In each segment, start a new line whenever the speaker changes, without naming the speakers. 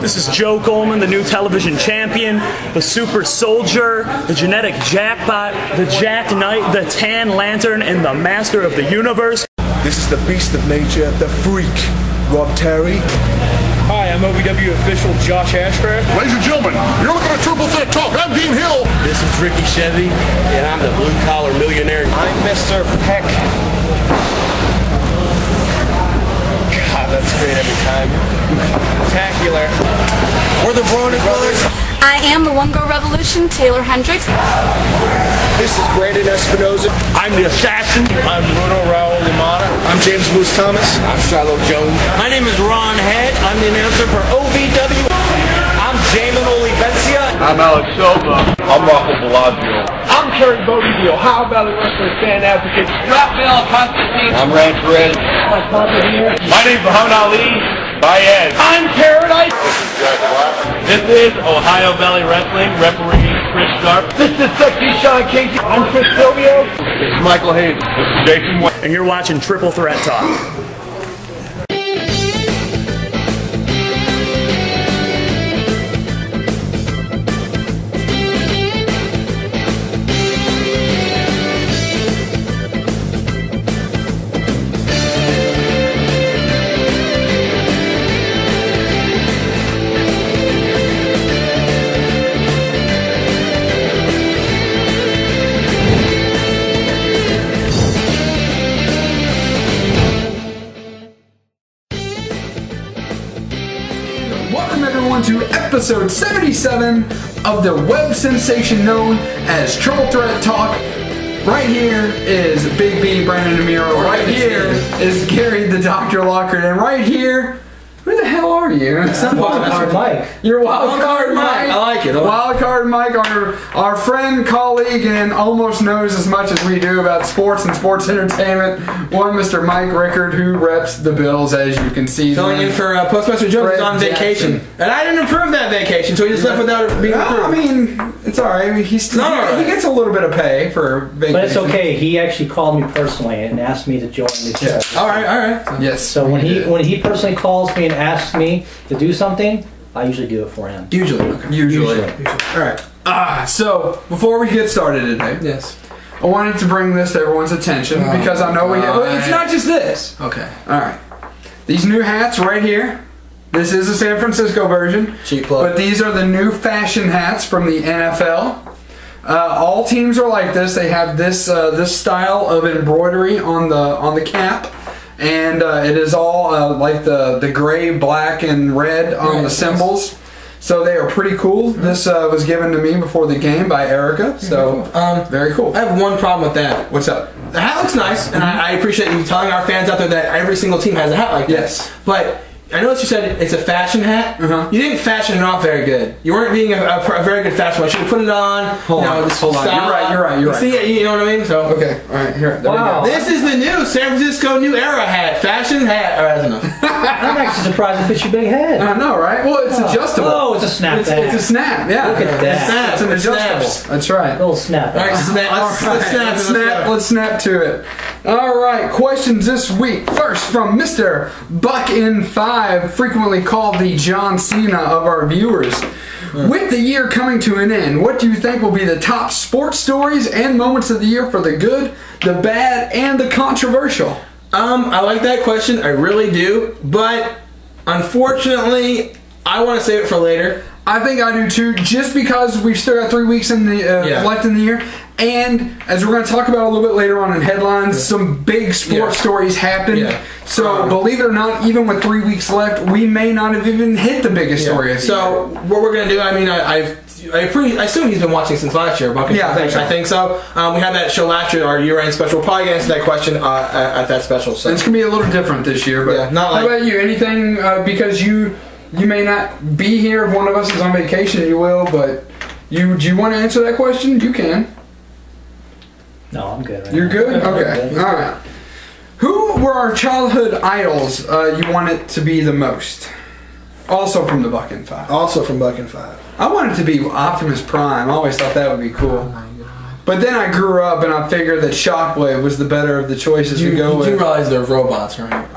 This is Joe Coleman, the new television champion, the super soldier, the genetic jackpot, the Jack Knight, the Tan Lantern, and the master of the universe.
This is the beast of nature, the freak, Rob Terry.
Hi, I'm OVW official Josh Ashcraft.
Ladies and gentlemen, you're looking at Triple Threat Talk. I'm Dean Hill.
This is Ricky Chevy, and I'm the blue-collar millionaire.
I'm Mr. Peck. God, that's great every time. Spectacular.
We're the Broner Brothers.
I am the One Girl Revolution, Taylor Hendricks.
This is Brandon Espinoza.
I'm the Assassin.
I'm Bruno Raul Limata.
I'm James Moose Thomas.
I'm Shiloh Jones. My name is Ron Head. I'm the announcer for OVW.
I'm Jamin Olivencia.
I'm Alex Silva. I'm Rocco Bellagio.
I'm Kerry Bodie, the Ohio Valley Wrestling fan advocate.
Raphael Constantine. I'm Rand Perez. My name's Muhammad Ali. Baez.
I'm Paradise.
This is Jack Black. This is Ohio Valley Wrestling. Referee Chris Sharp.
This is Sexy Sean Casey. I'm Chris Silvio.
This is Michael Hayes. This is Jason West.
And you're watching Triple Threat Talk.
Welcome everyone to episode 77 of the web sensation known as Triple Threat Talk. Right here is Big B, Brandon Amiro. Right here is Gary the Dr. Lockard. And right here, who the hell are you?
Wildcard Mike.
You're Wildcard Mike.
I like it.
Wildcard Mike, our friend, colleague, and almost knows as much as we do about sports and sports entertainment. One Mr. Mike Rickard, who reps the Bills, as you can see.
Filling in for PostMaster Joe, who's on vacation. And I didn't approve that vacation, so he just left without it being approved.
I mean, it's alright. He gets a little bit of pay for vacation.
But it's okay. He actually called me personally and asked me to join the show.
Yeah. Alright. Yes.
So when he personally calls me and asks me to do something, I usually do it for him.
Usually. Alright. So, before we get started today,
Yes.
I wanted to bring this to everyone's attention because I know it's not just this.
Okay.
Alright. These new hats right here. This is the San Francisco version.
Cheap plug.
But these are the new fashion hats from the NFL. All teams are like this. They have this this style of embroidery on the cap. And it is all like the gray, black, and red on the symbols. So they are pretty cool. This was given to me before the game by Erica. So very cool.
I have one problem with that.
What's up?
The hat looks nice, and I appreciate you telling our fans out there that every single team has a hat like this.
Yes.
But I noticed you said it's a fashion hat. You didn't fashion it off very good. You weren't being a very good fashion. I should have put it on.
Hold on. You're right.
See, you know what I mean? So
okay. All right. Here. There we go.
This is the new San Francisco New Era hat. Fashion hat. All right, that's enough.
I'm actually surprised it fits your big head.
I know, right? Well, it's adjustable.
Oh, it's a snap back.
It's a snap. Yeah.
Look at that.
It's an adjustable. That's right.
A little snap.
All right,
Let's snap to it. All right, questions this week. First from Mr. Buck in 5, frequently called the John Cena of our viewers. With the year coming to an end, what do you think will be the top sports stories and moments of the year for the good, the bad, and the controversial?
I like that question. I really do. But unfortunately, I want to save it for later.
I think I do too, just because we've still got 3 weeks in the left in the year. And as we're going to talk about a little bit later on in headlines, some big sports stories happened. So believe it or not, even with 3 weeks left, we may not have even hit the biggest story of the year.
So what we're going to do, I mean, I assume he's been watching since last year. I think so. We had that show last year, our year-end special. We'll probably get answer that question at that special. So
it's going to be a little different this year. But
not like,
how about you? Anything, because you may not be here if one of us is on vacation, you will, but do you want to answer that question? You can.
No, I'm good.
You're good? Okay. All right. Who were our childhood idols you wanted to be the most? Also from the Buck and 5.
Also from Buck and 5.
I wanted to be Optimus Prime. I always thought that would be cool. Oh my God. But then I grew up and I figured that Shockwave was the better of the choices to go with.
You realize they're robots, right?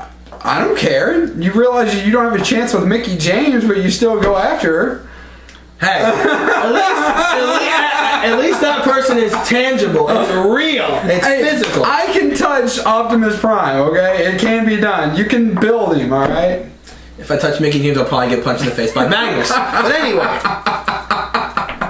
I I don't care. You realize you don't have a chance with Mickey James, but you still go after her.
Hey, at least that person is tangible. It's real. It's physical.
I can touch Optimus Prime, okay? It can be done. You can build him, alright?
If I touch Mickey James, I'll probably get punched in the face by Magnus. But anyway,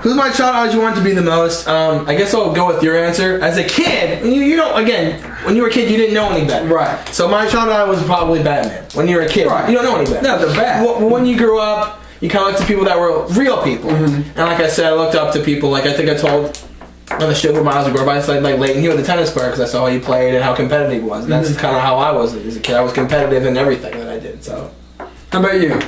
who's my child I you want to be the most? I guess I'll go with your answer. As a kid, you know, again, when you were a kid, you didn't know any better.
Right.
So my child I was probably Batman. When you were a kid, you don't know any better.
No, they're bad.
When you grew up, you kind of looked to people that were real people. And like I said, I looked up to people, like I think I told on the show where Miles would go by, like Leighton Hewitt, the tennis player, because I saw how he played and how competitive he was. And that's kind of how I was as a kid. I was competitive in everything that I did. So,
how about you?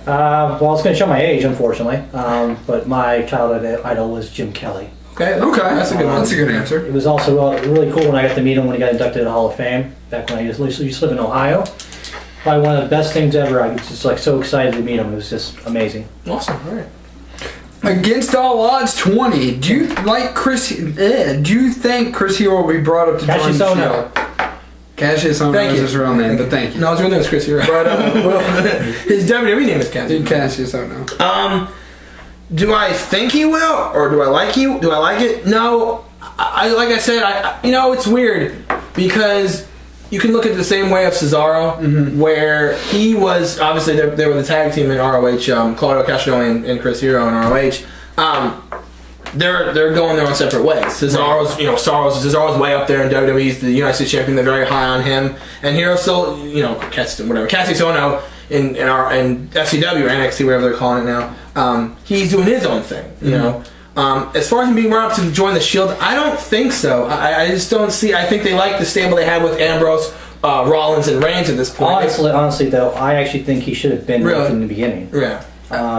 Well, it's going to show my age, unfortunately. But my childhood idol was Jim Kelly.
Okay, that's a good one.
That's a good answer.
It was also really cool when I got to meet him when he got inducted to the Hall of Fame back when I used to live in Ohio. Probably one of the best things ever. I was just like so excited to meet him. It was just amazing.
Awesome. All right.
Against all odds, 20. Do you like Chris? Do you think Chris Hero will be brought up to join the Shield? Cassius Ohno is his real name, but thank you.
No, his real name is Chris Hero.
But
his WWE name is Cassius.
Cassius Ohno.
Do I think he will, or do I like you? Do I like it? No. Like I said, you know, it's weird because you can look at it the same way of Cesaro, where he was obviously they were the tag team in ROH. Claudio Castagnoli and Chris Hero in ROH. They're going their own separate ways. Cesaro's way up there in WWE. He's the United States champion. They're very high on him. And Hero's still, Cassius Ohno in FCW or NXT, whatever they're calling it now. He's doing his own thing. You know. As far as him being brought up to join the Shield, I don't think so. I just don't see. I think they like the stable they had with Ambrose, Rollins, and Reigns at this point.
Honestly, though, I actually think he should have been from the beginning.
Yeah.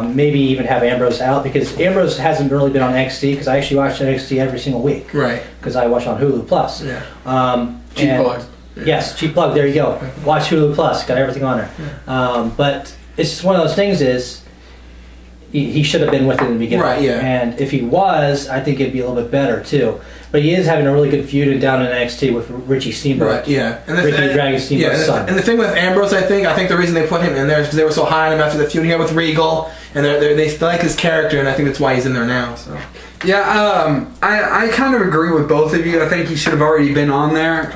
Maybe even have Ambrose out because Ambrose hasn't really been on NXT because I actually watch NXT every single week.
Right.
Because I watch on Hulu Plus.
Yeah.
Cheap plug.
Yes, cheap plug. There you go. Watch Hulu Plus. Got everything on there. But it's just one of those things is. He should have been with it in the beginning.
Right, yeah.
And if he was, I think it'd be a little bit better, too. But he is having a really good feud down in NXT with Richie Steamboat.
Right, yeah. And
Ricky the Dragon Steamboat's son.
And the thing with Ambrose, I think the reason they put him in there is because they were so high on him after the feud he had with Regal, and they like his character, and I think that's why he's in there now. So.
Yeah, I kind of agree with both of you. I think he should have already been on there.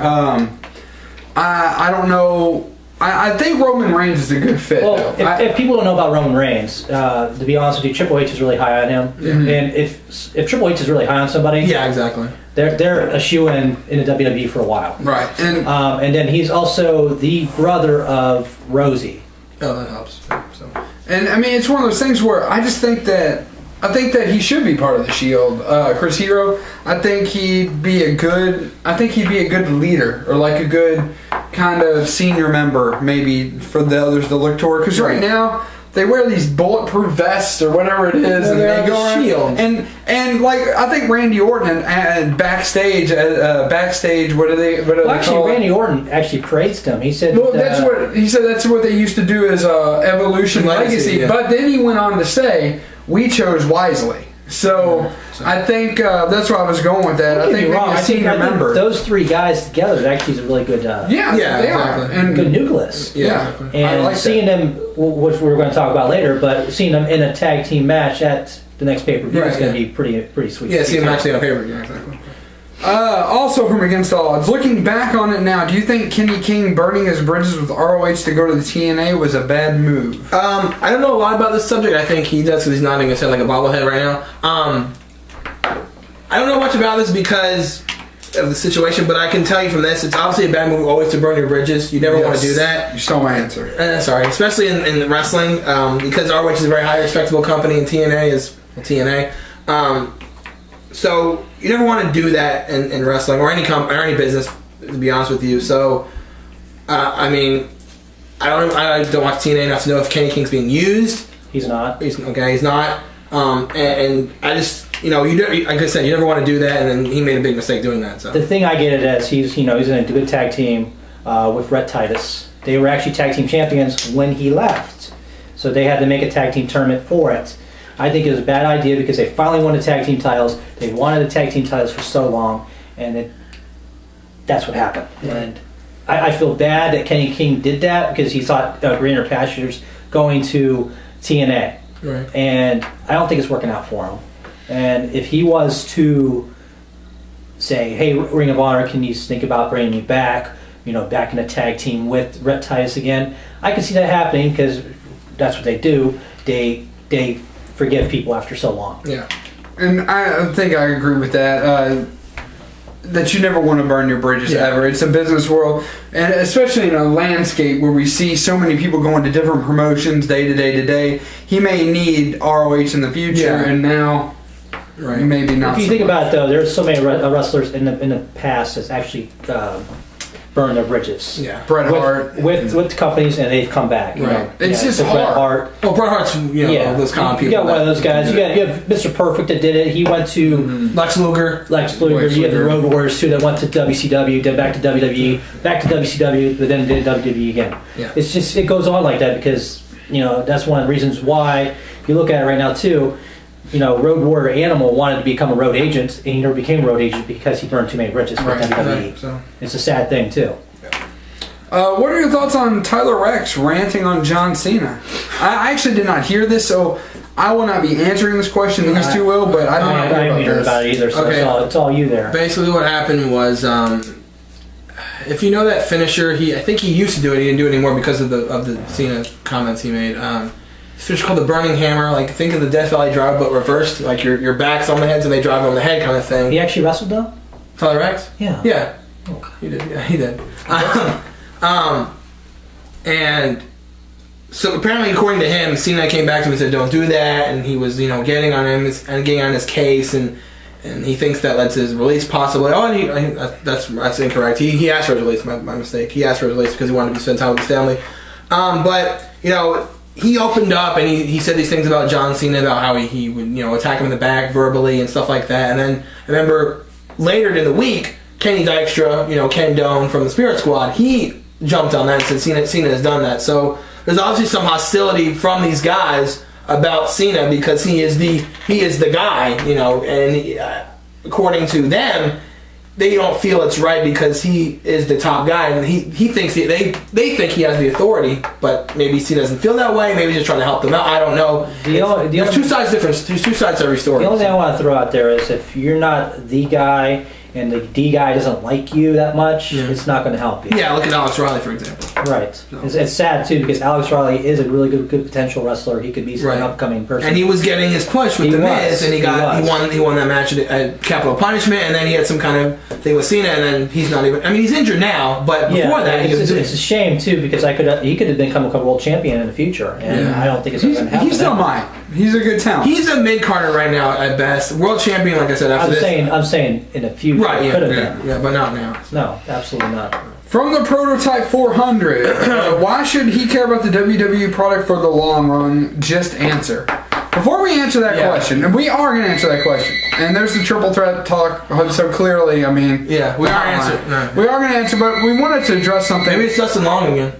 I don't know. I think Roman Reigns is a good fit.
Well, if people don't know about Roman Reigns, to be honest with you, Triple H is really high on him. And if Triple H is really high on somebody,
yeah, exactly.
They're a shoe-in the WWE for a while.
Right.
And then he's also the brother of Rosie.
Oh, that helps. So.
And I mean, it's one of those things where I just think that he should be part of the Shield. Chris Hero, I think he'd be a good leader or like a good kind of senior member maybe for the others to look toward. Because right now they wear these bulletproof vests or whatever it is, and they go around,
Shield.
And like I think Randy Orton and backstage what do they call it?
Randy Orton actually praised him. He said
that's what they used to do as Evolution Legacy.
Yeah.
But then he went on to say, we chose wisely. So I think that's where I was going with that. I think
I think those three guys together actually is a really good.
They are. And
good nucleus.
Yeah,
and
I like
seeing them, which we're going to talk about later, but seeing them in a tag team match at the next pay-per-view is going to be pretty sweet.
Yeah, seeing them actually on pay-per-view. Exactly.
Also from Against All Odds, looking back on it now, do you think Kenny King burning his bridges with ROH to go to the TNA was a bad move?
I don't know a lot about this subject. I think he does because he's nodding his head like a bobblehead right now. I don't know much about this because of the situation, but I can tell you from this, it's obviously a bad move always to burn your bridges. You never want to do that.
You stole my answer.
Sorry, especially in wrestling, because ROH is a very high respectable company and TNA is TNA. So you never want to do that in wrestling or any business, to be honest with you. So, I mean, I don't watch TNA enough to know if Kenny King's being used.
He's not.
He's not. And I just, like I said, you never want to do that. And then he made a big mistake doing that. So
the thing I get it as he's in a good tag team with Rhett Titus. They were actually tag team champions when he left, so they had to make a tag team tournament for it. I think it was a bad idea because they finally won the tag team titles. They wanted the tag team titles for so long, and that's what happened. And I feel bad that Kenny King did that because he thought greener pastures going to TNA.
Right.
And I don't think it's working out for him. And if he was to say, hey, Ring of Honor, can you think about bringing me back, back in a tag team with Rhett Titus again, I can see that happening because that's what they do. They forgive people after so long.
Yeah.
And I think I agree with that. That you never want to burn your bridges ever. It's a business world, and especially in a landscape where we see so many people going to different promotions day to day to day. He may need ROH in the future, and now maybe not.
If you think about it, though, there's so many wrestlers in the past that's actually burned their bridges.
Yeah,
Bret Hart
with companies, and they've come back.
It's just hard.
Bret Hart.
Well, Bret Hart's those kind of people.
You got one of those guys. You have Mr. Perfect that did it. He went to
Lex Luger.
You have the Road Warriors too that went to WCW, then back to WWE, back to WCW, but then did WWE again.
Yeah.
It's just, it goes on like that because that's one of the reasons why, if you look at it right now too, Road Warrior Animal wanted to become a road agent, and he never became a road agent because he burned too many bridges with WWE.
So.
It's a sad thing too.
What are your thoughts on Tyler Rex ranting on John Cena? I actually did not hear this, so I will not be answering this question. These two will, but I don't know
haven't heard about it either. So it's all you there.
Basically, what happened was, if you know that finisher, I think he used to do it. He didn't do it anymore because of the Cena comments he made. Finisher called the Burning Hammer. Like, think of the Death Valley Drive, but reversed. Like your back's on the head, so they drive on the head, kind of thing.
He actually wrestled though.
Tyler Rex?
Yeah.
Yeah.
Okay.
He did. Yeah, he did. And so apparently, according to him, Cena came back to him and said, "Don't do that," and he was, getting on him and getting on his case, and he thinks that led to his release possibly. Oh, and that's incorrect. He asked for his release. My mistake. He asked for his release because he wanted to spend time with his family. But he opened up and he said these things about John Cena, about how he would attack him in the back verbally and stuff like that. And then I remember later in the week, Kenny Dykstra, Ken Doan from the Spirit Squad, he jumped on that and said Cena has done that. So there's obviously some hostility from these guys about Cena because he is the guy, and according to them, they don't feel it's right because he is the top guy, and he thinks they think he has the authority, but maybe he doesn't feel that way. Maybe he's just trying to help them out. I don't know. There's two sides to every story.
The only thing I want to throw out there is if you're not the guy and the D guy doesn't like you that much, it's not going to help you.
Yeah, look at Alex Riley, for example.
Right. So. It's sad, too, because Alex Riley is a really good potential wrestler. He could be an upcoming person.
And he was getting his push with The Miz, and he won that match at Capital Punishment, and then he had some kind of thing with Cena, and then he's not even... I mean, he's injured now, but before that...
It's a shame, too, because he could have become a world champion in the future, and I don't think it's going to happen.
He still might. He's a good talent.
He's a mid-carder right now, at best. World champion, like I said, after this.
I'm saying in the future.
Right,
could have been.
Yeah, but not now.
No, absolutely not.
From the Prototype 400, why should he care about the WWE product for the long run? Just answer. Before we answer that question, and we are going to answer that question, and there's the Triple Threat Talk, so clearly, I mean...
Yeah, we are answering. No.
We are going to answer, but we wanted to address something...
Maybe it's Dustin Long again.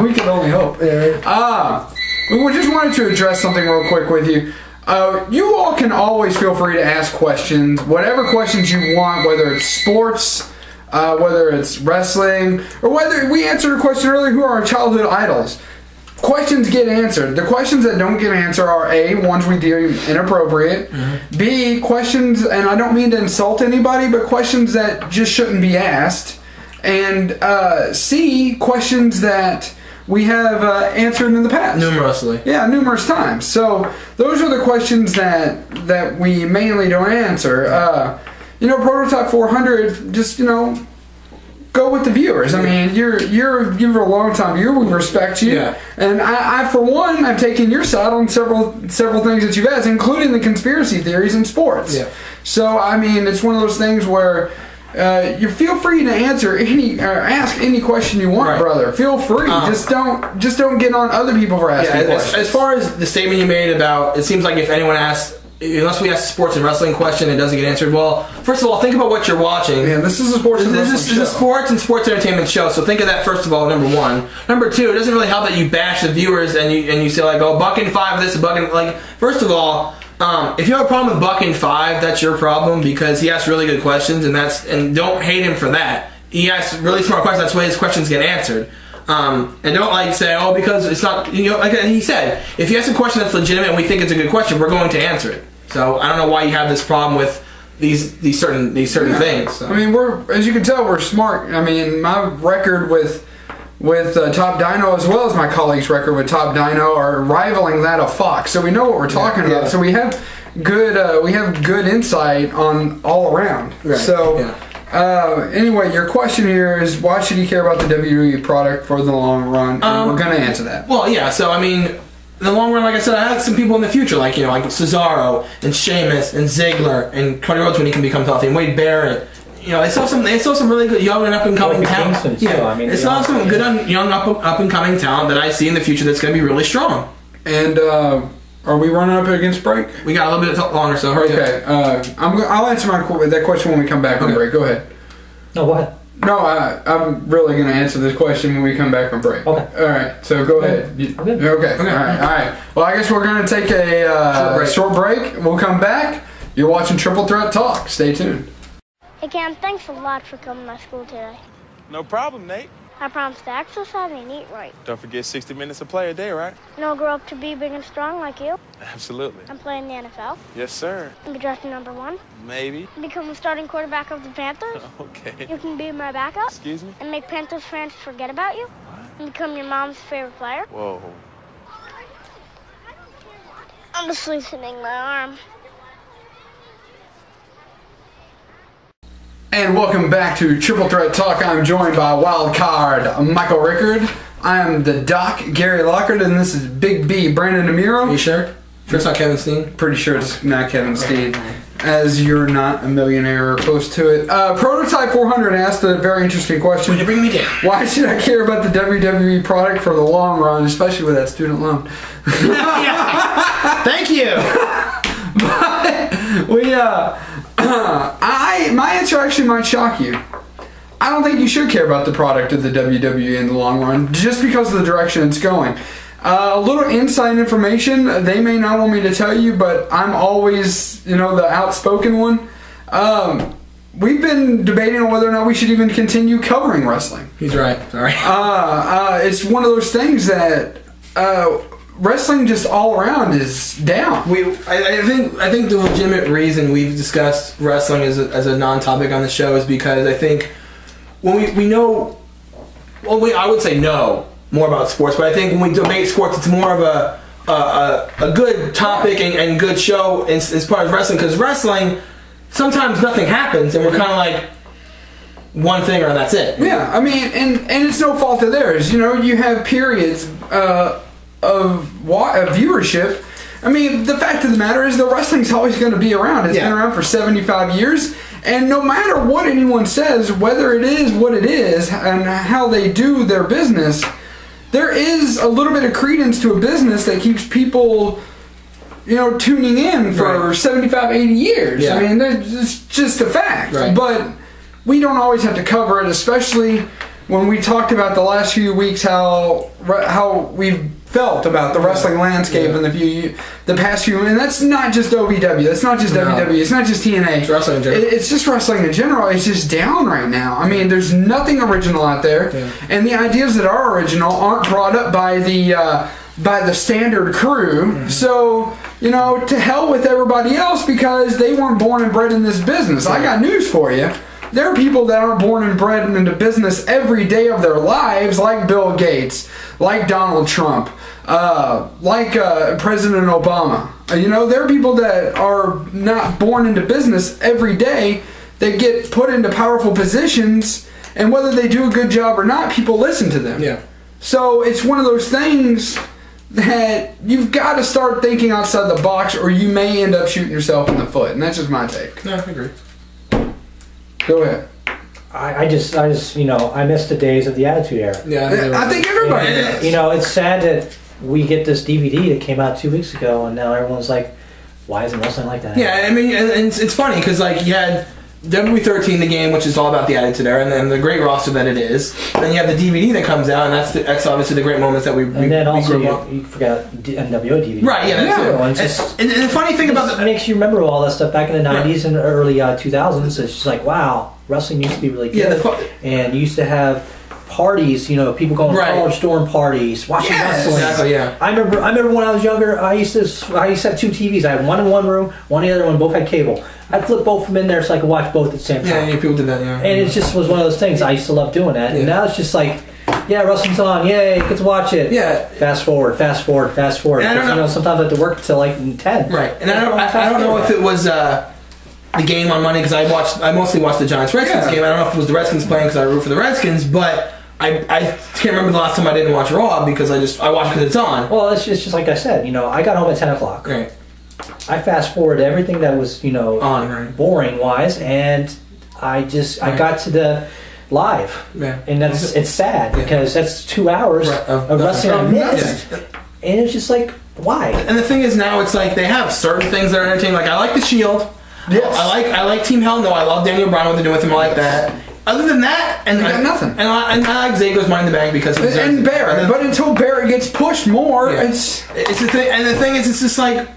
We can only hope. We just wanted to address something real quick with you. You all can always feel free to ask questions, whatever questions you want, whether it's sports, whether it's wrestling, or whether we answered a question earlier, who are our childhood idols. Questions get answered. The questions that don't get answered are A, ones we deem inappropriate, B, questions, and I don't mean to insult anybody, but questions that just shouldn't be asked, and C, questions that we have answered in the past.
Numerously.
Yeah, numerous times. So those are the questions that we mainly don't answer. Prototype 400, just, go with the viewers. I mean, you're a long time viewer. We respect you. Yeah. And I for one, I've taken your side on several things that you've asked, including the conspiracy theories in sports. Yeah. So, I mean, it's one of those things where you feel free to answer ask any question you want, brother. Feel free. Just don't get on other people for asking questions.
As far as the statement you made about, it seems like if anyone asks, unless we ask a sports and wrestling question, it doesn't get answered. Well, first of all, think about what you're watching.
Yeah, this is a sports and wrestling show.
This is a sports and sports entertainment show, so think of that first of all, number one. Number two, it doesn't really help that you bash the viewers and you say like, oh, buck and five this, buck and... Like, first of all, if you have a problem with Buck and 5, that's your problem because he asks really good questions, and don't hate him for that. he asks really smart questions. That's why his questions get answered. And don't like say, oh, because it's not, you know, like he said, if you ask a question that's legitimate and we think it's a good question, we're going to answer it. So I don't know why you have this problem with these certain things. So.
I mean, as you can tell, we're smart. I mean, my record with Top Dino, as well as my colleague's record with Top Dino, are rivaling that of Fox. So we know what we're talking about. So we have good insight on all around. Right. So anyway, your question here is, why should you care about the WWE product for the long run? And we're going to answer that.
Well, yeah. So I mean, in the long run, like I said, I have some people in the future, like, you know, like Cesaro and Sheamus and Ziggler and Cody Rhodes when he can become healthy, and Wade Barrett. You know, they saw some really good young and up and coming talent. Yeah, I mean, they saw some good young up and coming talent that I see in the future that's going to be really strong.
And are we running up against break?
We got a little bit longer, so hurry up. Okay, I'll answer that question when we come back on break. Go ahead.
No, go ahead.
No, I'm really going to answer this question when we come back from break. Okay. All right, so go ahead. Okay. All right. Well, I guess we're going to take a short break. We'll come back. You're watching Triple Threat Talk. Stay tuned.
Hey Cam, thanks a lot for coming to my school today.
No problem, Nate.
I promise to exercise and eat right.
Don't forget 60 minutes of play a day, right?
And I'll grow up to be big and strong like you.
Absolutely.
And play in the NFL.
Yes, sir.
And be drafted #1.
Maybe.
Become the starting quarterback of the Panthers.
Okay.
You can be my backup.
Excuse me?
And make Panthers fans forget about you. What? And become your mom's favorite player.
Whoa.
I'm just loosening my arm.
And welcome back to Triple Threat Talk. I'm joined by Wildcard Michael Rickard. I am the Doc, Gary Lockhart, and this is Big B, Brandon Amiro.
You sure? Sure it's not Kevin Steen?
Pretty sure it's not Kevin Steen, as you're not a millionaire or close to it. Prototype 400 asked a very interesting question.
Will you bring me down?
Why should I care about the WWE product for the long run, especially with that student loan?
Thank you!
But my answer actually might shock you. I don't think you should care about the product of the WWE in the long run, just because of the direction it's going. A little inside information, they may not want me to tell you, but I'm always, the outspoken one. We've been debating on whether or not we should even continue covering wrestling.
He's right, sorry.
It's one of those things that wrestling just all around is down.
I think the legitimate reason we've discussed wrestling as a non-topic on the show is because I think when we know, I would say know more about sports, but I think when we debate sports, it's more of a good topic and good show as part of wrestling, because wrestling, sometimes nothing happens and we're kind of like one thing and that's it.
Yeah, I mean, and it's no fault of theirs. You have periods of viewership. I mean, the fact of the matter is the wrestling's always going to be around. It's been around for 75 years, and no matter what anyone says, whether it is what it is and how they do their business, there is a little bit of credence to a business that keeps people, tuning in for 75, 80 years. Yeah. I mean, it's just a fact. Right. But we don't always have to cover it, especially when we talked about the last few weeks how we've felt about the wrestling landscape in the past few, and that's not just OVW, that's not just WWE, it's not just TNA.
It's wrestling in general.
It's just wrestling in general. It's just down right now. I mean, there's nothing original out there, and the ideas that are original aren't brought up by the standard crew. Mm-hmm. So, to hell with everybody else because they weren't born and bred in this business. I got news for you. There are people that aren't born and bred into business every day of their lives, like Bill Gates, like Donald Trump, like President Obama. There are people that are not born into business every day that get put into powerful positions, and whether they do a good job or not, people listen to them. Yeah. So it's one of those things that you've got to start thinking outside the box, or you may end up shooting yourself in the foot, and that's just my take.
No, I agree.
Go ahead.
I just, I miss the days of the Attitude Era.
Yeah, I think everybody does.
It's sad that we get this DVD that came out 2 weeks ago, and now everyone's like, "Why isn't wrestling like that?"
Yeah, I mean, and it's funny because you had WWE 13, the game, which is all about the Attitude Era, and then the great roster that it is. Then you have the DVD that comes out, and that's obviously the great moments that we
And then also
grew up.
you forgot NWO DVD.
Right, yeah, that's it. And the funny thing about
it makes you remember all that stuff back in the 90s and early 2000s. It's just like, wow, wrestling used to be really good.
Yeah,
and you used to have parties, you know, people going to college dorm parties, watching wrestling.
Exactly, yeah.
I remember when I was younger, I used to have 2 TVs. I had one in one room, one in the other one, both had cable. I'd flip both of them in there so I could watch both at the same time.
Yeah, people did that, yeah.
And it just was one of those things. I used to love doing that. And now it's just like, yeah, wrestling's on, yay, get to watch it.
Yeah.
Fast forward. And I don't know. Sometimes I have to work till like 10.
Right. And I don't know if it was the game on Monday, because I mostly watched the Giants-Redskins game. I don't know if it was the Redskins playing because I root for the Redskins, but I can't remember the last time I didn't watch Raw because I watch it because it's on.
Well, it's just like I said, you know, I got home at 10 o'clock.
Right.
I fast forward everything that was, you know, boring wise, and I got to the live. Yeah. And it's sad because that's 2 hours of wrestling I missed. And it's just like, why?
And the thing is now it's like they have certain things that are entertaining. Like I like the Shield. Yes. I like Team Hell No. I love Daniel Bryan, what they're doing with him. I like that. Other than that, and
got nothing.
And I like Zago's Money in the Bank because
and Barrett. But until Barrett gets pushed more, it's
the thing. And the thing is, it's just like.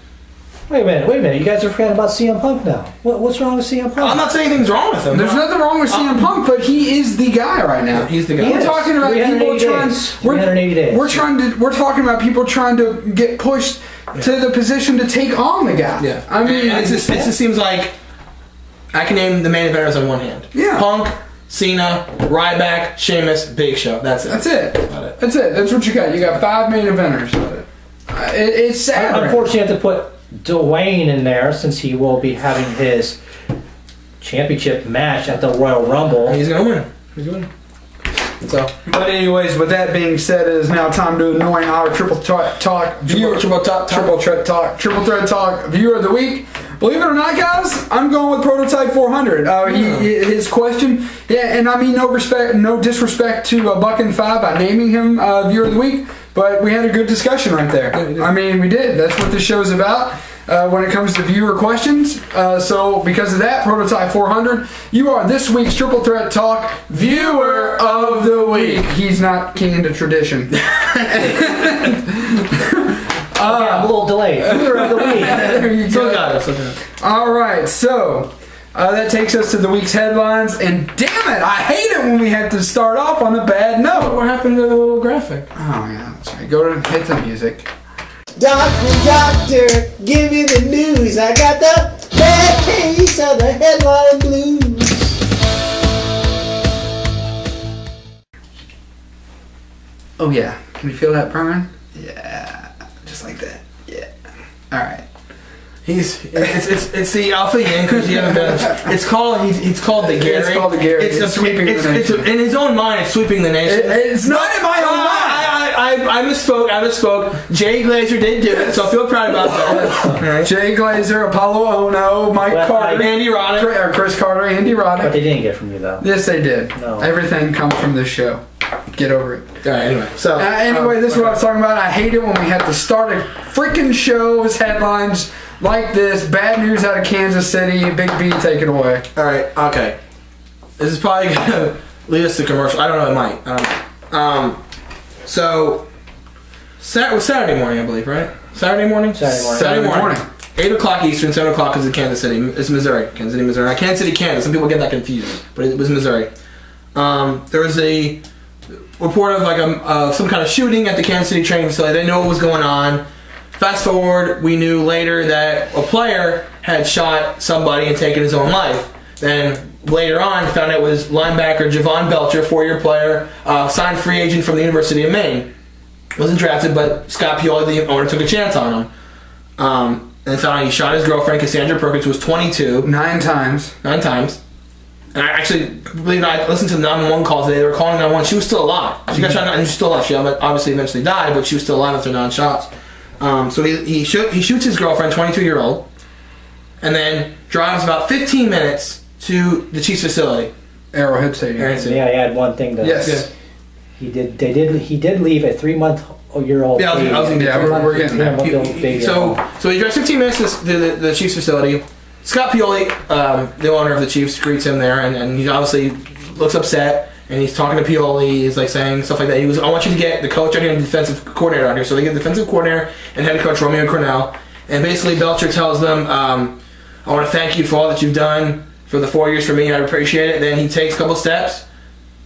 Wait a minute. You guys are forgetting about CM Punk now. What's wrong with CM Punk?
I'm not saying anything's wrong with him.
There's nothing wrong with CM Punk, but he is the guy right now.
He's the guy.
We're talking about people trying.
380 days.
We're talking about people trying to get pushed to the position to take on the guy.
Yeah.
I mean,
it just seems like I can name the main eventers on one hand.
Yeah.
Punk, Cena, Ryback, Sheamus, Big Show. That's it.
That's it. That's what you got. You got 5 main eventers. It's sad.
Unfortunately, you have to put Dwayne in there since he will be having his championship match at the Royal Rumble.
He's gonna win. He's gonna win. So,
but anyways, with that being said, it is now time to anoint our Triple Threat Talk viewer of the week. Believe it or not, guys, I'm going with Prototype 400. His question, and I mean no disrespect to Buck and Five by naming him viewer of the week, but we had a good discussion right there. I mean, we did. That's what this show's about. When it comes to viewer questions. So because of that, Prototype 400, you are this week's Triple Threat Talk Viewer of the Week. He's not king into tradition.
I'm a little delayed. Viewer of the Week.
There you go. All right, so that takes us to the week's headlines. And damn it, I hate it when we have to start off on a bad note.
What happened to the little graphic?
Oh, yeah, that's right. Go to hit the music.
Doctor, give me the news. I got the bad case of the headline blues.
Oh yeah, can you feel that, Brian? Yeah, just like that. Yeah. All right.
It's the Alpha Yin because you haven't been. It's called the Gary.
It's called the Gary. It's sweeping the nation.
In his own mind, it's sweeping the nation.
It's not in my own mind.
I misspoke. Jay Glazer did do it, so I feel proud about that.
Right. Jay Glazer, Apollo Ono, Mike Carter,
Andy Roddick,
Chris Carter, Andy Roddick.
But they didn't get from you though.
Yes, they did.
No.
Everything comes from this show. Get over it.
All right. Anyway, so
this is what I was talking about. I hate it when we have to start a freaking show with headlines like this. Bad news out of Kansas City. Big B, take it away.
All right. Okay. This is probably gonna lead us to commercial. I don't know. It might. I don't know. So. Saturday morning, I believe, right? Saturday morning. 8 o'clock Eastern, 7 o'clock is in Kansas City. It's Missouri. Kansas City, Missouri. Not Kansas City, Kansas. Some people get that confused, but it was Missouri. There was a report of some kind of shooting at the Kansas City training facility. They didn't know what was going on. Fast forward, we knew later that a player had shot somebody and taken his own life. Then later on, found out it was linebacker Javon Belcher, 4-year player, signed free agent from the University of Maine. Wasn't drafted, but Scott Pioli, the owner, took a chance on him. And found out he shot his girlfriend, Cassandra Perkins, who was 22.
9 times.
9 times. And I actually, believe it or not, I listened to the 911 call today. They were calling 911. She was still alive. She got shot and she's still alive. She obviously eventually died, but she was still alive after 9 shots. So he shoots his girlfriend, 22-year-old, and then drives about 15 minutes to the Chiefs facility.
Arrowhead Stadium.
Yeah, he had one thing to.
Yes.
He did leave a 3-month-year-old.
Yeah, we're getting
baby.
So he drives 15 minutes to the Chiefs facility. Scott Pioli, the owner of the Chiefs, greets him there, and he obviously looks upset, and he's talking to Pioli. He's like saying stuff like that. He goes, "I want you to get the coach out here and the defensive coordinator out here." So they get the defensive coordinator and head coach Romeo Cornell, and basically Belcher tells them, "I want to thank you for all that you've done for the 4 years for me. I appreciate it." Then he takes a couple steps,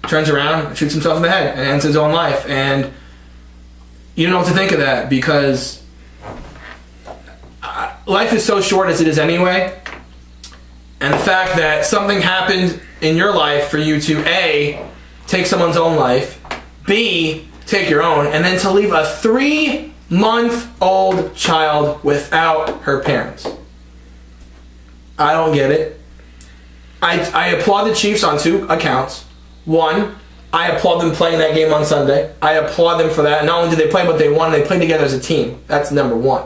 turns around, shoots himself in the head, and ends his own life. And you don't know what to think of that, because life is so short as it is anyway. And the fact that something happened in your life for you to A, take someone's own life, B, take your own, and then to leave a 3-month-old child without her parents. I don't get it. I applaud the Chiefs on 2 accounts. 1, I applaud them playing that game on Sunday. I applaud them for that. Not only did they play, but they won. They played together as a team. That's number 1.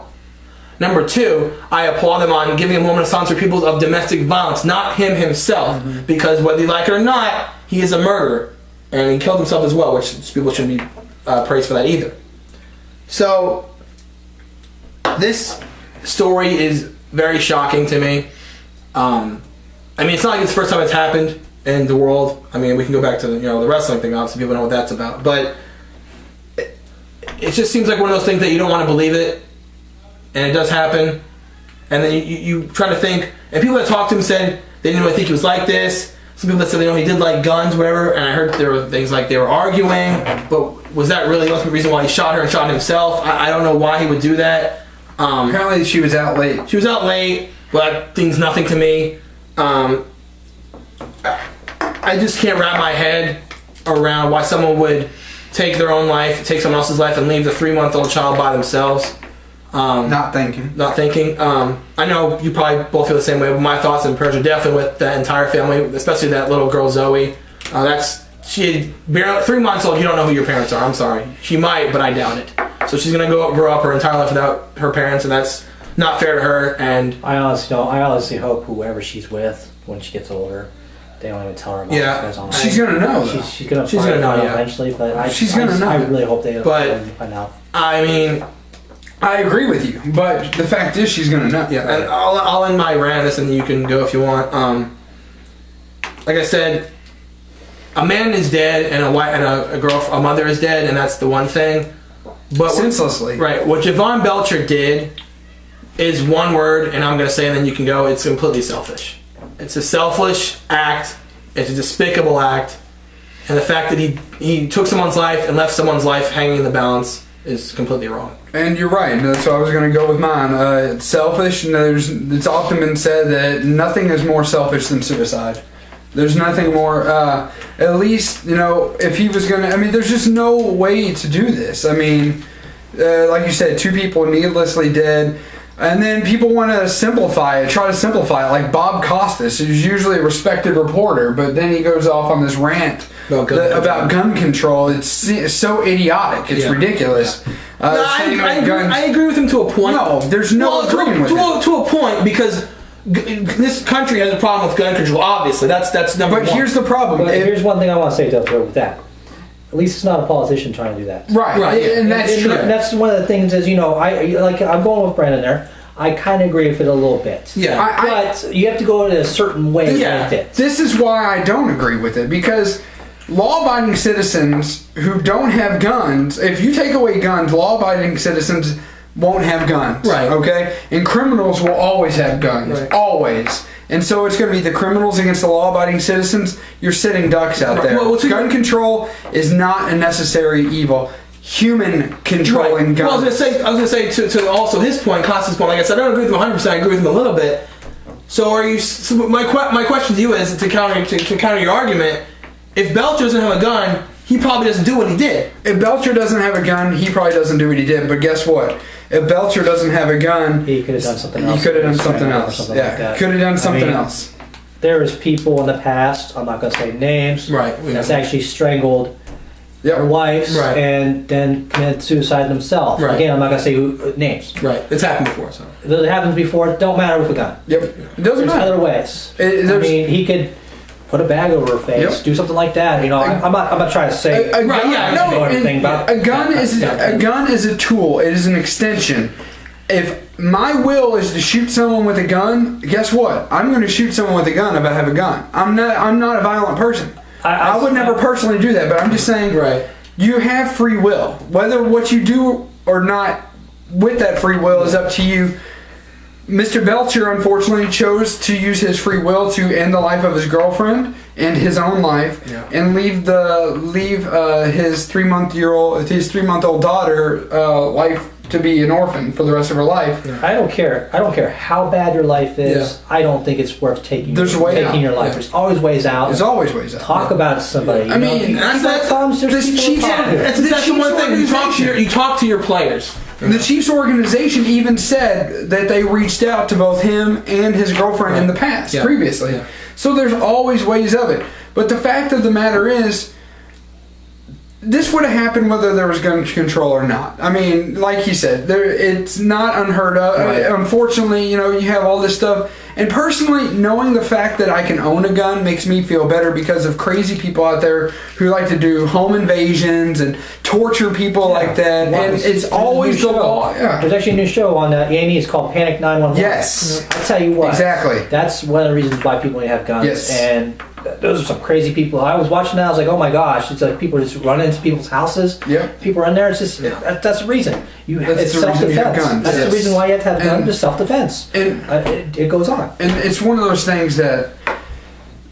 Number 2, I applaud him on giving a moment of silence for people of domestic violence, not him himself, because whether you like it or not, he is a murderer, and he killed himself as well, which people shouldn't be praised for that either. So this story is very shocking to me. I mean, it's not like it's the first time it's happened in the world. I mean, we can go back to the wrestling thing. Obviously, people know what that's about, but it just seems like one of those things that you don't want to believe it. And it does happen, and then you try to think, and people that talked to him said they didn't really think he was like this. Some people that said he did like guns, whatever, and I heard there were things like they were arguing, but was that really the reason why he shot her and shot himself? I don't know why he would do that.
Apparently she was out late.
She was out late, but that means nothing to me. I just can't wrap my head around why someone would take their own life, take someone else's life, and leave the 3-month-old child by themselves.
Not thinking.
I know you probably both feel the same way, but my thoughts and prayers are definitely with the entire family, especially that little girl Zoe. She barely 3 months old. You don't know who your parents are. I'm sorry. She might, but I doubt it. So she's gonna grow up her entire life without her parents, and that's not fair to her. And
I honestly hope whoever she's with when she gets older, they don't even tell her about
this. She's gonna know.
She's gonna know eventually, but I really hope they find out.
I mean,
I agree with you, but the fact is she's gonna know.
Yeah, and I'll end my rant on this, and you can go if you want. Like I said, a man is dead, and a mother is dead, and that's the one thing. But
senselessly,
right? What Javon Belcher did is one word, and I'm gonna say, and then you can go. It's completely selfish. It's a selfish act. It's a despicable act, and the fact that he took someone's life and left someone's life hanging in the balance is completely wrong.
And you're right. So I was going to go with mine. It's selfish. And it's often been said that nothing is more selfish than suicide. There's nothing more. At least, if he was going to. I mean, there's just no way to do this. I mean, like you said, 2 people needlessly dead. And then people want to simplify it, try to simplify it, like Bob Costas, who's usually a respected reporter, but then he goes off on this rant about gun control. It's so idiotic. It's ridiculous.
I agree with him to a point.
No, there's no agreeing with him.
To a point, because this country has a problem with gun control, obviously. That's number one.
But here's the problem.
But here's one thing I want to say with that. At least it's not a politician trying to do that.
Right. And that's true.
That's one of the things is, I'm going with Brandon there. I kind of agree with it a little bit.
Yeah.
But you have to go in a certain way with it.
This is why I don't agree with it, because law-abiding citizens who don't have guns, if you take away guns, law-abiding citizens won't have guns.
Right.
Okay? And criminals will always have guns. Right. Always. And so it's going to be the criminals against the law-abiding citizens. You're sitting ducks out there. Well, gun control is not a necessary evil. Human controlling guns.
Well, I was going to say to also his point, Costa's point. Like I said, I don't agree with him 100%. I agree with him a little bit. So are you? So my question to you is to counter your argument. If Belcher doesn't have a gun, he probably doesn't do what he did.
If Belcher doesn't have a gun, he probably doesn't do what he did. But guess what? If Belcher doesn't have a gun,
he could have done something else.
He could have done something else. Could have done something else.
There's people in the past, I'm not going to say names, that's actually strangled their wives and then committed suicide themselves. Again, I'm not going to say names.
It's happened before. So
it happens before. It don't matter with a gun.
It doesn't matter.
There's other ways. I mean, he could put a bag over her face, do something like that. I'm not trying to say
a gun is a tool. It is an extension. If my will is to shoot someone with a gun, guess what? I'm going to shoot someone with a gun if I have a gun. I'm not a violent person. I would never personally do that, but I'm just saying,
right.
You have free will. Whether what you do or not with that free will is up to you. Mr. Belcher, unfortunately, chose to use his free will to end the life of his girlfriend and his own life, and leave his 3-month-old daughter life to be an orphan for the rest of her life.
I don't care. I don't care how bad your life is. I don't think it's worth taking your life. There's always ways out.
There's always ways out.
Talk about somebody.
I mean,
that's the one thing. You talk to your players.
The Chiefs organization even said that they reached out to both him and his girlfriend in the past, previously. Yeah. So there's always ways of it. But the fact of the matter is, this would have happened whether there was gun control or not. I mean, like he said, it's not unheard of. Right. Unfortunately, you have all this stuff. And personally, knowing the fact that I can own a gun makes me feel better because of crazy people out there who like to do home invasions and torture people like that. And it's always the law. Yeah.
There's actually a new show on A&E. It's called Panic 911.
Yes.
I'll tell you what.
Exactly.
That's one of the reasons why people need to have guns.
Yes.
And those are some crazy people. I was watching that. I was like, oh my gosh. It's like people just run into people's houses. Yep. People are in there. It's just, that's the reason. It's self-defense. That's the reason why you have to have a gun. Just self-defense. And it goes on.
And it's one of those things that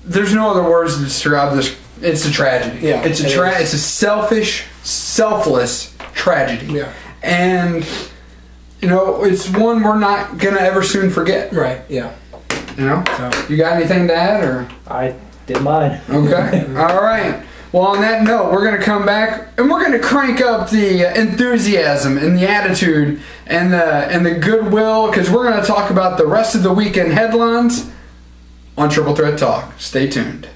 there's no other words to describe this. It's a tragedy. Yeah, it's a selfish, selfless tragedy. Yeah. And it's one we're not gonna ever soon forget.
Right. Yeah.
So, you got anything to add, or?
I did mine.
Okay. All right. Well, on that note, we're going to come back and we're going to crank up the enthusiasm and the attitude and the goodwill, because we're going to talk about the rest of the weekend headlines on Triple Threat Talk. Stay tuned.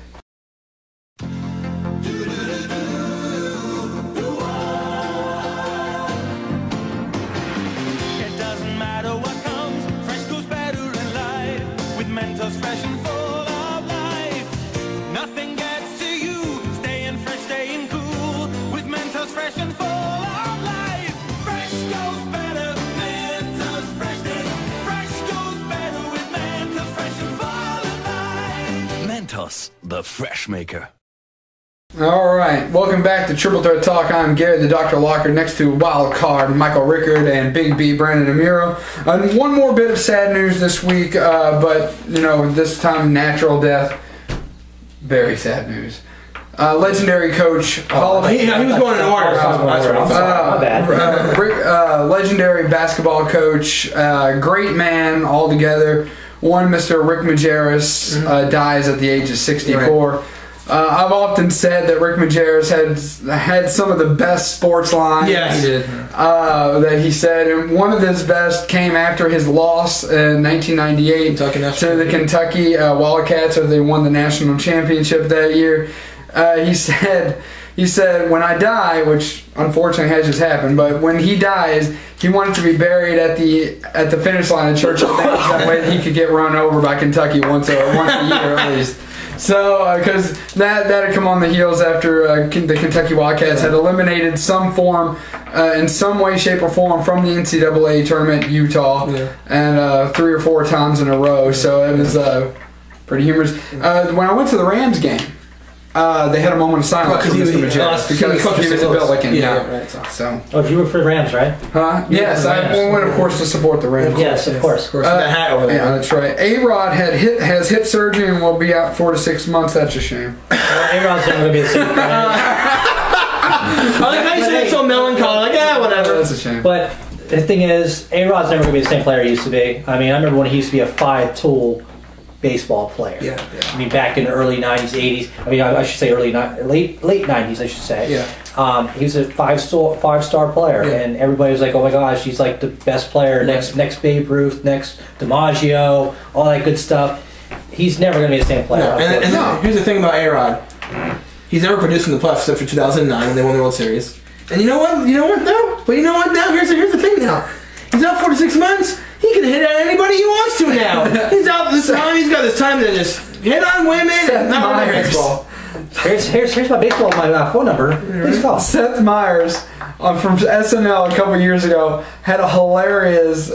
The Fresh Maker.
All right, welcome back to Triple Threat Talk. I'm Gary, the Dr. Locker, next to Wildcard, Michael Rickard, and Big B, Brandon Amiro. One more bit of sad news this week, but this time natural death. Very sad news. Legendary coach.
He was going in order.
Legendary basketball coach, great man altogether. One Mr. Rick Majerus dies at the age of 64. Right. I've often said that Rick Majerus had some of the best sports lines.
Yeah, he did.
That he said, and one of his best came after his loss in 1998 to the Kentucky Wildcats, as they won the national championship that year. He said, when I die, which unfortunately has just happened, but when he dies, he wanted to be buried at the finish line of Church of Things, that way that he could get run over by Kentucky once a year at least. So, because that had come on the heels after the Kentucky Wildcats had eliminated some form, in some way, shape, or form from the NCAA tournament, Utah, and 3 or 4 times in a row. So it was pretty humorous. When I went to the Rams game, they had a moment of silence for Mr. Majerus because he was a Billiken. So.
Oh, you were for the Rams, right?
Yes, I went, of course, to support the Rams.
Yes, of course.
That hat over there.
Yeah, that's right. A-Rod has hip surgery and will be out 4 to 6 months. That's a shame.
A-Rod's never going to be the same player.
I like how you said it's so melancholy. Like, whatever.
That's a shame.
But the thing is, A-Rod's never going to be the same player he used to be. I mean, I remember when he used to be a 5-tool baseball player. Yeah. I mean, back in the early 90s, 80s. I mean, I should say late 90s, I should say. Yeah. He was a five-star player, and everybody was like, "Oh my gosh, he's like the best player, next Babe Ruth, next DiMaggio, all that good stuff." He's never going to be the same player.
No. And here's the thing about A-Rod. He's never produced in the playoffs except for 2009 when they won the World Series. And you know what? Though? But you know what? Now here's the thing. Now he's out 4 to 6 months. He can hit at anybody he wants to now. He's out this time. He's got this time to just hit on women and not baseball.
Here's my baseball, my phone number. Please call.
Seth Meyers from SNL a couple years ago had a hilarious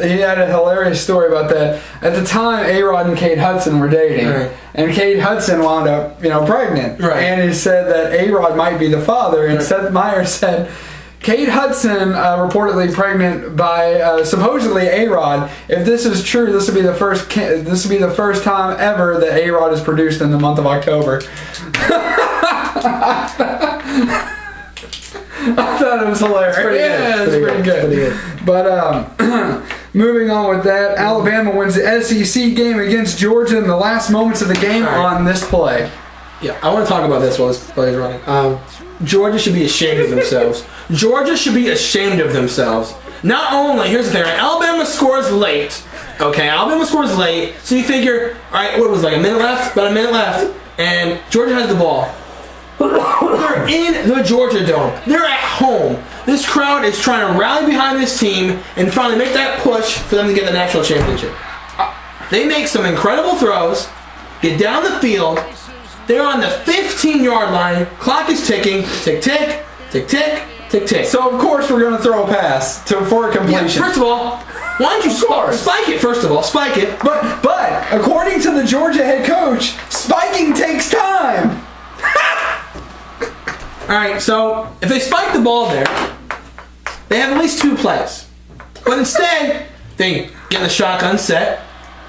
story about that. At the time, A-Rod and Kate Hudson were dating, and Kate Hudson wound up, pregnant. And he said that A-Rod might be the father, and Seth Meyers said, Kate Hudson reportedly pregnant by supposedly A-Rod. If this is true, this would be the first time ever that A-Rod is produced in the month of October. I thought it was hilarious. It's pretty good. But moving on with that, Alabama wins the SEC game against Georgia in the last moments of the game on this play.
Yeah, I want to talk about this while this play is running. Georgia should be ashamed of themselves. Georgia should be ashamed of themselves. Not only, here's the thing, right? Alabama scores late. Okay, Alabama scores late, so you figure, alright, what was it, like a minute left? About a minute left, and Georgia has the ball. They're in the Georgia Dome. They're at home. This crowd is trying to rally behind this team and finally make that push for them to get the national championship. They make some incredible throws, get down the field. They're on the 15-yard line. Clock is ticking. Tick, tick, tick, tick, tick, tick.
So, of course, we're going to throw a pass for completion.
Yeah, first of all, why don't you spike it, first of all? Spike it.
But according to the Georgia head coach, spiking takes time.
Alright, so if they spike the ball there, they have at least 2 plays. But instead, they get the shotgun set,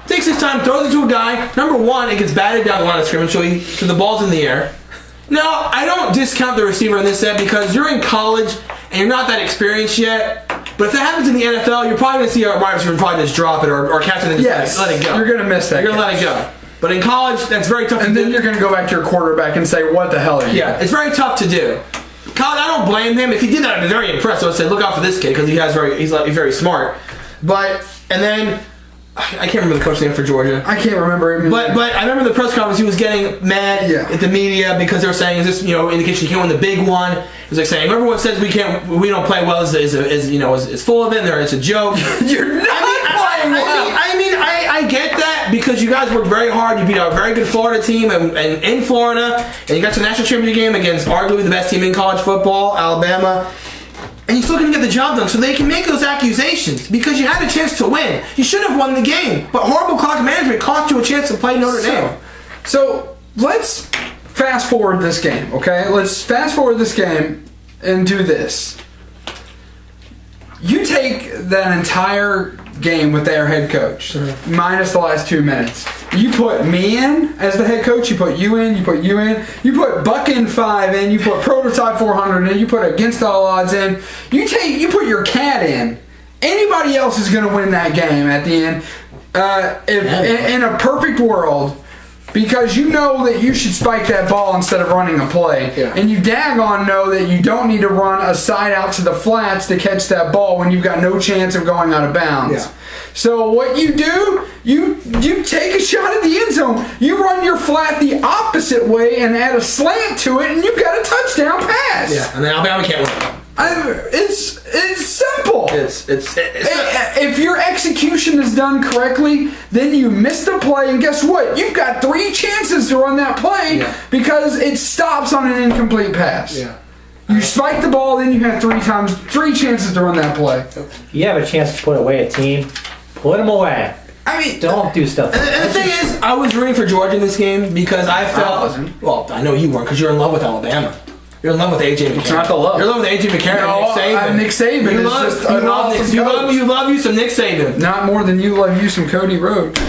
takes his time, throws it to a guy. Number 1, it gets batted down the line of scrimmage, so the ball's in the air. Now, I don't discount the receiver in this set because you're in college and you're not that experienced yet. But if that happens in the NFL, you're probably going to see a wide receiver probably just drop it or catch it and just let it go.
You're going to miss that.
You're going to let it go. But in college, that's very tough to do.
And then you're going to go back to your quarterback and say, what the hell are you?
Yeah, it's very tough to do. College, I don't blame him. If he did that, I'd be very impressed. I would say, look out for this kid because he's very smart. But, and then, I can't remember the coach's name for Georgia.
I can't remember him.
But I remember the press conference, he was getting mad at the media because they were saying, is this, indication you can't win the big one? He was like saying, everyone says we don't play well is full of it, and it's a joke.
You're not playing well.
I get that because you guys worked very hard. You beat a very good Florida team and in Florida, and you got to the national championship game against arguably the best team in college football, Alabama. And you still couldn't get the job done, so they can make those accusations because you had a chance to win. You should have won the game, but horrible clock management cost you a chance to play Notre Dame.
So let's fast forward this game, okay? Let's fast forward this game and do this. You take that entire game with their head coach, minus the last 2 minutes. You put me in as the head coach, you put you in, you put you in, you put Buck in 5 in, you put Prototype 400 in, you put Against All Odds in, you put your cat in. Anybody else is going to win that game at the end. In a perfect world, because you know that you should spike that ball instead of running a play. And you daggone know that you don't need to run a side out to the flats to catch that ball when you've got no chance of going out of bounds. So what you do, you take a shot at the end zone. You run your flat the opposite way and add a slant to it, and you've got a touchdown pass.
Yeah, and then Alabama can't win.
It's simple.
If
your execution is done correctly, then you miss the play, and guess what? You've got 3 chances to run that play because it stops on an incomplete pass. You spike the ball, then you have 3 chances to run that play.
You have a chance to put away a team. Put them away.
I mean,
don't do stuff.
And the thing is, I was rooting for Georgia in this game because I felt. Well, I know you weren't because you're in love with Alabama. You're in love with A.J. McCarron.
It's not the love.
You're in love with A.J. McCarron
No,
and
Nick Saban.
You love you some Nick Saban.
Not more than you love you some Cody Rhodes.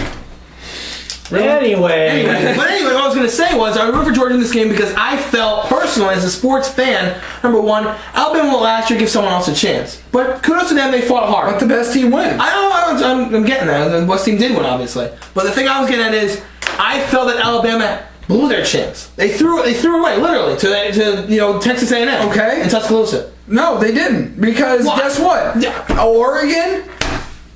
Really?
Anyway,
what I was going to say was I root for Georgia in this game because I felt personally as a sports fan, number 1, Alabama will last year give someone else a chance. But kudos to them, they fought hard.
Let the best team win.
I'm getting that. The best team did win, obviously. But the thing I was getting at is I felt that Alabama blew their chance. They threw away literally to Texas A&M. And Tuscaloosa.
No, they didn't because guess what? Oregon.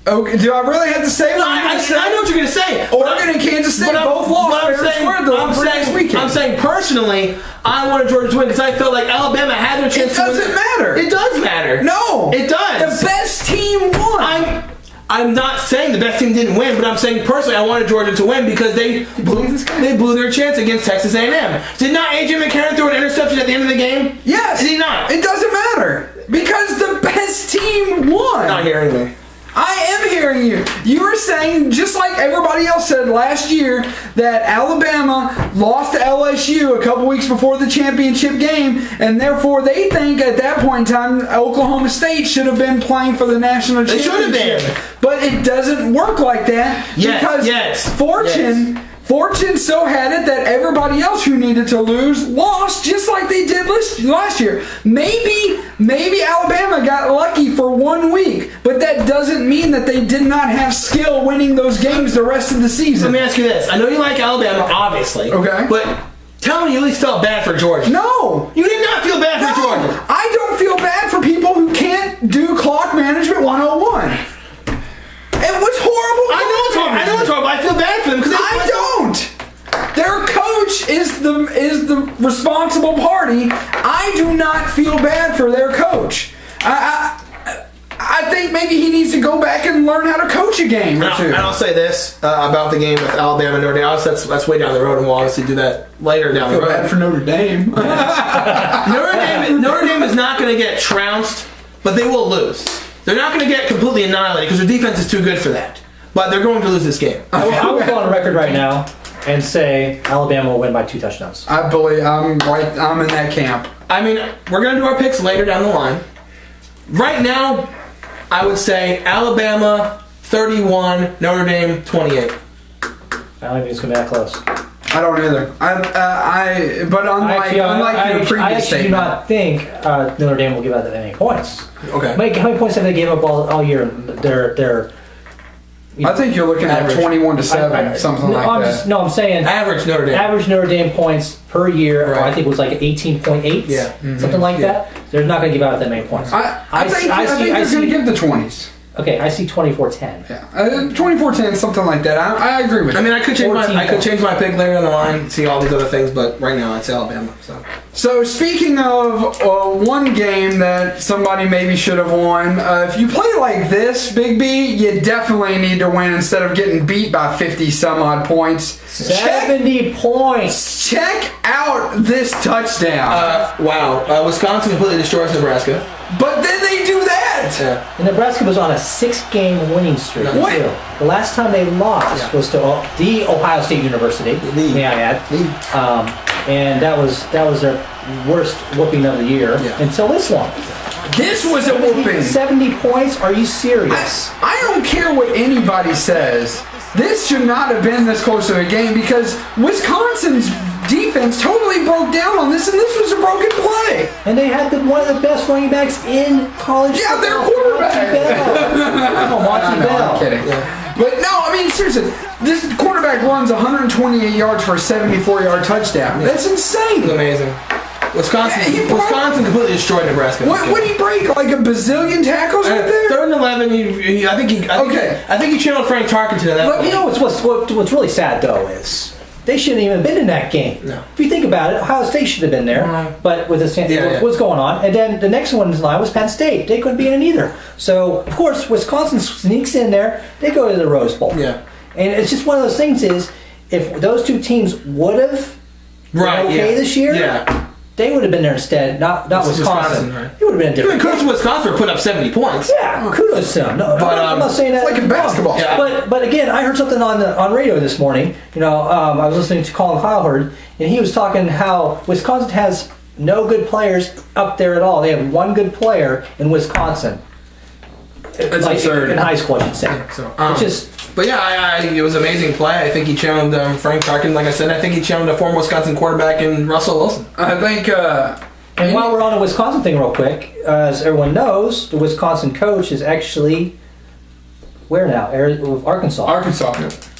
Okay, do I really have to say what
I know what you're going to say.
Oregon and Kansas State both lost.
I'm saying personally, I wanted Georgia to win because I felt like Alabama had their chance to win.
It doesn't matter.
It does matter.
No.
It does.
The best team won.
I'm not saying the best team didn't win, but I'm saying personally I wanted Georgia to win because they blew their chance against Texas A&M. Did not A.J. McCarron throw an interception at the end of the game?
Yes.
Did he not?
It doesn't matter because the best team won.
Not hearing me.
I am hearing you. You were saying, just like everybody else said last year, that Alabama lost to LSU a couple weeks before the championship game, and therefore they think at that point in time Oklahoma State should have been playing for the national championship.
They should have been.
But it doesn't work like that because Fortune so had it that everybody else who needed to lose lost, just like they did last year. Maybe Alabama got lucky for 1 week, but that doesn't mean that they did not have skill winning those games the rest of the season.
Let me ask you this. I know you like Alabama, obviously.
Okay.
But tell me you at least felt bad for Georgia.
No.
You did not feel bad for Georgia.
I don't feel bad for people who can't do clock management 101. It was horrible.
I know it's horrible. I feel bad for them because
I don't. Their coach is the responsible party. I do not feel bad for their coach. I think maybe he needs to go back and learn how to coach a game or two.
And I'll say this about the game with Alabama and Notre Dame. That's way down the road, and we'll obviously do that later down the road.
I feel bad for Notre Dame.
Notre Dame is not going to get trounced, but they will lose. They're not going to get completely annihilated because their defense is too good for that. But they're going to lose this game.
I will go on record right now and say Alabama will win by 2 touchdowns.
I believe I'm in that camp.
I mean, we're going to do our picks later down the line. Right now, I would say Alabama 31, Notre Dame 28.
I don't think it's going to be that close.
I don't either. But unlike your previous
I actually
statement,
do not think Notre Dame will give out that many points.
Okay.
How many points have they given up all year?
I think you're looking at 21-7, something like that.
I'm saying
average Notre Dame.
Average Notre Dame points per year.
Right.
I think it was like 18.8.
Yeah.
Something like that. They're not going to give out that many points.
I think they're going to give the 20s.
Okay, I see 24-10.
Yeah, 24-10, something like that. I agree with you.
I mean, I could change my pick later down the line, see all these other things, but right now it's Alabama.
So speaking of one game that somebody maybe should have won, if you play like this, Big B, you definitely need to win instead of getting beat by 50 some odd points.
70 points.
Check out this touchdown.
Wow. Wisconsin completely destroys Nebraska.
But then they do that.
Yeah. And Nebraska was on a 6-game winning streak.
What?
The last time they lost was to the Ohio State University, may I add. And that was their worst whooping of the year until this one.
This was a whooping.
70 points? Are you serious?
I don't care what anybody says. This should not have been this close of a game because Wisconsin's defense totally broke down on this, and this was a broken play.
And they had one of the best running backs in college football.
Yeah, their quarterback.
Monty Bell.
I'm kidding. But no, I mean, seriously, this quarterback runs 128 yards for a 74-yard touchdown. That's insane.
It's amazing. Wisconsin completely destroyed Nebraska.
What did he break? Like a bazillion tackles right there?
3rd and 11. I think he channeled Frank Tarkenton to that.
But you know what's really sad though is they shouldn't even have been in that game.
No.
If you think about it, Ohio State should have been there. But with what's going on, and then the next one in line was Penn State. They couldn't be in it either. So of course Wisconsin sneaks in there. They go to the Rose Bowl.
Yeah.
And it's just one of those things is if those two teams would have been this year, they would have been there instead, not Wisconsin.
Right?
It would have been different.
Kudos to Wisconsin for putting up 70 points.
Yeah, kudos to them. No, I'm not saying that.
It's like in basketball.
Yeah. But again, I heard something on radio this morning. I was listening to Colin Cowherd, and he was talking how Wisconsin has no good players up there at all. They have one good player in Wisconsin.
That's absurd.
In high school, I should say. It's just.
But yeah, it was an amazing play. I think he challenged Frank Tarkenton, like I said. I think he challenged a former Wisconsin quarterback in Russell Wilson.
I think.
And while we're on the Wisconsin thing, real quick, as everyone knows, the Wisconsin coach is actually where now? Arkansas.
Arkansas.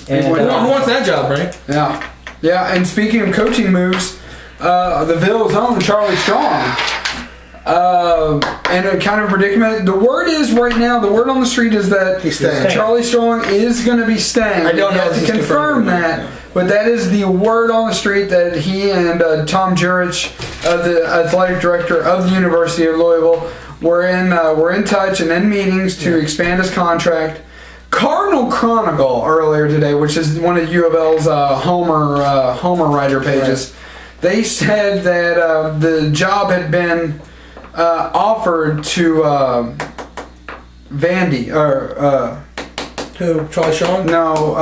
And,
who wants that job, right?
Yeah. Yeah. And speaking of coaching moves, the Ville's own Charlie Strong. And a kind of predicament. The word is right now, the word on the street is that Charlie Strong is going to be staying.
I don't know
to confirm that, but that is the word on the street that he and Tom Jurich, the athletic director of the University of Louisville, were in touch and in meetings to expand his contract. Cardinal Chronicle earlier today, which is one of U of L's Homer writer pages, they said that the job had been offered to Vandy
who? Charlie Strong?
No,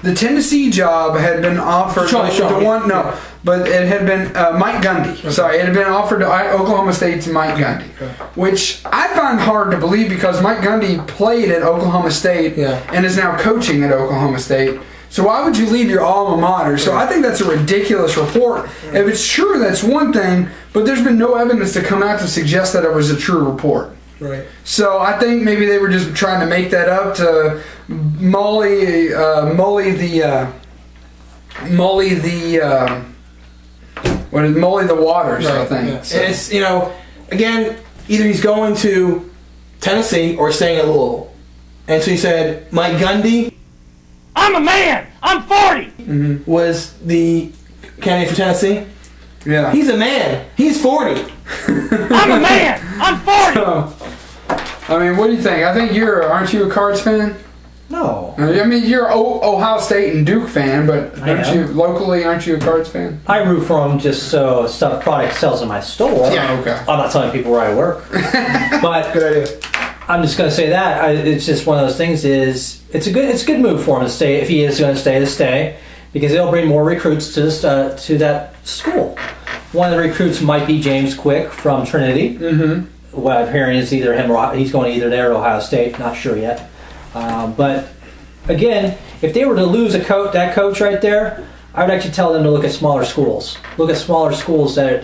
the Tennessee job had been offered.
Charlie Strong.
But it had been Mike Gundy. Okay. Sorry, it had been offered to Oklahoma State's Mike Gundy, which I find hard to believe because Mike Gundy played at Oklahoma State and is now coaching at Oklahoma State. So why would you leave your alma mater? So I think that's a ridiculous report. If it's true, that's one thing, but there's been no evidence to come out to suggest that it was a true report.
Right.
So I think maybe they were just trying to make that up to mully the waters, right. I think.
Yeah. So. It's, you know, again, either he's going to Tennessee or staying at Louisville. And so he said, Mike Gundy,
I'm a man! I'm 40!
Was the candidate for Tennessee.
Yeah.
He's a man. He's 40.
I'm a man! I'm 40!
So, I mean, what do you think? I think aren't you a Cards fan?
No.
I mean, you're Ohio State and Duke fan, but aren't you a Cards fan?
I root for them just so product sells in my store.
Yeah, okay.
I'm not telling people where I work. But
good idea.
I'm just going to say that. It's just one of those things it's a good move for him to stay, if he is going to stay, because it'll bring more recruits to that school. One of the recruits might be James Quick from Trinity. What I'm hearing is either him or he's going either there or Ohio State. Not sure yet. But again, if they were to lose that coach right there, I would actually tell them to look at smaller schools. Look at smaller schools that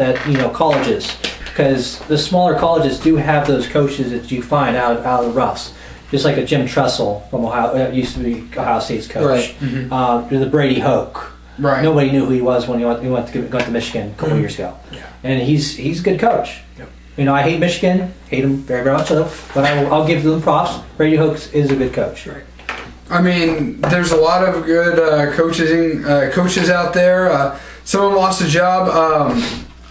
colleges, because the smaller colleges do have those coaches that you find out of the roughs. Just like a Jim Tressel from Ohio, used to be Ohio State's coach. Right. The Brady Hoke.
Right.
Nobody knew who he was when he went to Michigan a couple years ago. Yeah. And he's a good coach. Yep. You know, I hate Michigan, hate him very, very much so, but I'll give them props. Brady Hoke is a good coach. Right.
I mean, there's a lot of good coaches out there. Someone lost a job.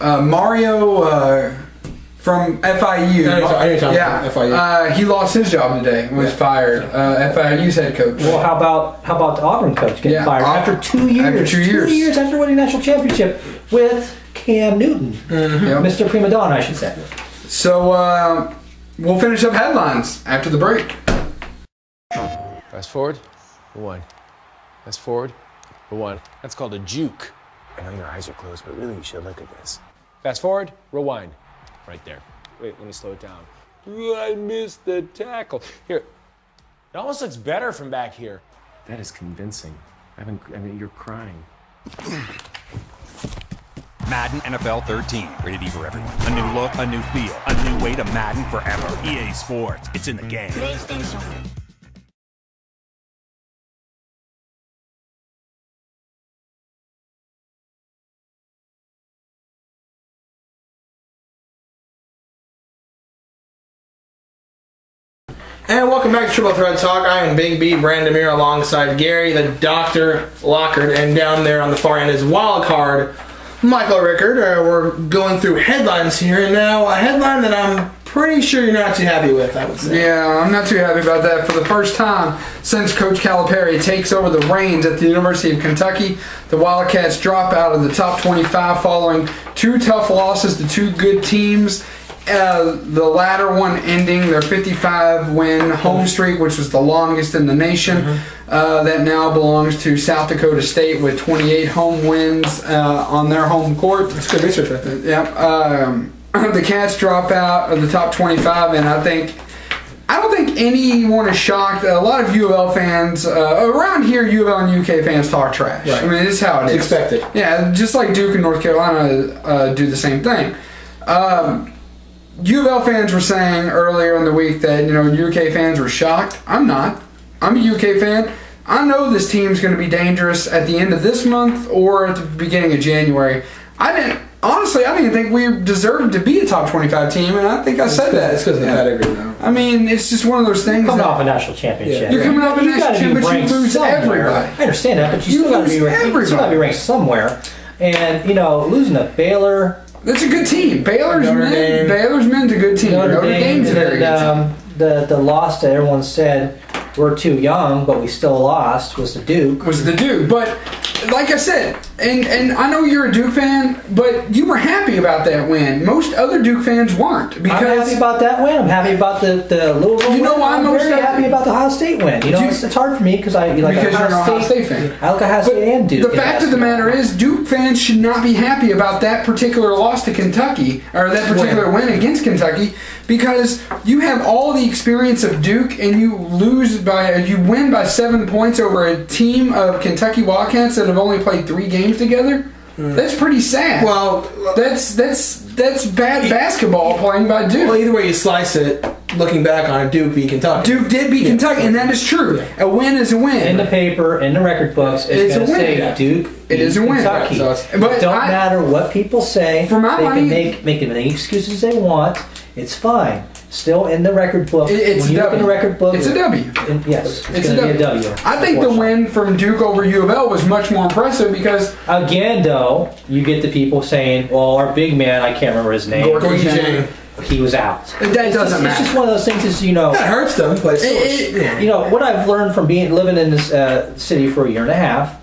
Mario from FIU. FIU. He lost his job today. Was fired. FIU's head coach.
Well, how about the Auburn coach getting fired after 2 years?
After 2 years.
2 years after winning national championship with Cam Newton, Mr. Prima Donna, I should say.
So we'll finish up headlines after the break.
Fast forward, rewind. Fast forward, rewind. That's called a juke. I know your eyes are closed, but really you should look at this. Fast forward, rewind. Right there. Wait, let me slow it down. Ooh, I missed the tackle. Here, it almost looks better from back here. That is convincing. I mean, you're crying.
Madden NFL 13, rated E for everyone. A new look, a new feel, a new way to Madden forever. EA Sports, it's in the game.
PlayStation.
And welcome back to Triple Threat Talk. I am Big B Brandemir alongside Gary, the Dr. Lockard, and down there on the far end is Wildcard, Michael Rickard. We're going through headlines here, and now a headline that I'm pretty sure you're not too happy with, I would say.
Yeah, I'm not too happy about that. For the first time since Coach Calipari takes over the reins at the University of Kentucky, the Wildcats drop out of the top 25 following 2 tough losses to 2 good teams. The latter one ending their 55-win home streak, which was the longest in the nation. That now belongs to South Dakota State with 28 home wins on their home court.
That's good research right there.
Yep. The Cats drop out of the top 25, and I don't think anyone is shocked. A lot of U of L fans around here, U of L and UK fans talk trash. Right. I mean, this is how it is.
Expected.
Yeah, just like Duke and North Carolina do the same thing. U of L fans were saying earlier in the week that, you know, UK fans were shocked. I'm not. I'm a UK fan. I know this team's going to be dangerous at the end of this month or at the beginning of January. Honestly, I didn't think we deserved to be a top 25 team, and I think I said that.
It's because of the pedigree now.
I mean, it's just one of those things.
Coming off a national championship.
You're coming off a national championship, but you lose everybody.
I understand that, but you still got to be ranked somewhere. And, you know, losing to Baylor.
That's a good team. Baylor's men's a good team. Notre Dame's a very good team.
The loss that everyone said we're too young, but we still lost, was the Duke.
But like I said, and I know you're a Duke fan, but you were happy about that win. Most other Duke fans weren't. Because
I'm happy about that win. I'm happy about the Louisville win.
You know why
I'm very happy about the Ohio State win. You know, it's hard for me because you're an Ohio State fan. I like Ohio State and Duke.
The fact of the matter is, Duke fans should not be happy about that particular loss to Kentucky, or that particular win against Kentucky, because you have all the experience of Duke and you win by 7 points over a team of Kentucky Wildcats that have only played 3 games together. That's pretty sad.
Well,
that's bad basketball playing by Duke.
Well, either way you slice it, looking back on it, Duke beat Kentucky.
Duke did beat Kentucky, and that is true. A win is a win.
In the paper, in the record books, it's going to say Duke
it is a win.
Kentucky.
So
it don't matter what people say.
For my money,
they can make any excuses they want. It's fine. Still in the record book.
It's
when you
a
look
W.
in the record book,
it's a W.
Yes, it's going to be a W.
I think the win from Duke over U of L was much more impressive because
again, though, you get the people saying, "Well, our big man, I can't remember his name. He was out."
That doesn't matter.
It's just one of those things. Is
that hurts them. But
you know what I've learned from living in this city for a year and a half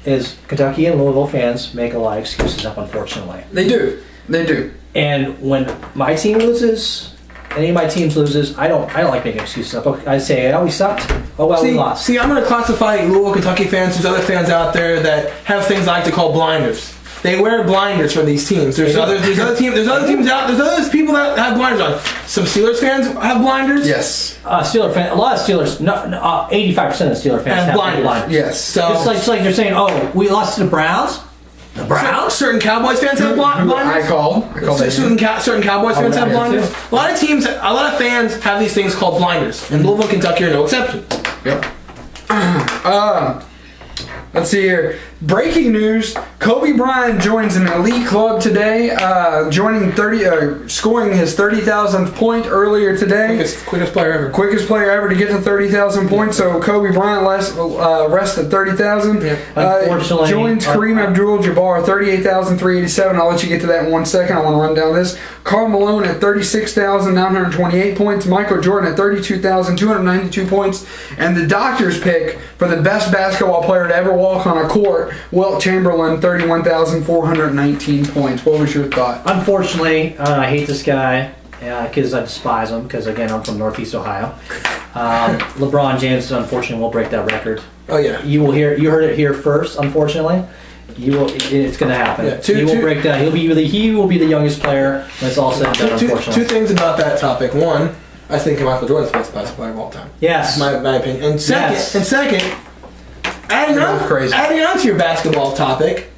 is Kentucky and Louisville fans make a lot of excuses up. Unfortunately,
they do. They do.
And when my team loses, any of my teams loses, I don't like making excuses up. I say, "Oh, we sucked. Oh well, we lost."
See, I'm going to classify Louisville, Kentucky fans. There's other fans out there that have things I like to call blinders. They wear blinders for these teams. There's other teams out. There's other people that have blinders on. Some Steelers fans have blinders.
Yes.
Steeler fan. A lot of Steelers. 85% of Steeler fans have blinders.
Yes.
So it's like they're saying, "Oh, we lost to the Browns." The Browns?
Certain Cowboys fans have blinders.
I called
certain Cowboys fans have blinders. A lot of teams, a lot of fans have these things called blinders, and Louisville, Kentucky are no exception.
Yep. Let's see here. Breaking news: Kobe Bryant joins an elite club today, scoring his 30,000th point earlier today.
Quickest player ever.
Quickest player ever to get to 30,000 points. So Kobe Bryant rests at 30,000.
Unfortunately,
joins Kareem Abdul-Jabbar 38,387. I'll let you get to that in 1 second. I want to run down this. Karl Malone at 36,928 points. Michael Jordan at 32,292 points. And the doctor's pick for the best basketball player to ever walk on a court, Wilt Chamberlain, 31,419 points. What was your thought?
Unfortunately, I hate this guy because I despise him because, again, I'm from Northeast Ohio. LeBron James, unfortunately, will break that record.
Oh, yeah.
You heard it here first, unfortunately. It's going to happen. Yeah, he will break that. He will be the youngest player when it's all said and done, unfortunately.
Two things about that topic. One, I think Michael Jordan's the best basketball player of all time.
Yes.
That's my opinion. And second, adding on to your basketball topic,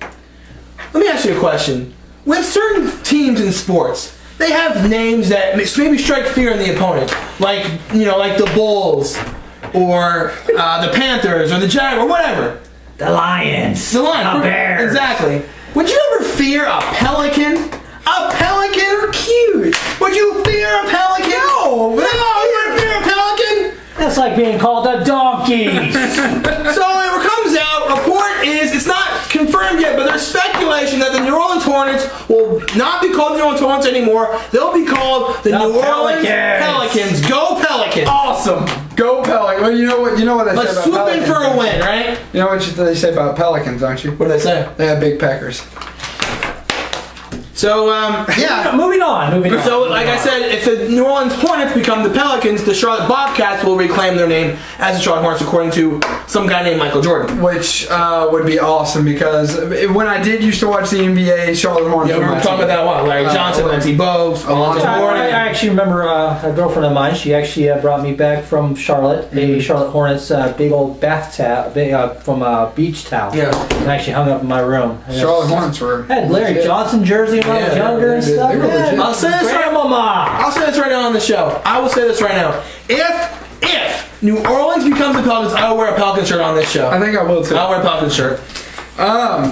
let me ask you a question. With certain teams in sports, they have names that maybe strike fear in the opponent, like the Bulls, or the Panthers, or the Jaguars, or whatever.
The Lions.
The Lions.
The Bears.
Exactly. Would you ever fear a pelican? A pelican are cute. Would you fear a pelican? No. No, you wouldn't fear a pelican?
That's like being called a donkey.
So it comes out, report is, it's not confirmed yet, but there's speculation that the New Orleans Hornets will not be called the New Orleans Hornets anymore. They'll be called the New Orleans Pelicans. Go Pelicans.
Awesome. Go Pelicans. Well, you know what they say about Pelicans.
Let's swoop in for a win, right?
You know what they say about Pelicans, don't you?
What do they say?
They have big peckers.
So, yeah.
Moving on.
So, like I said, if the New Orleans Hornets become the Pelicans, the Charlotte Bobcats will reclaim their name as the Charlotte Hornets, according to some guy named Michael Jordan.
Which would be awesome, because when I did used to watch the NBA, Charlotte Hornets.
Yeah, we were talking about that a while. Larry Johnson, Lindsey Bogues, Alonzo Mourning.
I actually remember a girlfriend of mine. She actually brought me back from Charlotte, a Charlotte Hornets big old bath towel from a beach towel.
Yeah.
And I actually hung up in my room.
Charlotte Hornets were.
Had Larry Johnson jersey when I was younger and stuff.
I'll say this right now on the show. I will say this right now. If New Orleans becomes the Pelicans, I will wear a Pelican shirt on this show.
I think I will too.
I'll wear a Pelican shirt.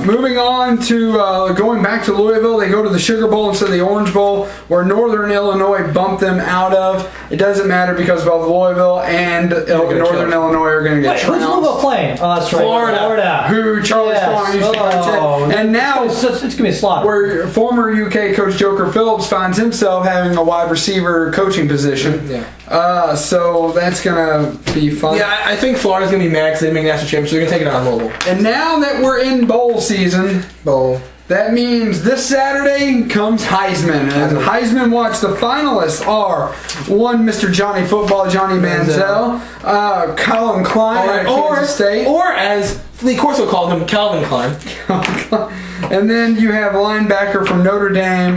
Moving on to going back to Louisville, they go to the Sugar Bowl instead of the Orange Bowl, where Northern Illinois bumped them out of. It doesn't matter because both Louisville and Northern Illinois are going to get trounced.
Who's Louisville playing? Oh, that's right.
Florida. Who Charlie Strong used to coach. And now
it's going to be a slaughter.
Where former UK coach Joker Phillips finds himself having a wide receiver coaching position.
Yeah.
So that's going to be fun.
Yeah, I think Florida's going to be mad because they make national championship. They're going to take it on Louisville.
And now that we're in bowl season, that means this Saturday comes Heisman. And Heisman Watch, the finalists are one Mr. Johnny Football, Johnny Manziel, Colin Klein at Kansas State.
Or as Lee Corso called him, Calvin Klein.
And then you have linebacker from Notre Dame,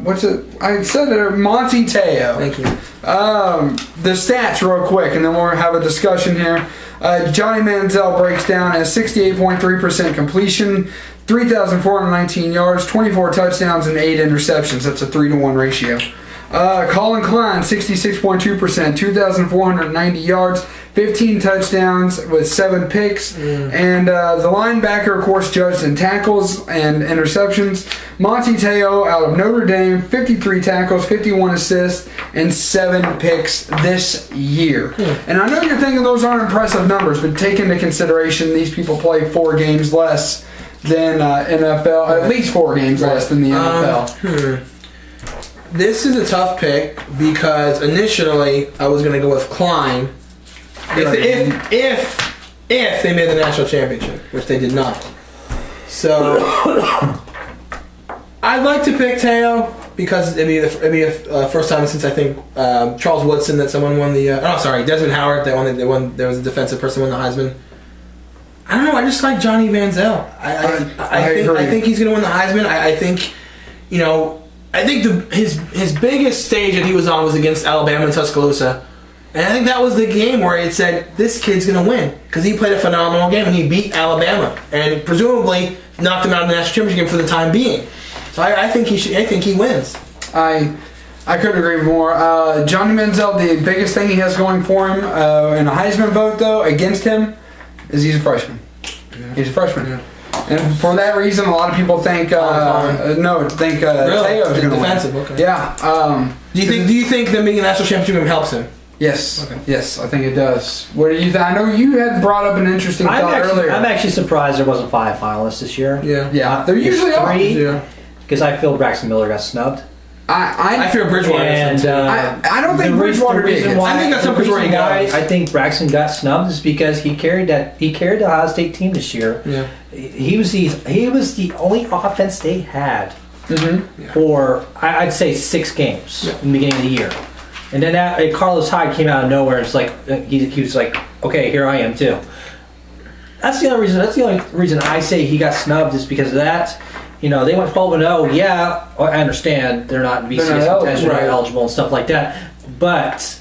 what's it? I said it, Monty Teo.
Thank you.
The stats real quick, and then we'll have a discussion here. Johnny Manziel breaks down as 68.3% completion, 3,419 yards, 24 touchdowns, and 8 interceptions. That's a 3-to-1 ratio. Colin Klein, 66.2%, 2,490 yards, 15 touchdowns with 7 picks. And the linebacker, of course, judged in tackles and interceptions. Monty Teo out of Notre Dame, 53 tackles, 51 assists, and 7 picks this year. And I know you're thinking those aren't impressive numbers, but take into consideration these people play 4 games less than NFL, at least 4 games less than the NFL.
This is a tough pick because initially I was going to go with Klein if they made the national championship, which they did not. So I'd like to pick Teo because it'd be a first time since I think Charles Woodson that someone won the Desmond Howard that won there was a defensive person who won the Heisman. I don't know. I just like Johnny Manziel. I think he's going to win the Heisman. I think, you know, I think his biggest stage that he was on was against Alabama in Tuscaloosa. And I think that was the game where it said, this kid's going to win. Because he played a phenomenal game and he beat Alabama. And presumably knocked him out of the national championship game for the time being. So I think he wins.
I couldn't agree more. Johnny Manziel, the biggest thing he has going for him in a Heisman vote, though, against him, is he's a freshman. Yeah. He's a freshman. Yeah. And for that reason, a lot of people think Teo's going to
defensive.
win.
Okay.
Yeah.
Do you think them being a national championship game helps him?
Yes. Okay. Yes, I think it does. What do you think? I know you had brought up an interesting thought earlier.
I'm actually surprised there wasn't 5 finalists this year.
Yeah.
Yeah. There usually are.
3. Because I feel Braxton Miller got snubbed.
I
feel Bridgewater.
And
I don't think Bridgewater did.
I think that's some Bridgewater guys.
I think Braxton got snubbed is because he carried the Ohio State team this year.
Yeah.
He was the only offense they had for I'd say 6 games in the beginning of the year, and then Carlos Hyde came out of nowhere. It's like he was like, okay, here I am too. That's the only reason I say he got snubbed is because of that. You know, they went 12-0. Yeah, I understand they're not BCS contention, right, eligible and stuff like that. But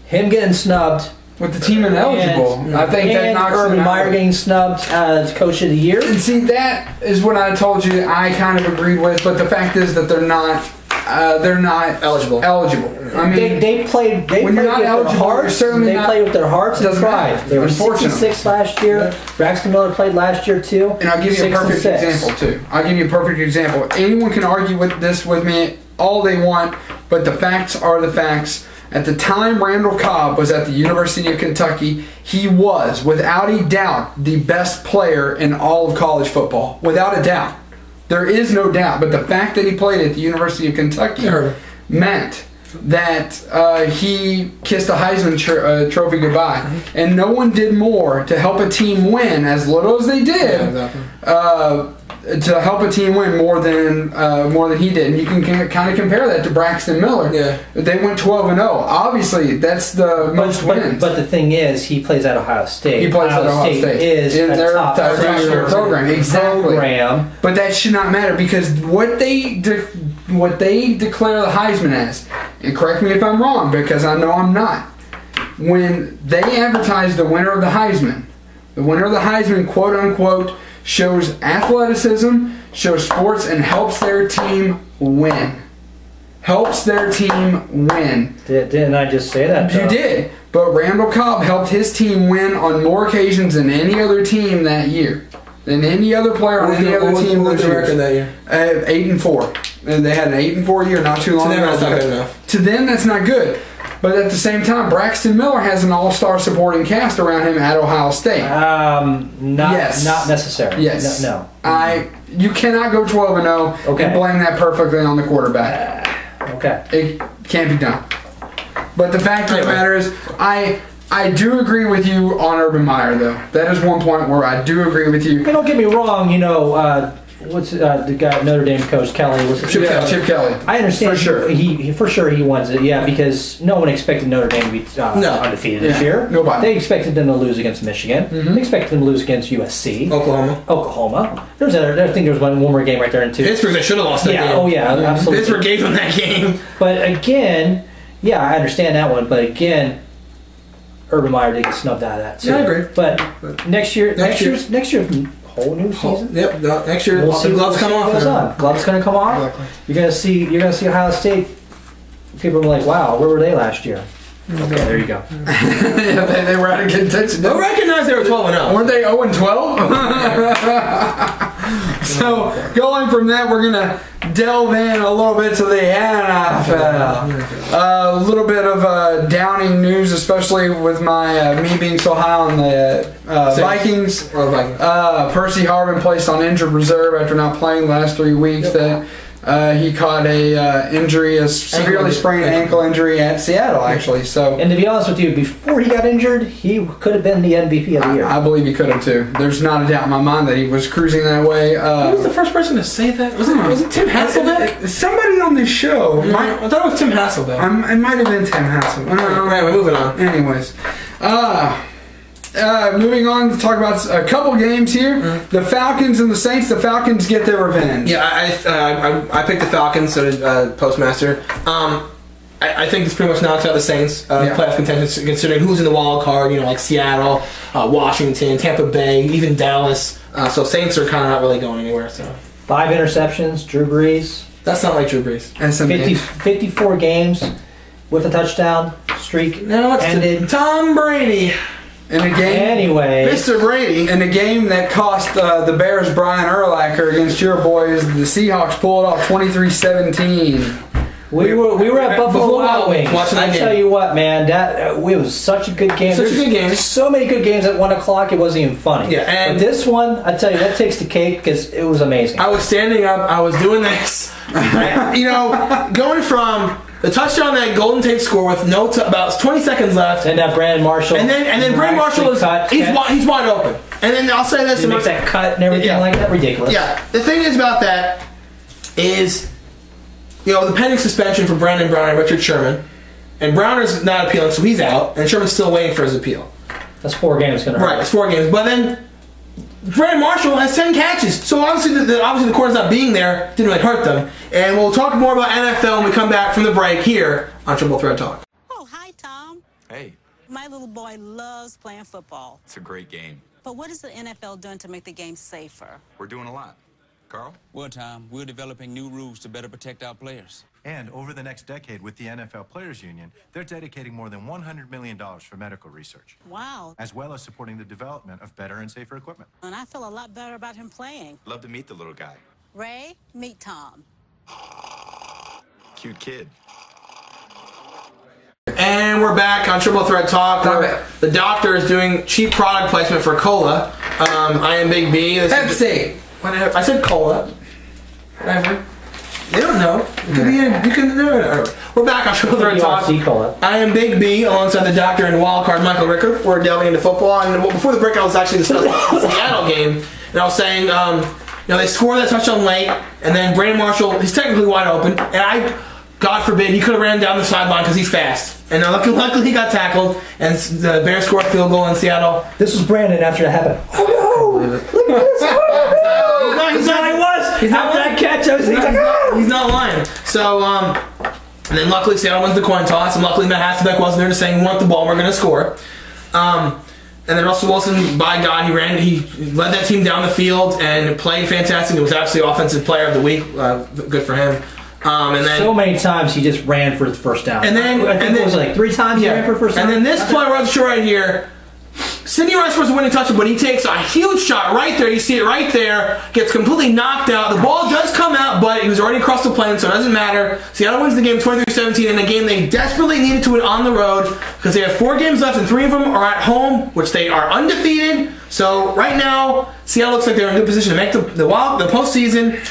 him getting snubbed
with the team ineligible, I think that knocks
Urban Meyer getting snubbed as Coach of the Year.
And see, that is what I told you. I kind of agreed with, but the fact is that they're not eligible. I mean,
they played. When you're not eligible, you're certainly they played with their hearts and pride. They were 66 last year. Yeah. Braxton Miller played last year too.
And I'll give you a perfect example too. I'll give you a perfect example. Anyone can argue with me all they want, but the facts are the facts. At the time Randall Cobb was at the University of Kentucky, he was, without a doubt, the best player in all of college football. Without a doubt. There is no doubt. But the fact that he played at the University of Kentucky meant that he kissed a Heisman trophy goodbye. And no one did more to help a team win, as little as they did, to help a team win more than he did. And you can kind of compare that to Braxton Miller. Yeah. They went 12-0. Obviously, that's the most wins.
But the thing is, he plays at Ohio State.
He plays at Ohio State.
Is
in their top program. Exactly.
Program.
But that should not matter because what they declare the Heisman as, and correct me if I'm wrong because I know I'm not, when they advertise the winner of the Heisman, quote unquote, shows athleticism, shows sports, and helps their team win. Helps their team win.
Didn't I just say that?
You did. But Randall Cobb helped his team win on more occasions than any other team that year. than any other player on any other team.
What was the record that year?
8-4. And they had an 8-4 year not too long ago.
That's not good enough.
To them, that's not good. But at the same time, Braxton Miller has an all-star supporting cast around him at Ohio State.
Not necessarily.
Yes.
No.
You cannot go 12-0 and blame that perfectly on the quarterback.
Okay.
It can't be done. But the fact of the matter is, I do agree with you on Urban Meyer, though. That is one point where I do agree with you.
Hey, don't get me wrong. You know, what's the guy Notre Dame coach Kelly?
Chip Kelly.
I understand.
For sure.
He wants it. Yeah, because no one expected Notre Dame to be undefeated this year.
Nobody.
They expected them to lose against Michigan. They expected them to lose against USC. Oklahoma. I think there was one more game right there in two.
Pittsburgh, they should have lost that game.
Oh yeah, absolutely.
Pittsburgh gave them that game.
But again, yeah, I understand that one. But again, Urban Meyer did get snubbed out of that too.
Yeah, I agree.
But next year, whole new season.
Yep. Next year,
we'll see
gloves come off.
Gloves going to come off. Exactly. You're gonna see Ohio State. People are like, wow, where were they last year? Okay, there you go.
They were out of contention.
They'll recognize they were 12-0.
Weren't they 0-12? So going from that, we're gonna delve in a little bit to the NFL. A little bit of downing news, especially with me being so high on the Vikings. Percy Harvin placed on injured reserve after not playing the last 3 weeks. He caught a severely sprained ankle injury at Seattle, actually. So,
and to be honest with you, before he got injured, he could have been the MVP of the year.
I believe he could have too. There's not a doubt in my mind that he was cruising that way.
Who was the first person to say that? Was it Tim Hasselbeck?
Somebody on this show.
I thought it was Tim Hasselbeck.
It might have been Tim Hasselbeck.
Right, we're moving on.
Anyways. Moving on to talk about a couple games here. The Falcons and the Saints. The Falcons get their revenge.
Yeah, I picked the Falcons, so did Postmaster. I think it's pretty much knocks out the Saints playoff contention, considering who's in the wild card. You know, like Seattle, Washington, Tampa Bay, even Dallas. So Saints are kind of not really going anywhere. So
5 interceptions, Drew Brees.
That's not like Drew Brees.
54 games with a touchdown streak.
No, it's Tom Brady.
In a game,
anyway,
Mr. Brady,
in a game that cost the Bears Brian Urlacher against your boys, the Seahawks pulled off 23-17.
We were at Buffalo Wild Wings. I tell you what, man, it was such a good game.
There's
so many good games at 1 o'clock. It wasn't even funny.
Yeah, and
but this one, I tell you, that takes the cake because it was amazing.
I was standing up. I was doing this. Going from the touchdown that Golden Tate scored with about 20 seconds left,
and that Brandon Marshall,
and then Brandon Marshall he's wide open. And then I'll say this:
he makes that cut and everything like that. Ridiculous.
Yeah. The thing is about that is, the pending suspension for Brandon Brown and Richard Sherman, and Brown is not appealing, so he's out, and Sherman's still waiting for his appeal.
That's 4 games going to hurt.
Right, it's 4 games, but then Brandon Marshall has 10 catches, so obviously the corner's not being there didn't really hurt them. And we'll talk more about NFL when we come back from the break here on Triple Threat Talk.
Oh, hi, Tom.
Hey.
My little boy loves playing football.
It's a great game.
But what is the NFL doing to make the game safer?
We're doing a lot. Carl?
Well, Tom, we're developing new rules to better protect our players.
And over the next decade with the NFL Players Union, they're dedicating more than $100 million for medical research.
Wow.
As well as supporting the development of better and safer equipment.
And I feel a lot better about him playing.
Love to meet the little guy.
Ray, meet Tom.
Cute kid.
And we're back on Triple Threat Talk. The doctor is doing cheap product placement for cola. I am Big B.
Pepsi.
Whatever. I said cola. Whatever. They don't know. It could be you can know. We're back on Triple Threat Talk. I am Big B alongside the doctor and Wildcard Michael Rickard. We're delving into football. And before the break, I was actually discussing the Seattle game. And I was saying, they scored that touchdown late, and then Brandon Marshall, he's technically wide open, and God forbid, he could have ran down the sideline because he's fast. And luckily he got tackled, and the Bears scored a field goal in Seattle.
This was Brandon after that happened. Oh no! Look at this! He's not that catch.
He's not lying. So, and then luckily Seattle wins the coin toss, and luckily Matt Hasselbeck wasn't there to saying we want the ball, we're going to score. And then Russell Wilson, by God, he led that team down the field and played fantastic. It was absolutely offensive player of the week. Good for him. And then
so many times he just ran for the first down.
And then
I think it was like 3 times he ran for first down.
And then this play right here, Sidney Rice scores a winning touchdown, but he takes a huge shot right there. You see it right there. Gets completely knocked out. The ball does come out, but he was already across the plane, so it doesn't matter. Seattle wins the game 23-17 in a game they desperately needed to win on the road because they have 4 games left and 3 of them are at home, which they are undefeated. So right now, Seattle looks like they're in a good position to make the postseason.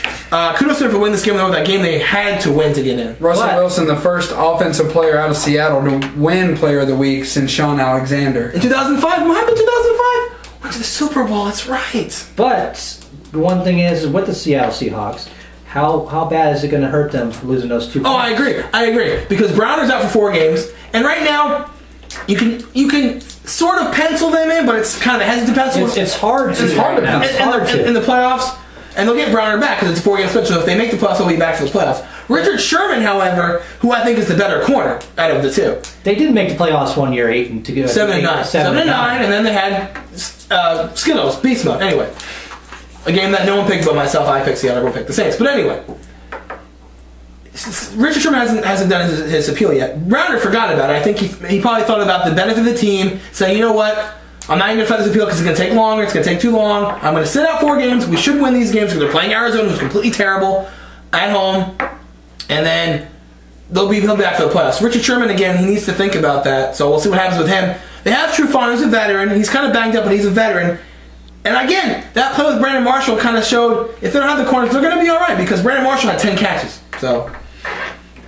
Kudos to them for winning this game. That game they had to win to get in.
Russell Wilson, the first offensive player out of Seattle to win Player of the Week since Sean Alexander.
In 2005? What happened in 2005? Went to the Super Bowl, that's right.
But the one thing is with the Seattle Seahawks, how bad is it going to hurt them for losing those 2 points?
Oh, I agree. Because Browner's out for 4 games, and right now, you can sort of pencil them in, but it's kind of hesitant to pencil.
It's hard to.
In the playoffs, and they'll get Browner back because it's a 4-game split. So if they make the playoffs, they'll be back for the playoffs. Richard Sherman, however, who I think is the better corner out of the 2,
they did make the playoffs one year, 8 and 2,
7 and 9, 7 and 9, and then they had Skittles, Beast Mode. Anyway, a game that no one picked but myself. I picked Seattle. Everyone picked the Saints. But anyway. Richard Sherman hasn't done his appeal yet. Browner forgot about it. I think he probably thought about the benefit of the team, saying, you know what, I'm not even going to fight this appeal because it's going to take longer, it's going to take too long. I'm going to sit out 4 games. We should win these games because they're playing Arizona, who's completely terrible, at home, and then he'll be back for the playoffs. Richard Sherman, again, he needs to think about that, so we'll see what happens with him. They have Trufant, who's a veteran. He's kind of banged up, but he's a veteran. And again, that play with Brandon Marshall kind of showed if they don't have the corners, they're going to be all right because Brandon Marshall had 10 catches. So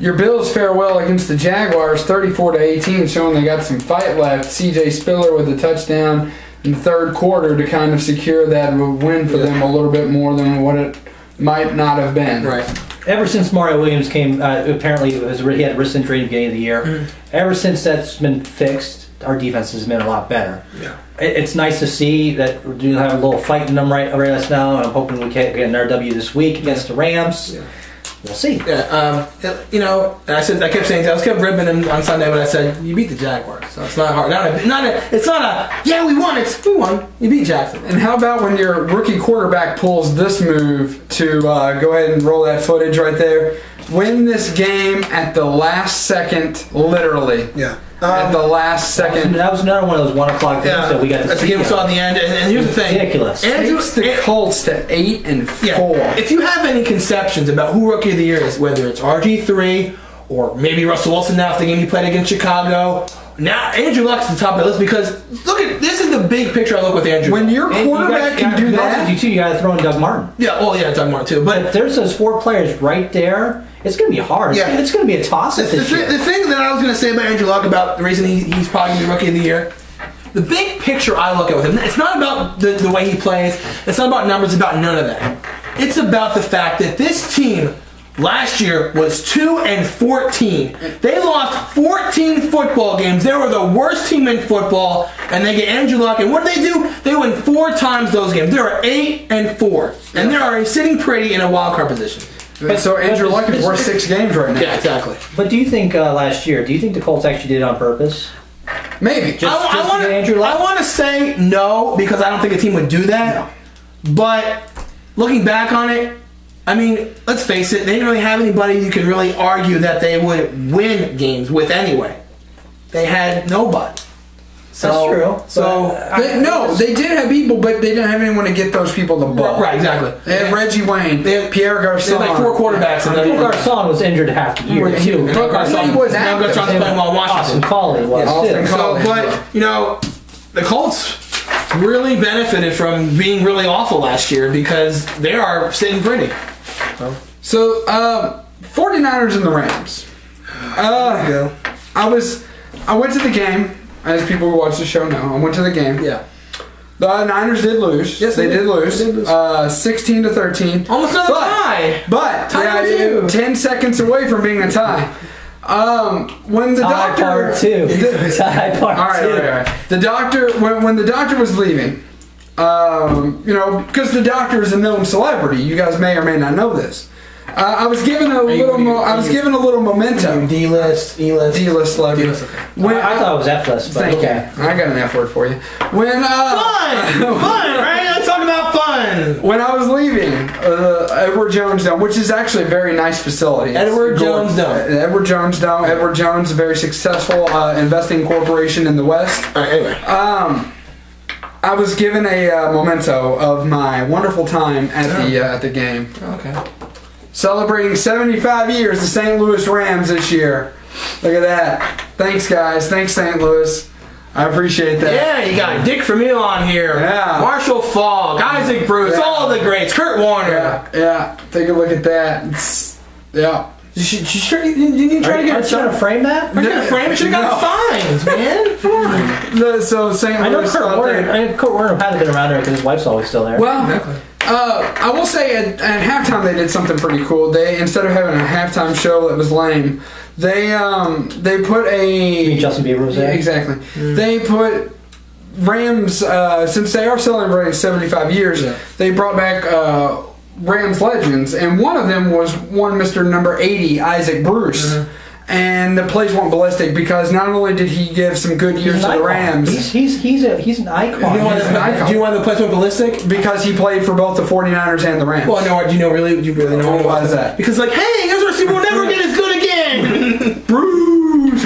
your Bills fare well against the Jaguars, 34-18, showing they got some fight left. C.J. Spiller with a touchdown in the 3rd quarter to kind of secure that win for them a little bit more than what it might not have been.
Right.
Ever since Mario Williams came, apparently he had a wrist injury at the beginning of the year. Ever since that's been fixed, our defense has been a lot better.
Yeah.
It's nice to see that we do have a little fight in them right now, and I'm hoping we can get another W this week against the Rams. Yeah. We'll see.
Yeah, you know, and I kept saying, I was kept ribbing him on Sunday, but I said, you beat the Jaguars, so it's not hard. It's not a, yeah, we won. We won. You beat Jacksonville.
And how about when your rookie quarterback pulls this move to go ahead and roll that footage right there? Win this game at the last second, literally.
Yeah.
At the last second.
That was another one of those 1 o'clock games that we got to see.
That's the game we saw at the end. And here's the thing.
Ridiculous.
Takes the Colts to 8-4.
Yeah. If you have any conceptions about who Rookie of the Year is, whether it's RG3 or maybe Russell Wilson now after the game he played against Chicago, now Andrew Luck's at the top of the list because look at this is the big picture I look with Andrew.
When your quarterback can do that,
you got to throw in Doug Martin.
Yeah, well, yeah, Doug Martin too. But
there's those 4 players right there. It's going to be hard.
Yeah.
It's going to be a toss-up this year.
The thing that I was going to say about Andrew Luck, about the reason he's probably going to be Rookie of the Year, the big picture I look at with him, it's not about the way he plays, it's not about numbers, it's about none of that. It's about the fact that this team last year was 2-14. They lost 14 football games. They were the worst team in football, and they get Andrew Luck, and what do? They win 4 times those games. They are 8-4, and they are sitting pretty in a wild card position.
So Andrew Luck is worth 6 games right now.
Yeah, exactly.
But do you think last year, do you think the Colts actually did it on purpose?
Maybe.
I want to say no, because I don't think a team would do that. No. But looking back on it, I mean, let's face it, they didn't really have anybody you can really argue that they would win games with anyway. They had nobody. So,
that's true.
So
they did have people, but they didn't have anyone to get those people the ball.
Right, exactly.
They had Reggie Wayne, they had Pierre Garçon.
They had like 4 quarterbacks. And
Pierre Garçon was injured half the year too.
He was active.
Playing well Washington.
Austin Collie was too.
So, but you know, the Colts really benefited from being really awful last year because they are sitting pretty.
So 49ers and the Rams. I went to the game. As people who watch the show know, I went to the game.
Yeah.
The Niners did lose. Yes, they did lose. 16-13.
Almost another tie.
But 10 seconds away from being a tie. When the doctor
part 2. Tie part 2.
All right. The doctor when the doctor was leaving, you know, because the doctor is a known celebrity. You guys may or may not know this. I was given a little memento.
D-list, E-list.
D-list celebrity.
Okay. I thought it was F-list, but okay.
I got an F word for you. When
fun, right? Let's talk about fun.
When I was leaving Edward Jones Dome, which is actually a very nice facility.
Edward Jones Dome.
Edward Jones Dome. Edward Jones, a very successful investing corporation in the West.
All right, anyway.
I was given a memento of my wonderful time at the game.
Okay.
Celebrating 75 years the St. Louis Rams this year. Look at that. Thanks, guys. Thanks, St. Louis. I appreciate that.
Yeah, you got Dick Vermeil on here.
Yeah.
Marshall Falk, Isaac Bruce, all the greats. Kurt Warner.
Yeah. Take a look at that. Yeah.
You try to get
trying to frame that?
I'm going to frame it. Should have got signs, man. Come on.
So St. Louis.
I know Kurt Warner had been around there because his wife's always still there.
Well, I will say at halftime they did something pretty cool. They, instead of having a halftime show that was lame, they put a.
You mean Justin Bieber was there?
Exactly. They put Rams, since they are celebrating 75 years, they brought back Rams legends, and one of them was one Mr. Number 80, Isaac Bruce. And the place went ballistic because not only did he give some good years to the Rams,
he's an icon.
Do you know why the place went ballistic?
Because he played for both the 49ers and the Rams.
Well, no, do you really know
why is that?
Because like, hey, guys, our receiver will never get as good again.
Bruce.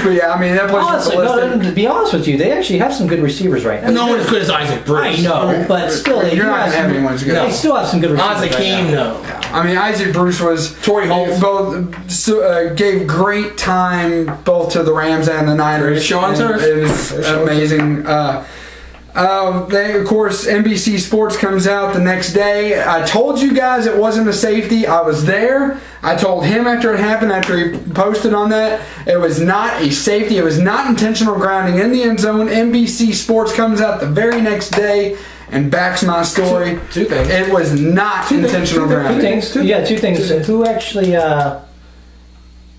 But yeah, I mean that place
Honestly,
went ballistic.
to be honest with you, they actually have some good receivers right now.
No one as good as Isaac Bruce.
I know, but still,
you're not gonna have anyone as good.
They still have some good receivers.
Hakeem, no.
I mean, Isaac Bruce was
Torrey Holt.
Both gave great time both to the Rams and the Niners.
It
was amazing. Of course, NBC Sports comes out the next day. I told you guys it wasn't a safety. I was there. I told him after it happened, after he posted on that, it was not a safety. It was not intentional grounding in the end zone. NBC Sports comes out the very next day and backs my story.
Two things.
It was not intentional grounding.
Two things. Who actually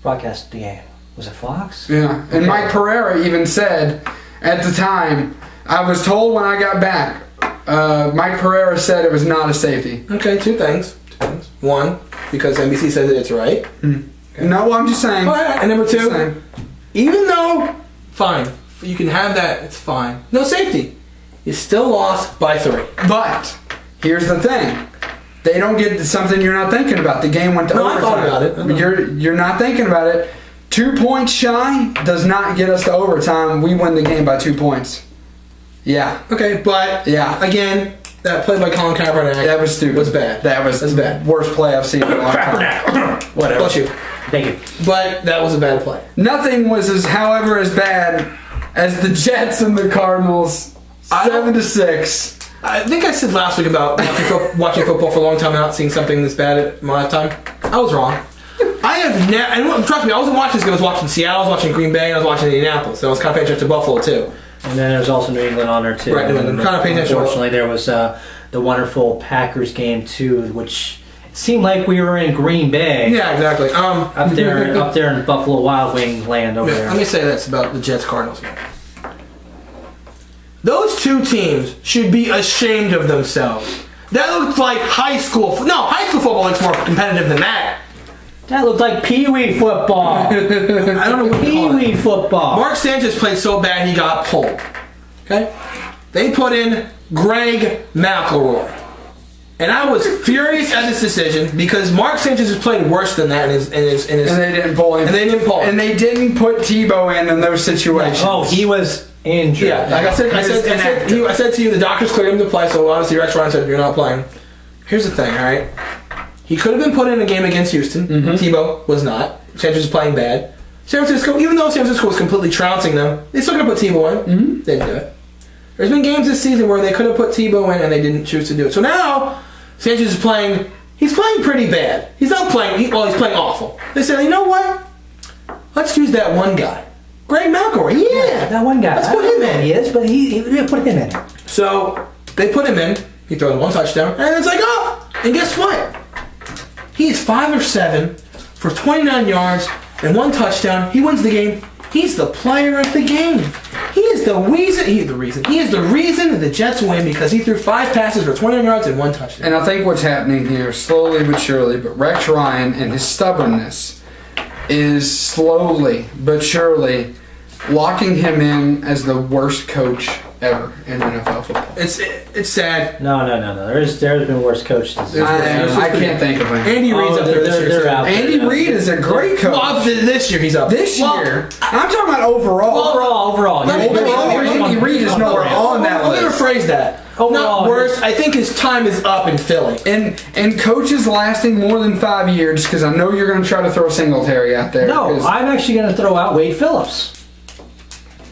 broadcast the game? Was it Fox?
Yeah. And Mike Pereira even said at the time, I was told when I got back, Mike Pereira said it was not a safety.
Okay, two things. One, because NBC says that it's right.
No, I'm just saying.
And number two, even though, fine, you can have that, it's fine. No safety. You still lost by 3.
But here's the thing. They don't get something you're not thinking about. The game went to overtime.
I thought about it.
You're not thinking about it. 2 points shy does not get us to overtime. We win the game by 2 points. Yeah.
Okay, but
again,
that play by Colin Kaepernick,
that was stupid.
Was bad.
That's bad. Worst play I've seen in a long time. Whatever.
Bless you.
Thank you.
But that was a bad play.
Nothing was however as bad as the Jets and the Cardinals. 7-6.
I think I said last week about watching football for a long time and not seeing something this bad in my lifetime. I was wrong. I have never, and trust me, I wasn't watching this game. I was watching Seattle, I was watching Green Bay, and I was watching Indianapolis. And I was kind of paying attention to Buffalo too.
And then there's also New England on there too.
Right, New England. Kind of paying attention.
Unfortunately, there was the wonderful Packers game too, which seemed like we were in Green Bay.
Yeah, exactly.
Up there in Buffalo Wild Wing land over there.
Let me say this about the Jets-Cardinals game. Those two teams should be ashamed of themselves. That looked like high school. No, high school football looks more competitive than that.
That looked like Pee-wee football.
I don't know what
Pee-wee football.
Mark Sanchez played so bad he got pulled. Okay? They put in Greg McElroy. And I was furious at this decision because Mark Sanchez has played worse than that in his and
they didn't pull him.
And they didn't pull him.
And they didn't put Tebow in those situations.
Oh, he was injured.
Yeah, like I said to you, the doctors cleared him to play, so obviously Rex Ryan said, you're not playing. Here's the thing, alright? He could have been put in a game against Houston. Tebow was not. Sanchez was playing bad. San Francisco, even though San Francisco was completely trouncing them, they still could have put Tebow in. Didn't do it. There's been games this season where they could have put Tebow in and they didn't choose to do it. So now, Sanchez is playing, he's playing pretty bad. He's not playing, he's playing awful. They said, you know what? Let's use that one guy. Greg McElroy, yeah.
That one guy.
Let's put him in.
He is, but he put him in.
So, they put him in. He throws 1 touchdown, and it's like, oh! And guess what? He is 5 of 7 for 29 yards and 1 touchdown. He wins the game. He's the player of the game. He is the reason. He is the reason that the Jets win because he threw 5 passes for 29 yards and 1 touchdown.
And I think what's happening here, slowly but surely, but Rex Ryan and his stubbornness is slowly but surely locking him in as the worst coach ever in NFL football.
It's sad.
No. There's been worse coaches.
I can't think of him.
Andy Reid's up there this year.
Andy Reid is a great coach.
Well, this year he's up.
This year, I'm talking about overall.
Overall.
Andy Reid is nowhere on that
I'm
list.
going to phrase that.
Overall,
not worse. I think his time is up in Philly.
And coaches lasting more than 5 years, because I know you're going to try to throw Singletary out there.
No, I'm actually going to throw out Wade Phillips.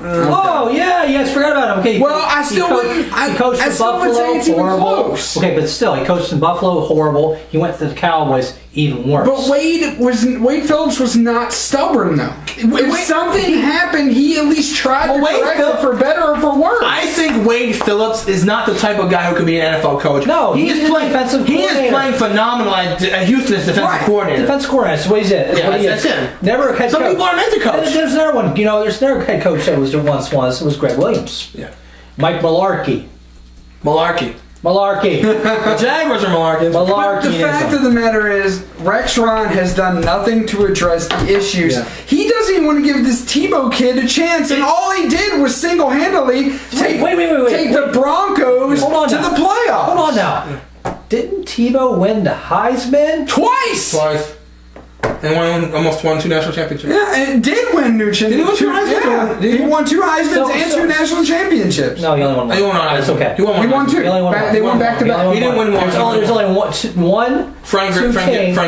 Oh yeah, you guys forgot about him. Okay.
Well, I still wouldn't.
He coached in Buffalo, horrible. Okay, but still, he coached in Buffalo, horrible. He went to the Cowboys, even worse.
But Wade Phillips was not stubborn though. If something happened, he at least tried to correct it for better or for worse.
I think Wade Phillips is not the type of guy who could be an NFL coach.
No,
he is playing defensive. He is playing phenomenal at Houston as defensive coordinator.
Defensive coordinator. That's what he's in.
That's him.
Never a head coach.
Some people are meant to coach.
There's another one. You know, there's another head coach that was once. It was Greg Williams.
Yeah.
Mike Mularkey.
The Jaguars are malarkey.
But the fact of the matter is, Rex Ryan has done nothing to address the issues.
Yeah.
He doesn't even want to give this Tebow kid a chance, and all he did was single-handedly take the Broncos to the playoffs.
Hold on now. Didn't Tebow win the Heisman?
Twice!
And almost won 2 national championships.
Yeah, and did win Did he win 2 Heismans? Yeah. He won 2 Heismans and 2 national championships.
No, he only won one.
He won one.
That's okay.
He won 2. They won back to back.
He didn't win one.
There's only one.
Frank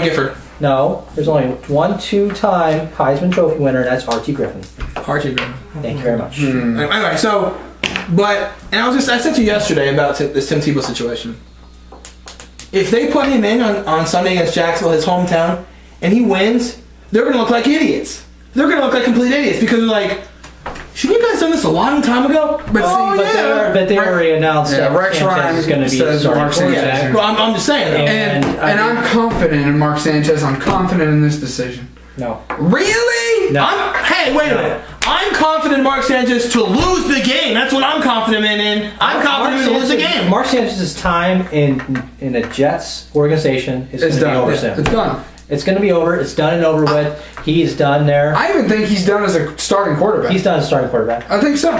Gifford.
No, there's only one 2-time Heisman Trophy winner, and that's Archie Griffin.
Archie Griffin.
Thank you very much.
Anyway, so, I said to you yesterday about this Tim Tebow situation. If they put him in on Sunday against Jacksonville, his hometown, and he wins, they're going to look like idiots. They're going to look like complete idiots because they're like, should you guys done this a long time ago?
But they already announced that
Rex Ryan
is going to be
Mark Sanchez.
Well, I'm just saying.
And I'm confident in Mark Sanchez. I'm confident in this decision.
No.
Really?
No.
Hey, wait a minute. I'm confident in Mark Sanchez to lose the game. That's what I'm confident in. I'm confident to lose the game.
Mark Sanchez's time in a Jets organization is going to be over soon.
It's done.
It's going to be over. It's done and over with. He is done there.
I even think he's done as a starting quarterback.
He's done as a starting quarterback.
I think so.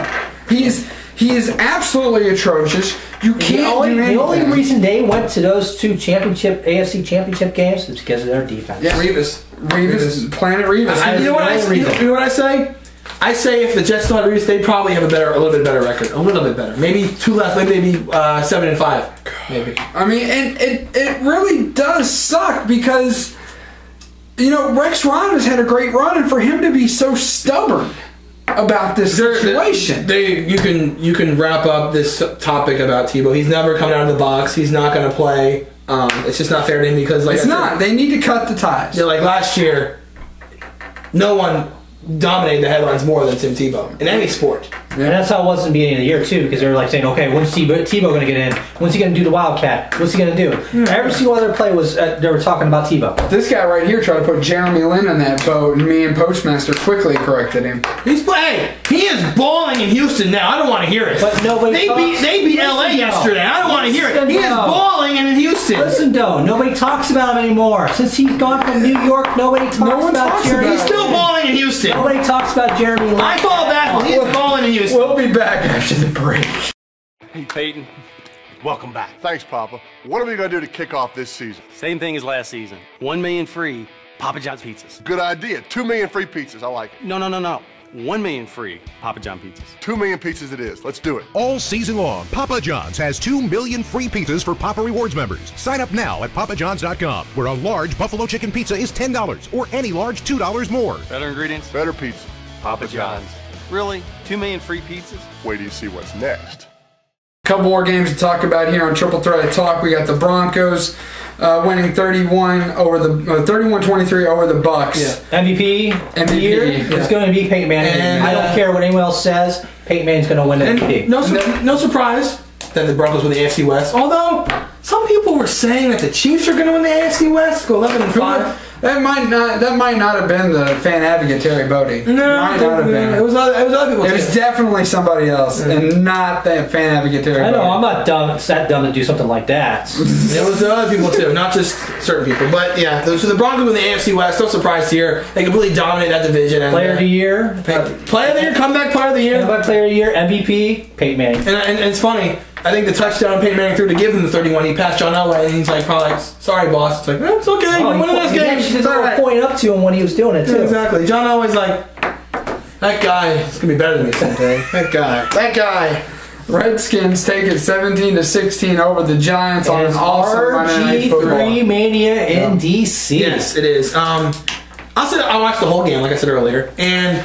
He is absolutely atrocious. You can't do anything.
The only reason they went to those 2 AFC championship games is because of their defense.
Yeah. Revis, Planet Revis.
You know what I say? I say if the Jets still had Revis, they'd probably have a little bit better record. A little bit better. Maybe 2 less. Maybe 7-5. Maybe.
I mean, and it really does suck because, you know, Rex Ryan has had a great run, and for him to be so stubborn about this situation.
You can wrap up this topic about Tebow. He's never coming out of the box. He's not going to play. It's just not fair to him because, like,
it's not. They need to cut the ties.
Yeah, like last year, no one dominated the headlines more than Tim Tebow in any sport.
And that's how it was in the beginning of the year, too, because they were like saying, okay, when's Tebow going to get in? When's he going to do the Wildcat? What's he going to do? Every single other play was, they were talking about Tebow.
This guy right here tried to put Jeremy Lin in that boat, and me and Postmaster quickly corrected him.
He is balling in Houston now. I don't want to hear it.
But nobody
they beat LA yesterday. I don't want to hear it. He is balling in Houston.
Listen, though, nobody talks about him anymore. Since he's gone from New York, nobody talks about Jeremy.
He's still balling in Houston.
Nobody talks about Jeremy Lin.
I fall back when he's balling in Houston.
We'll be back after the break.
Hey, Peyton.
Welcome back. Thanks, Papa. What are we going to do to kick off this season?
Same thing as last season. 1 million free Papa John's pizzas.
Good idea. 2 million free pizzas. I like it.
No. 1 million free Papa John pizzas.
2 million pizzas it is. Let's do it.
All season long, Papa John's has 2 million free pizzas for Papa Rewards members. Sign up now at papajohns.com, where a large buffalo chicken pizza is $10 or any large $2 more.
Better ingredients?
Better pizza.
Papa John's. Really? 2 million free pizzas?
Wait till you see what's next.
Couple more games to talk about here on Triple Threat Talk. We got the Broncos winning 31-23 over the Bucks.
Yeah. MVP of the year is going to be Peyton Manning. And I don't care what anyone else says. Peyton Manning's going to win the MVP.
No surprise that the Broncos win the AFC West. Although some people were saying that the Chiefs are going to win the AFC West, go 11-5.
That might not have been the fan advocate Terry Bodie.
No,
might not have been.
It was other people.
It was definitely somebody else, and not that fan advocate Terry Bodie.
I know, I'm not that dumb to do something like that.
It was the other people too, not just certain people. But yeah, so the Broncos win the AFC West. No surprise here. They completely dominate that division. And,
player of the year,
player of the year, comeback player of the year,
comeback player of the year, MVP, Peyton Manning.
And it's funny. I think the touchdown Peyton Manning threw to give them the 31, he passed John Elway, and he's like, probably like, sorry, boss. It's like, it's okay, we're winning this game.
He's pointing up to him when he was doing it, too.
Yeah, exactly. John Elway's like, that guy is going to be better than me someday. That guy.
Redskins take it 17-16 over the Giants on an awesome Monday Night Football.
RG3 Mania in DC.
Yes, it is. I watched the whole game, like I said earlier, and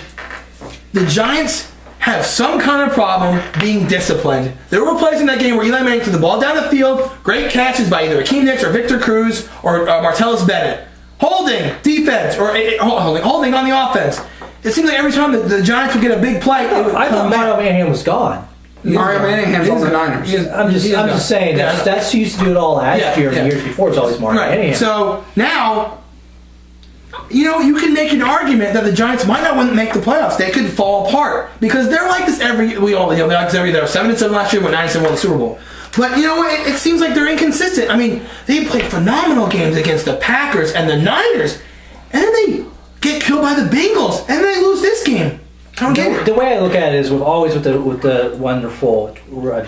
the Giants have some kind of problem being disciplined. There were plays in that game where Eli Manning threw the ball down the field, great catches by either Akeem Nicks or Victor Cruz or Martellus Bennett. Holding, defense, or holding on the offense. It seemed like every time the Giants would get a big play,
I thought Mario Manningham was gone.
Mario Manningham's on the Niners.
I'm just saying that's who used to do it all last year and the years before. It's always Mario Manningham.
So now, you can make an argument that the Giants might not make the playoffs. They could fall apart because they're like this every. They're like this every. They were 7-7 last year, went 9-7 won the Super Bowl. But you know what? It seems like they're inconsistent. I mean, they played phenomenal games against the Packers and the Niners, and then they get killed by the Bengals, and then they lose this game. I don't get it.
The way I look at it is with the wonderful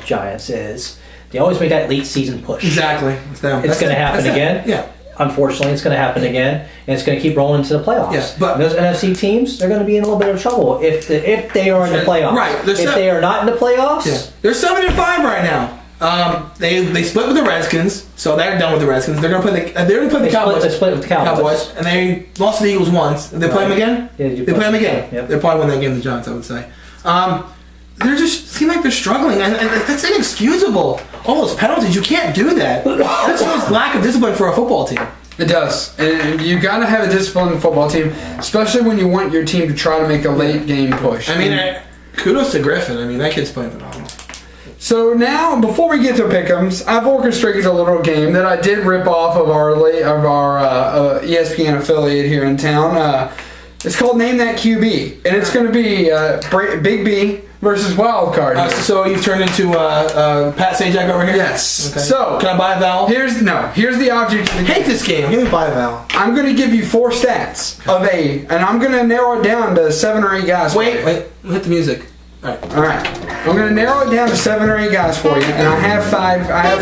Giants is they always make that late season push.
Exactly.
It's going to happen again.
Yeah.
Unfortunately, it's going to happen again, and it's going to keep rolling into the playoffs.
Yeah, but
those NFC teams, they're going to be in a little bit of trouble if they are in the playoffs.
Right.
If they are not in the playoffs,
they're 7-5 right now. They split with the Redskins, so they're done with the Redskins. They're going to play the Cowboys.
They split with the Cowboys,
and they lost to the Eagles once. They play them again.
Yeah,
they play them again. Yep. They'll probably win that game. The Giants, I would say. They just seem like they're struggling, and that's inexcusable. All those penalties, you can't do that. That's just lack of discipline for a football team.
It does, and you got to have a disciplined football team, especially when you want your team to try to make a late game push.
I mean, kudos to Griffin. I mean, that kid's playing phenomenal.
So now, before we get to pick'ems, I've orchestrated a little game that I did rip off of our ESPN affiliate here in town. It's called Name That QB, and it's going to be Big B versus Wildcard.
So you've turned into Pat Sajak over here?
Yes.
Okay.
So
can I buy a vowel?
Here's the object.
I hate this game. Give me buy a vowel.
I'm going to give you 4 stats and I'm going to narrow it down to 7 or 8 guys.
Wait. Hit the music. All right.
I'm going to narrow it down to 7 or 8 guys for you, and I have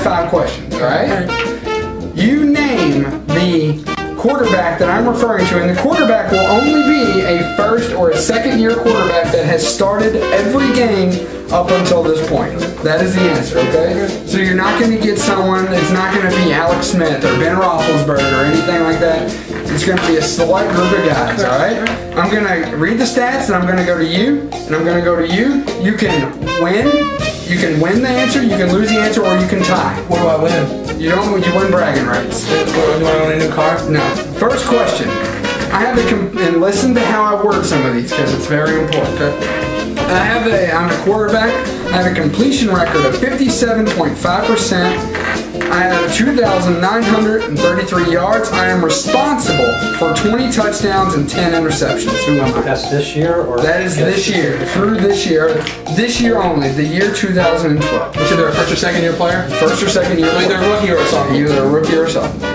5 questions. All right. You name the quarterback that I'm referring to, and the quarterback will only be a first or a second-year quarterback that has started every game up until this point. That is the answer, okay? So you're not going to get someone, it's not going to be Alex Smith or Ben Roethlisberger or anything like that. It's going to be a select group of guys, all right? I'm going to read the stats, and I'm going to go to you, and I'm going to go to you. You can win. You can win the answer, you can lose the answer, or you can tie.
What do I win?
You win bragging rights.
Do I own a new car?
No. First question. I have to and listen to how I word some of these because it's very important. I'm a quarterback. I have a completion record of 57.5%. I have 2,933 yards. I am responsible for 20 touchdowns and 10 interceptions. Who am I?
That's this year, or
that is this year. Through this year only, the year 2012.
Which either a first or second year player?
First or second year.
Either a rookie or a sophomore.
Either a rookie or a sophomore.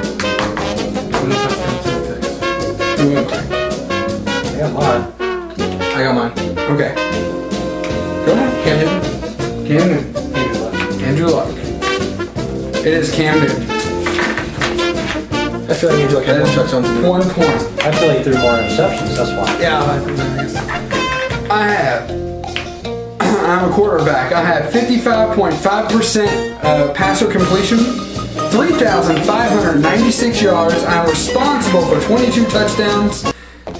Who am
I got mine.
Okay. Go ahead. Cam Newton. Andrew Luck. It is Cam Newton.
I feel like Andrew Luck had more touchdowns than
1 point.
I feel like he threw more interceptions, that's why.
Yeah,
I'm a quarterback. I have 55.5% passer completion, 3,596 yards. I'm responsible for 22 touchdowns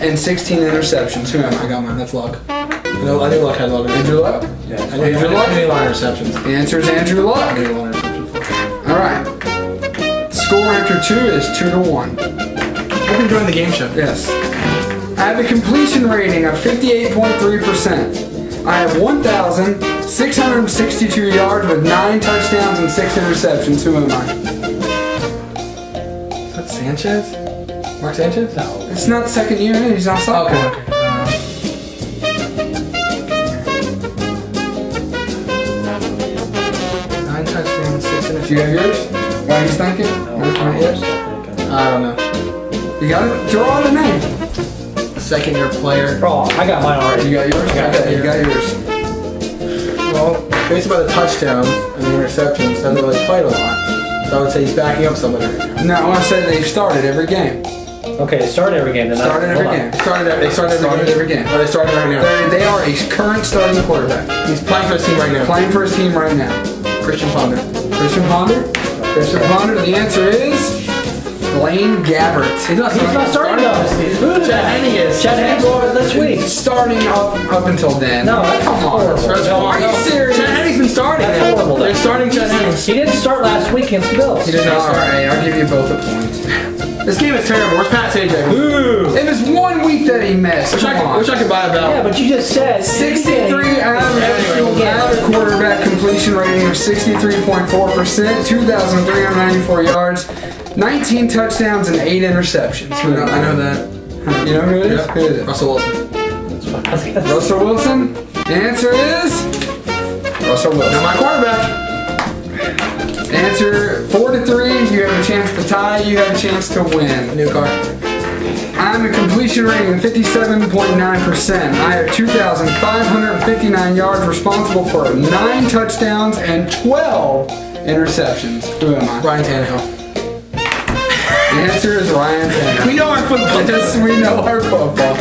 and 16 interceptions. Who am I?
I got mine. That's Luck. I knew Luck had a lot of
Andrew Luck?
Yeah. Andrew Luck? I need a lot of interceptions.
The answer is Andrew Luck.
I need a lot of interceptions.
Alright. Score after 2 is 2-1.
Hope you enjoying the game show.
Yes. I have a completion rating of 58.3%. I have 1,662 yards with 9 touchdowns and 6 interceptions. Who am I?
Is that Sanchez? Mark Sanchez?
No. It's not the second year. He's not sophomore.
Okay. 9 touchdowns, 6 interceptions.
Do you have yours? While he's thinking?
No,
not yet?
I don't know.
You got it? Draw the name.
Second year player.
Oh, I got mine already.
You got yours? Okay, you got yours.
Well, based by the touchdowns and the interceptions, hasn't really played a lot. So I would say he's backing up somebody right now.
No, I want to say they've started every game.
Okay, they started every game.
They started every game.
They started every game. Oh, they started right now.
They are a current starting quarterback.
He's playing for his team right now.
Playing for his team right now.
Christian Ponder.
Christian Ponder? Christian Ponder, the answer is Blaine Gabbert.
He's not starting though.
Chad Henne is.
Chad Henne's this week.
Starting up until then.
No, that's horrible.
Are you serious?
Chad Henne's been starting.
That's horrible.
They're starting Chad Henne.
He didn't start last week against the Bills.
He did not start.
Alright, I'll give you both a point.
This game is terrible. Where's Pat AJ?
It was 1 week that he missed.
Wish I could buy a belt.
Yeah, but you just said
63 average quarterback completion rating of 63.4%, 2,394 yards, 19 touchdowns, and 8 interceptions.
I know that.
You know who it is?
Yep.
Who is it?
Russell Wilson.
Russell Wilson? The answer is Russell Wilson.
Now my quarterback.
Answer 4-3. You have a chance to tie. You have a chance to win.
New card.
I'm a completion rating of 57.9%. I have 2,559 yards, responsible for 9 touchdowns and 12 interceptions. Who am I?
Ryan Tannehill.
The answer is Ryan Tannehill.
We know our football.
Yes, we know our football.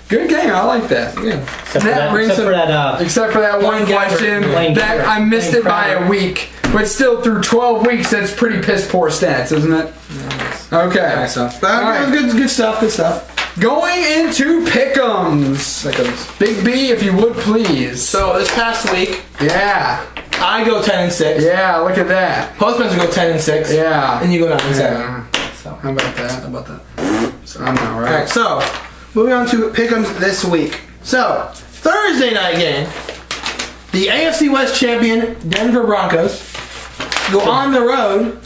Good game. I like that.
Yeah.
Except for that one question that I missed it by a week. But still, through 12 weeks, that's pretty piss poor stats, isn't it? Okay.
Nice stuff. Good stuff. Good stuff.
Going into pick'ems. Big B, if you would please.
So this past week,
yeah,
I go 10-6.
Yeah, look at that.
PostMaster go 10-6.
Yeah,
and you go 9-7.
Yeah. So how about that? How about that? So I'm not right.
All right. So moving on to pick'ems this week. So Thursday night game, the AFC West champion Denver Broncos go on the road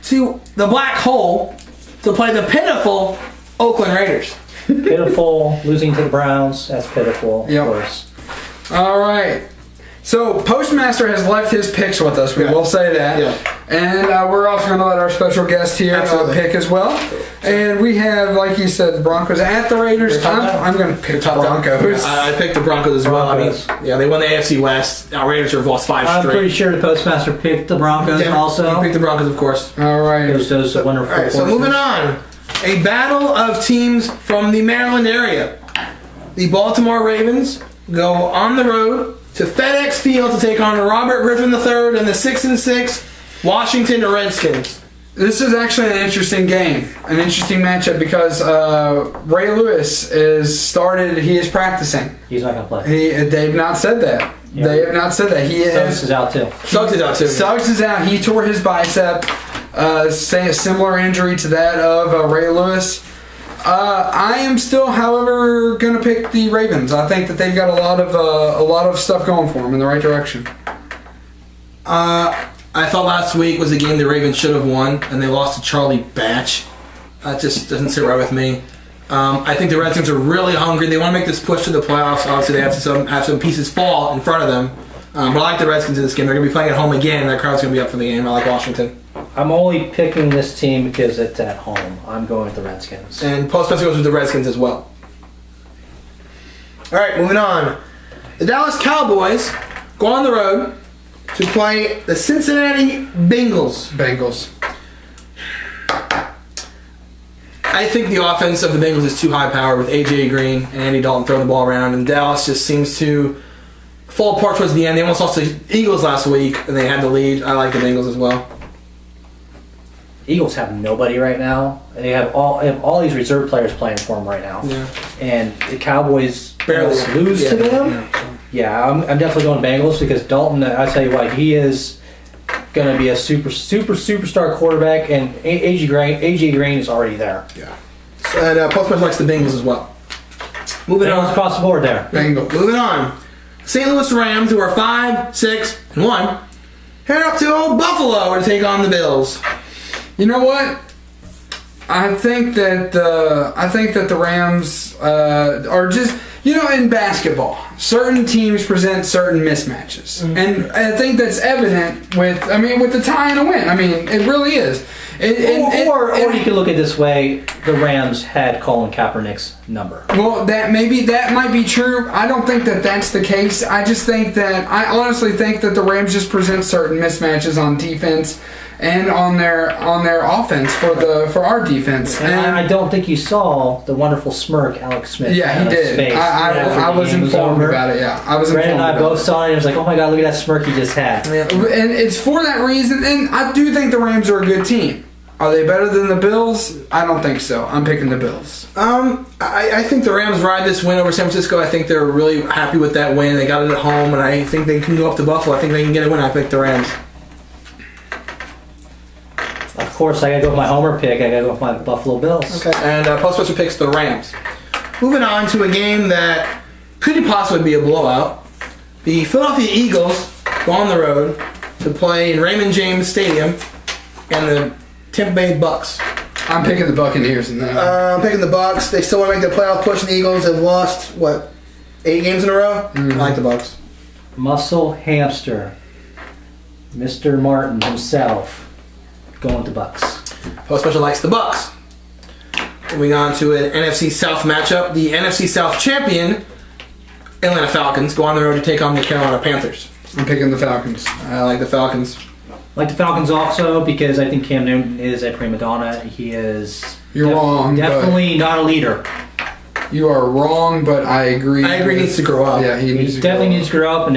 to the black hole to play the pitiful Oakland Raiders.
Pitiful, losing to the Browns. That's pitiful, of course.
All right. So Postmaster has left his picks with us. We will say that. Yeah. And we're also going to let our special guest here pick as well. And we have, like you said, the Broncos at the Raiders. I'm going to pick the Broncos.
I picked the Broncos as well. I mean, yeah, they won the AFC West. Our Raiders have lost 5 straight.
I'm pretty sure the Postmaster picked the Broncos also.
He picked the Broncos, of course.
All right.
Those wonderful.
All right, so moving on. A battle of teams from the Maryland area. The Baltimore Ravens go on the road to FedEx Field to take on Robert Griffin III and the 6-6 Washington Redskins.
This is actually an interesting game, an interesting matchup because Ray Lewis is started. He is practicing.
He's not going to play.
They have not said that. Yeah. They have not said that.
Suggs is out too.
Suggs is out too.
Suggs is out. He tore his bicep. Say a similar injury to that of Ray Lewis. I am still, however, going to pick the Ravens. I think that they've got a lot of stuff going for them in the right direction.
I thought last week was a game the Ravens should have won, and they lost to Charlie Batch. That just doesn't sit right with me. I think the Redskins are really hungry. They want to make this push to the playoffs. Obviously, they have some pieces fall in front of them. But I like the Redskins in this game. They're going to be playing at home again. That crowd's going to be up for the game. I like Washington.
I'm only picking this team because it's at home. I'm going with the Redskins.
And Postmaster goes with the Redskins as well. All right, moving on. The Dallas Cowboys go on the road to play the Cincinnati Bengals. I think the offense of the Bengals is too high powered with A.J. Green and Andy Dalton throwing the ball around, and Dallas just seems to fall apart towards the end. They almost lost to the Eagles last week, and they had the lead. I like the Bengals as well.
Eagles have nobody right now. They have all these reserve players playing for them right now. Yeah. And the Cowboys barely lose to them. Yeah, I'm definitely going Bengals because Dalton, I tell you what, he is going to be a superstar quarterback, and A.J. Green is already there.
Yeah. And Postmaster likes the Bengals as well. Moving on.
Across the board there.
Bengals.
Moving on. St. Louis Rams, who are 5-6-1, head up to old Buffalo to take on the Bills.
You know what? I think that the Rams are just You know, in basketball, certain teams present certain mismatches, and I think that's evident with the tie and a win. I mean, it really is.
Or you could look at it this way: the Rams had Colin Kaepernick's number.
Well, that might be true. I don't think that that's the case. I honestly think that the Rams just present certain mismatches on defense and on their offense for our defense.
And I don't think you saw the wonderful smirk Alex Smith.
Yeah, he did.
Face
I was informed about it. Yeah, I was informed.
Brandon and I both saw it. And it was like, oh my god, look at that smirk he just had.
And it's for that reason. And I do think the Rams are a good team. Are they better than the Bills? I don't think so. I'm picking the Bills.
I think the Rams ride this win over San Francisco. I think they're really happy with that win. They got it at home, and I think they can go up to Buffalo. I think they can get a win. I pick the Rams.
Of course, I gotta go with my homer pick. I gotta go with my Buffalo Bills.
Okay. And PostMaster picks the Rams. Moving on to a game that could possibly be a blowout. The Philadelphia Eagles go on the road to play in Raymond James Stadium, and the Tampa Bay Bucks.
I'm picking the Buccaneers in that.
I'm picking the Bucks. They still want to make the playoff push, and the Eagles have lost, 8 games in a row? I like the Bucks.
Muscle Hamster, Mr. Martin himself, going with the Bucks.
PostMaster likes the Bucks. Moving on to an NFC South matchup. The NFC South champion, Atlanta Falcons, go on the road to take on the Carolina Panthers.
I'm picking the Falcons.
I like the Falcons.
I like the Falcons also because I think Cam Newton is a prima donna. He is
wrong,
definitely not a leader.
You are wrong, but I agree.
I agree he needs to grow up.
Yeah, he
definitely needs to grow up. And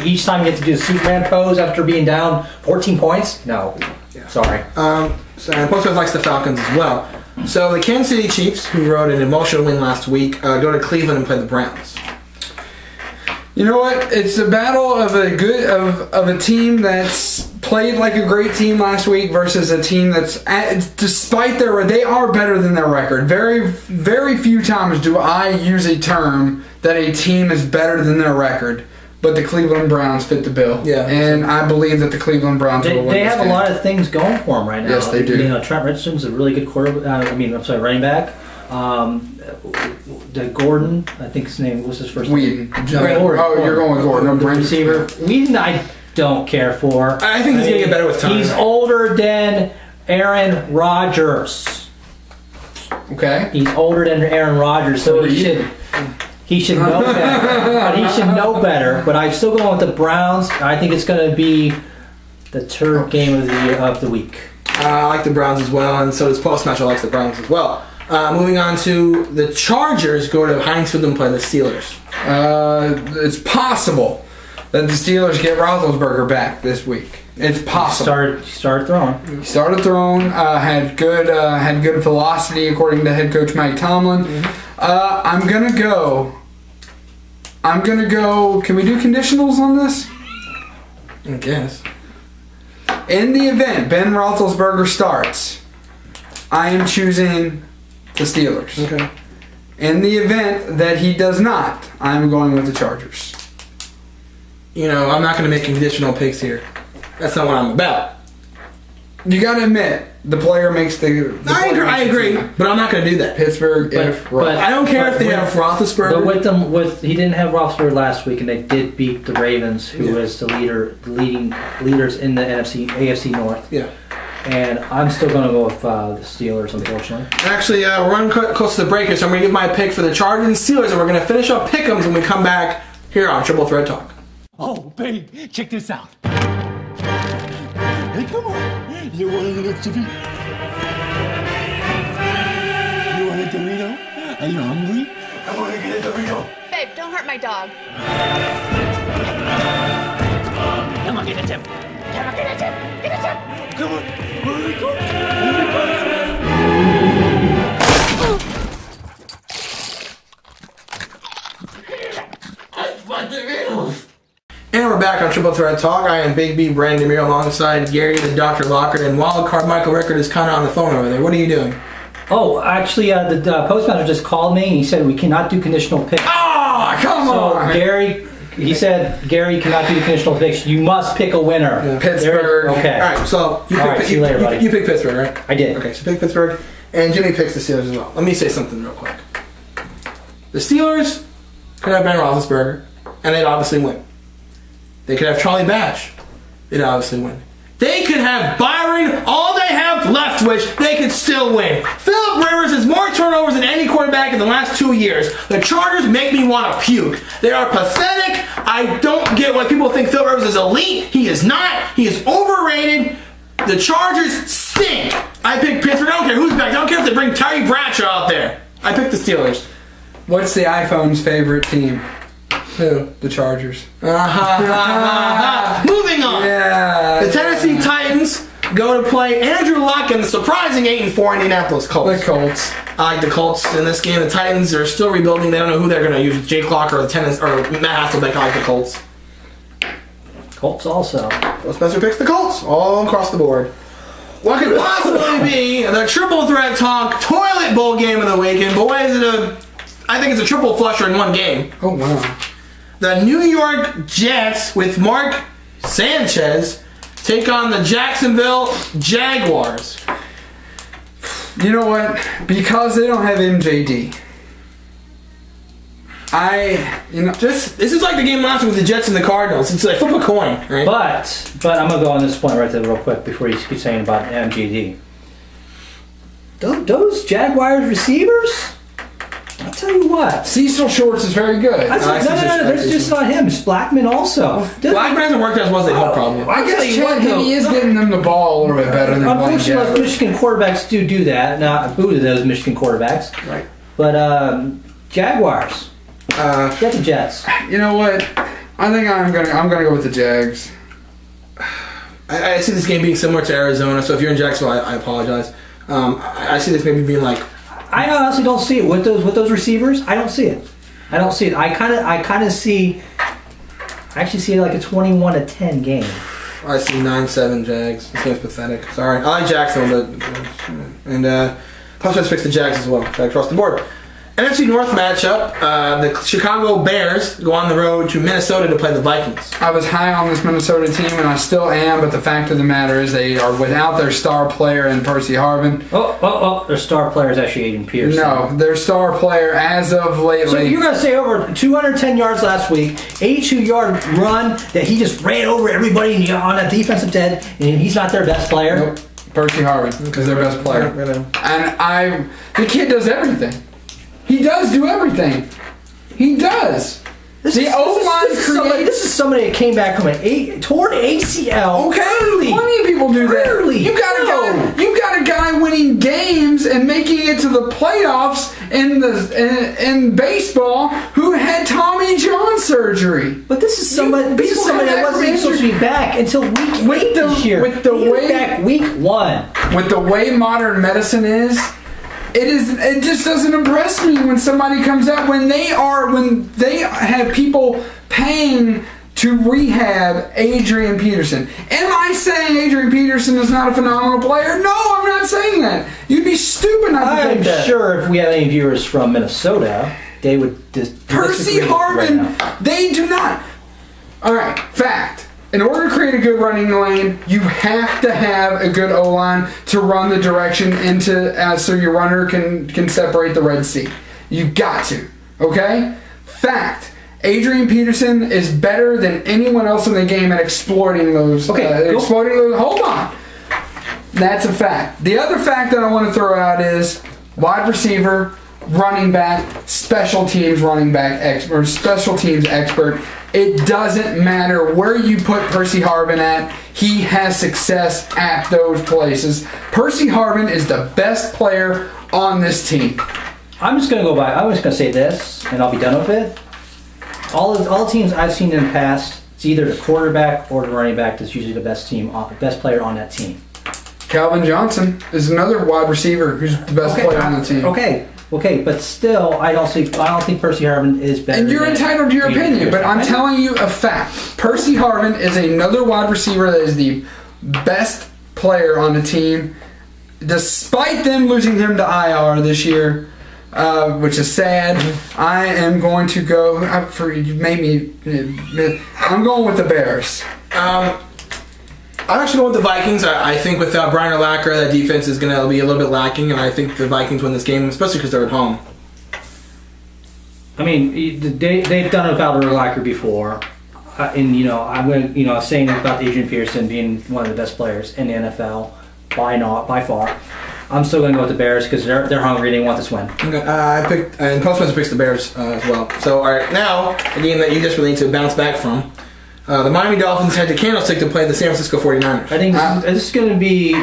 each time you get to do the Superman pose after being down 14 points, no. Yeah. Sorry.
And PostMaster likes the Falcons as well. So the Kansas City Chiefs, who rode an emotional win last week, go to Cleveland and play the Browns.
You know what? It's a battle of a team that's played like a great team last week versus a team that's, despite they are better than their record. Very, very few times do I use a term that a team is better than their record. But the Cleveland Browns fit the bill. Yeah. And I believe that the Cleveland Browns will win
They have a lot of things going for them right now.
Yes, they do.
You know, Trent Richardson's a really good running back. The Gordon, I think his name was his first name.
Whedon. You're going with Gordon.
The receiver. Whedon, I don't care for.
I think he's going to get better with time.
He's older than Aaron Rodgers.
Okay.
He's older than Aaron Rodgers, so he should know better. But I'm still going with the Browns. I think it's going to be the third game of the week.
I like the Browns as well, and so does PostMaster likes the Browns as well. Moving on to the Chargers, go to Heinz Field and play the Steelers.
It's possible that the Steelers get Roethlisberger back this week. It's possible.
He started throwing.
He started throwing. Had good velocity according to head coach Mike Tomlin. I'm gonna go. Can we do conditionals on this?
I guess.
In the event Ben Roethlisberger starts, I am choosing the Steelers.
Okay.
In the event that he does not, I'm going with the Chargers.
You know, I'm not going to make conditional picks here. That's not what I'm about.
You got to admit, the player makes the.
I agree, but I'm not going to do that.
Pittsburgh,
but I don't care if they have Roethlisberger.
But he didn't have Roethlisberger last week, and they did beat the Ravens, who was the leading leaders in the AFC North.
Yeah.
And I'm still going to go with the Steelers, unfortunately.
Actually, we're running close to the break here, so I'm going to give my pick for the Chargers and Steelers, and we're going to finish up pick'ems when we come back here on Triple Threat Talk.
Oh, babe, check this out. Hey, come on. You want a little chippy? You want a Dorito? Are you hungry? I want to get a Dorito.
Babe, don't hurt my dog.
Come on, get a tip. Come on, get a tip. Get a tip. Come on. Where are we going?
And we're back on Triple Threat Talk. I am Big B, Brandon Demir, alongside Gary, the Dr. Lockhart, and Wildcard Michael Rickard is kind of on the phone over there. What are you doing?
Oh, actually, the postmaster just called me and he said we cannot do conditional picks.
Oh, come on!
Gary, he said Gary cannot do conditional picks. You must pick a winner.
Yeah. Pittsburgh.
Okay.
All right, so
see you later, buddy.
You pick Pittsburgh, right?
I did.
Okay, so pick Pittsburgh, and Jimmy picks the Steelers as well. Let me say something real quick. The Steelers Could have Ben Roethlisberger, and they'd obviously win. They could have Charlie Batch. They'd obviously win. They could have Byron, all they have left, which they could still win. Phillip Rivers has more turnovers than any quarterback in the last 2 years. The Chargers make me want to puke. They are pathetic. I don't get why people think Phillip Rivers is elite. He is not. He is overrated. The Chargers stink. I pick Pittsburgh. I don't care who's back. I don't care if they bring Terry Bradshaw out there. I pick the Steelers.
What's the iPhone's favorite team?
Who?
The Chargers.
Moving on.
Yeah.
The Tennessee Titans go to play Andrew Luck and the surprising 8-4 Indianapolis Colts.
The Colts.
I like the Colts in this game. The Titans are still rebuilding. They don't know who they're going to use, Jake Locker or Matt Hasselbeck. I like the Colts.
Colts also.
Spencer picks the Colts all across the board. What could possibly be the Triple Threat Talk Toilet Bowl game of the weekend? Boy, is it I think it's a triple flusher in one game.
Oh, wow.
The New York Jets with Mark Sanchez take on the Jacksonville Jaguars.
You know what? Because they don't have MJD.
This is like the game last week with the Jets and the Cardinals. It's like flip a coin, right?
But I'm gonna go on this point right there real quick before you keep saying about MJD. Those Jaguars receivers, I'll tell you what.
Cecil Shorts is very good.
No, there's just not him. It's Blackman also.
Blackman hasn't worked as well as they hoped, probably.
I guess he is getting them the ball a little bit better than
unfortunately, Michigan quarterbacks do that. Not boo to those Michigan quarterbacks.
Right.
But Jaguars. Get the Jets.
You know what? I think I'm gonna go with the Jags.
I see this game being similar to Arizona. So if you're in Jacksonville, I apologize. I see this maybe being like.
I honestly don't see it with those receivers. I don't see it. I kind of see. I actually see it like a 21-10 game.
I see 9-7 Jags. This game's pathetic. Sorry, I like Jacksonville, and PostMaster picks the Jags as well. Across the board. NFC North matchup, the Chicago Bears go on the road to Minnesota to play the Vikings.
I was high on this Minnesota team, and I still am, but the fact of the matter is they are without their star player in Percy Harvin.
Their star player is actually Aiden Pearson.
No, their star player as of lately.
So you're going to say over 210 yards last week, 82-yard run that he just ran over everybody on that defensive end, and he's not their best player?
Nope. Percy Harvin is their best player. And the kid does everything. He does do everything. He does.
This is somebody that came back from torn ACL.
Okay, plenty of people do that. You got a guy winning games and making it to the playoffs in baseball who had Tommy John surgery.
But this is somebody that wasn't even supposed to be back until week 8 this year. He was back week 1.
With the way modern medicine is. It just doesn't impress me when somebody comes out when they have people paying to rehab Adrian Peterson. Am I saying Adrian Peterson is not a phenomenal player? No, I'm not saying that. You'd be stupid not to think that.
I'm sure if we have any viewers from Minnesota, they would just
Percy Harvin, they do not. All right, fact. In order to create a good running lane, you have to have a good O-line to run the direction into so your runner can separate the Red Sea. You've got to. Okay? Fact. Adrian Peterson is better than anyone else in the game at exploiting those. Hold on. That's a fact. The other fact that I want to throw out is wide receiver, running back, special teams running back expert, special teams expert. It doesn't matter where you put Percy Harvin at. He has success at those places. Percy Harvin is the best player on this team.
I'm just going to say this, and I'll be done with it. All teams I've seen in the past, it's either the quarterback or the running back that's usually the best player on that team.
Calvin Johnson is another wide receiver who's the best player on the team.
Okay, but still, I don't think Percy Harvin is better.
And you're entitled to your opinion, but I'm telling you a fact. Percy Harvin is another wide receiver that is the best player on the team, despite them losing him to IR this year, which is sad. I am going to go I'm going with the Bears.
I'm actually going with the Vikings. I think without Brian Urlacher, that defense is going to be a little bit lacking, and I think the Vikings win this game, especially because they're at home.
I mean, they've done it without Urlacher before. And, I'm going to, saying about Adrian Peterson being one of the best players in the NFL by far. I'm still going to go with the Bears because they're hungry. They want this win. Okay,
I picked, and PostMaster picks the Bears as well. So, all right, now a game that you just really need to bounce back from. The Miami Dolphins had the Candlestick to play the San Francisco 49ers.
I think this is going to be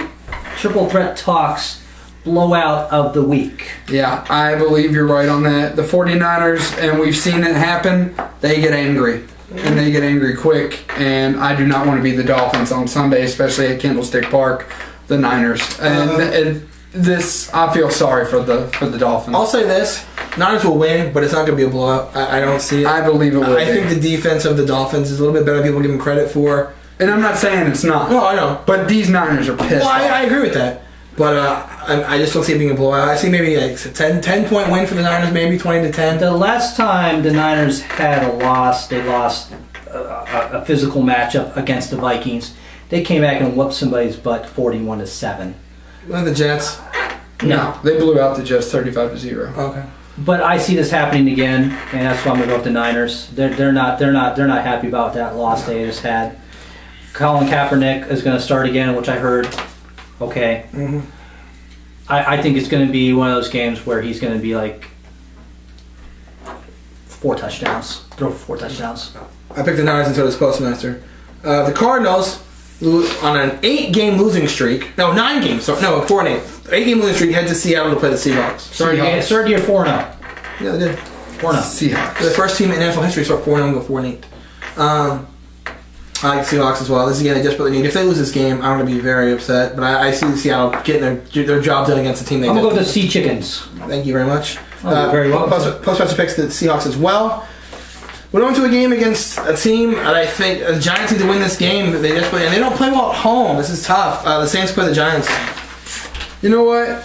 Triple Threat Talk's blowout of the week.
Yeah, I believe you're right on that. The 49ers, and we've seen it happen, they get angry. And they get angry quick, and I do not want to be the Dolphins on Sunday, especially at Candlestick Park, the Niners. And this, I feel sorry for the Dolphins.
I'll say this. Niners will win, but it's not going to be a blowout. I don't see it.
I believe it will
I think the defense of the Dolphins is a little bit better than people give them credit for.
And I'm not saying it's not.
No, I know.
But these Niners are pissed off.
I agree with that. But I just don't see it being a blowout. I see maybe like a 10-point win for the Niners, maybe 20-10.
The last time the Niners had a loss, they lost a physical matchup against the Vikings. They came back and whooped somebody's butt 41-7.
What the Jets?
No, they blew out the Jets 35-0.
Okay.
But I see this happening again, and that's why I'm gonna go with the Niners. They're not happy about that loss they just had. Colin Kaepernick is gonna start again, which I heard. Okay.
Mm-hmm.
I think it's going to be one of those games where he's going to be like 4 touchdowns. Throw for 4 touchdowns.
I picked the Niners until this PostMaster. The Cardinals, on an 8-game losing streak. No, 9 games. So, no, 4-8. 8-game losing streak, head to Seattle to play the Seahawks.
Third year 4-0.
Yeah, they did.
4-0.
Seahawks.
They're the first team in NFL history to start 4-0 and go 4-8. I like Seahawks as well. This is a game they desperately need. If they lose this game, I'm going to be very upset. But I see Seattle getting their job done against the team they
I'm going to go with the Sea Chickens.
Thank you very much.
Oh, very well.
PostMaster picks the Seahawks as well. We're going to a game against a team that I think the Giants need to win this game. They desperately, and they don't play well at home. This is tough. The Saints play the Giants.
You know what?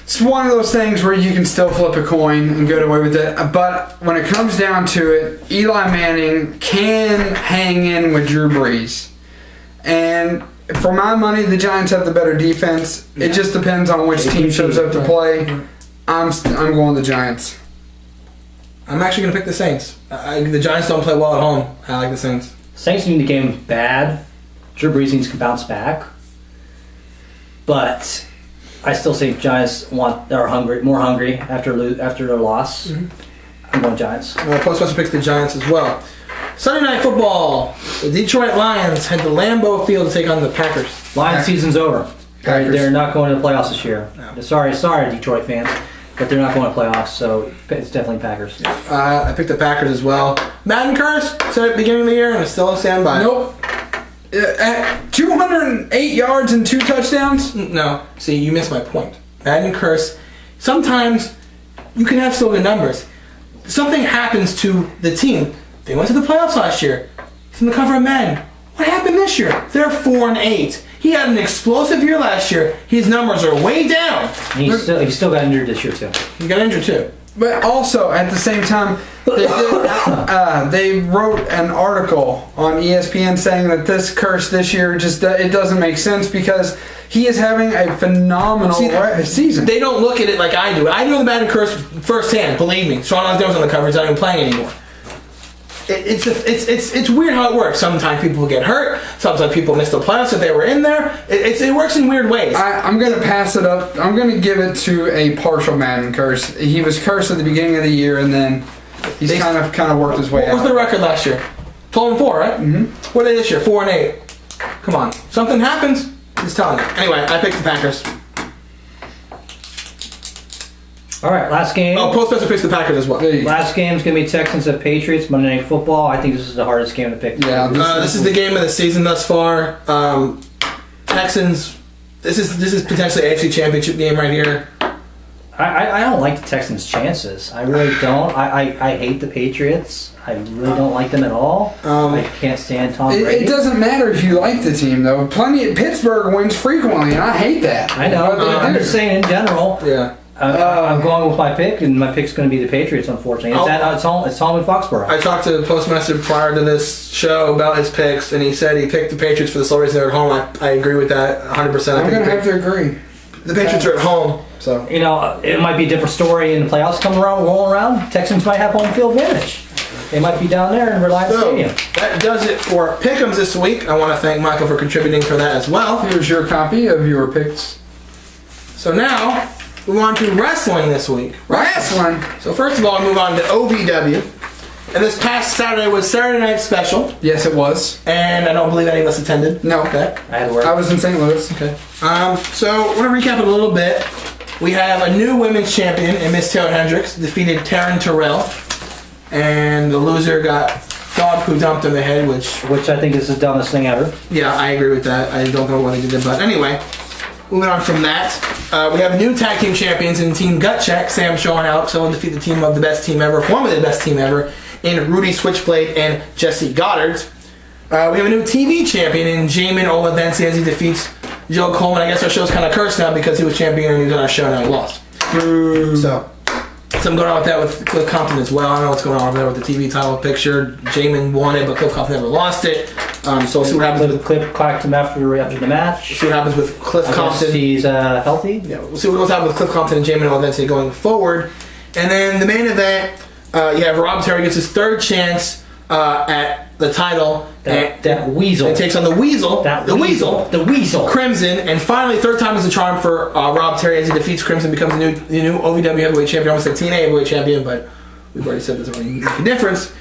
It's one of those things where you can still flip a coin and get away with it. But when it comes down to it, Eli Manning can hang in with Drew Brees. And for my money, the Giants have the better defense. It just depends on which team shows up to play. I'm going the Giants.
I'm actually going to pick the Saints. The Giants don't play well at home. I like the Saints.
Saints need the game bad. Drew Brees needs to bounce back. But I still think Giants are more hungry after their loss. Mm-hmm. I'm going Giants.
PostMaster picks the Giants as well. Sunday Night Football. The Detroit Lions head to Lambeau Field to take on the Packers.
Lions season's over. They're not going to the playoffs this year. No. Sorry, Detroit fans, but they're not going to playoffs. So it's definitely Packers.
I picked the Packers as well. Madden curse said at the beginning of the year, and I still stand by.
Nope. 208 yards and 2 touchdowns?
No. See, you missed my point. Madden curse. Sometimes you can have still good numbers. Something happens to the team. They went to the playoffs last year. It's in the cover of Madden. What happened this year? They're 4-8. He had an explosive year last year. His numbers are way down.
He still got injured this year too.
He got injured too.
But also, at the same time, they wrote an article on ESPN saying that this curse this year just it doesn't make sense because he is having a phenomenal season.
They don't look at it like I do. I know the Madden curse firsthand. Believe me. Sean Alexander was on the cover. He's not even playing anymore. It's weird how it works. Sometimes people get hurt. Sometimes people miss the playoffs if they were in there. It works in weird ways.
I'm going to pass it up. I'm going to give it to a partial Madden curse. He was cursed at the beginning of the year, and then he's kind of worked his way out.
What was their record last year? 12-4, right? Mm-hmm. What are they this year? 4-8. Come on. Something happens. He's telling you. Anyway, I picked the Packers.
All right, last game.
Oh, PostMaster picks the Packers as well.
Last game is going to be Texans at Patriots, Monday Night Football. I think this is the hardest game to pick.
Yeah,
this is the game of the season thus far. Texans. This is potentially an AFC Championship game right here.
I don't like the Texans' chances. I really don't. I hate the Patriots. I really don't like them at all. I can't stand Tom Brady.
It doesn't matter if you like the team, though. Pittsburgh wins frequently, and I hate that.
I know. I'm just saying in general.
Yeah.
I'm going with my pick, and my pick's going to be the Patriots, unfortunately. It's home in Foxborough.
I talked to PostMaster prior to this show about his picks, and he said he picked the Patriots for the sole reason they're at home. I agree with that 100%.
I'm going to have to agree.
The Patriots are at home. So
you know, it might be a different story in the playoffs rolling around. Texans might have home field advantage. They might be down there in Reliance Stadium.
That does it for Pick'ems this week. I want to thank Michael for contributing for that as well.
Here's your copy of your picks.
So now, move on to wrestling this week.
Wrestling.
So first of all, I move on to OVW. And this past Saturday was Saturday Night Special.
Yes, it was.
And I don't believe any of us attended.
No.
Okay.
I had to work.
I was in St. Louis.
Okay. So we're going to recap it a little bit. We have a new women's champion in Miss Taylor Hendricks, defeated Taryn Terrell. And the loser got dog poo dumped in the head,
which I think is the dumbest thing ever.
Yeah, I agree with that. I don't know what they did, but anyway, moving on from that, we have new tag team champions in Team Gut Check. Sam Shaw and Alex Owen defeat the team of the best team ever, formerly the best team ever, in Rudy Switchblade and Jesse Goddard. We have a new TV champion in Jamin Olavensi as he defeats Joe Coleman. I guess our show's kind of cursed now because he was champion and he was on our show and now he lost. So. Something going on with that with Cliff Compton as well. I don't know what's going on over there with the TV title picture. Jamin won it, but Cliff Compton never lost it. So we'll see what happens with
Cliff clacked him after the match.
We'll see what happens with Cliff Compton.
He's healthy.
Yeah, we'll see what goes on with Cliff Compton and Jamin Olavensi going forward. And then the main event, you have Rob Terry gets his third chance at the title.
That Weasel.
It takes on the Weasel. The Weasel. Crimson. And finally, third time is the charm for Rob Terry as he defeats Crimson, becomes the new OVW heavyweight champion. I almost said TNA heavyweight champion, but we've already said doesn't really make a difference.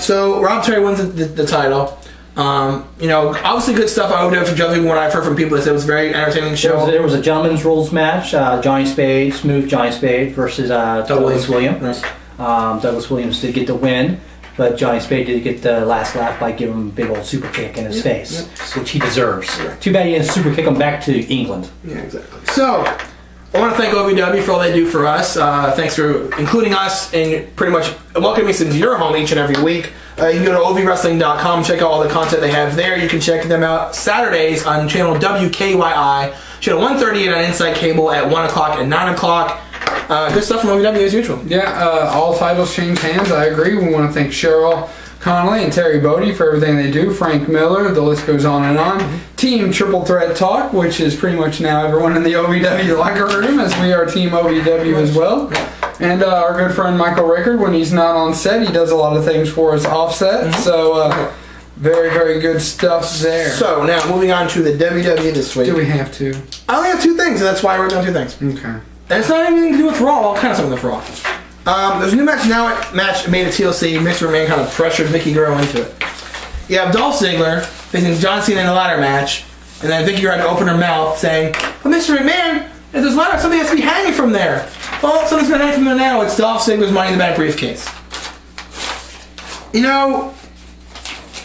So Rob Terry wins the title. You know, obviously good stuff. I would have judging what I've heard from people that said it was a very entertaining show.
There was a gentleman's rules match. Johnny Spade, Smooth Johnny Spade versus Douglas Williams. Right. Douglas Williams did get the win. But Johnny Spade did get the last laugh by giving him a big old super kick in his face, which he deserves. Too bad he didn't super kick him back to England.
Yeah, exactly. So, I want to thank OVW for all they do for us. Thanks for including us and pretty much welcoming us into your home each and every week. You can go to ovwrestling.com, check out all the content they have there. You can check them out Saturdays on channel WKYI, channel 138 on Insight Cable at 1 o'clock and 9 o'clock. Good stuff from OVW as usual.
Yeah, all titles change hands. I agree. We want to thank Cheryl Connolly and Terry Bodie for everything they do. Frank Miller, the list goes on and on. Team Triple Threat Talk, which is pretty much now everyone in the OVW locker room, as we are Team OVW as well. And our good friend Michael Rickard, when he's not on set, he does a lot of things for us offset. So, very, very good stuff there.
So, now moving on to the WWE this week.
Do we have to?
I only have two things, and that's why I wrote down two things.
Okay.
And it's not anything to do with Raw, all kinds of something with Raw. There's a new match now, made at TLC. Mr. McMahon kind of pressured Vicky Guerrero into it. You have Dolph Ziggler facing John Cena in a ladder match, and then Vicky Guerrero had to open her mouth saying, "But Mr. McMahon, if there's ladder, something has to be hanging from there." Well, something's going to hang from there now. It's Dolph Ziggler's Money in the Bank briefcase. You know,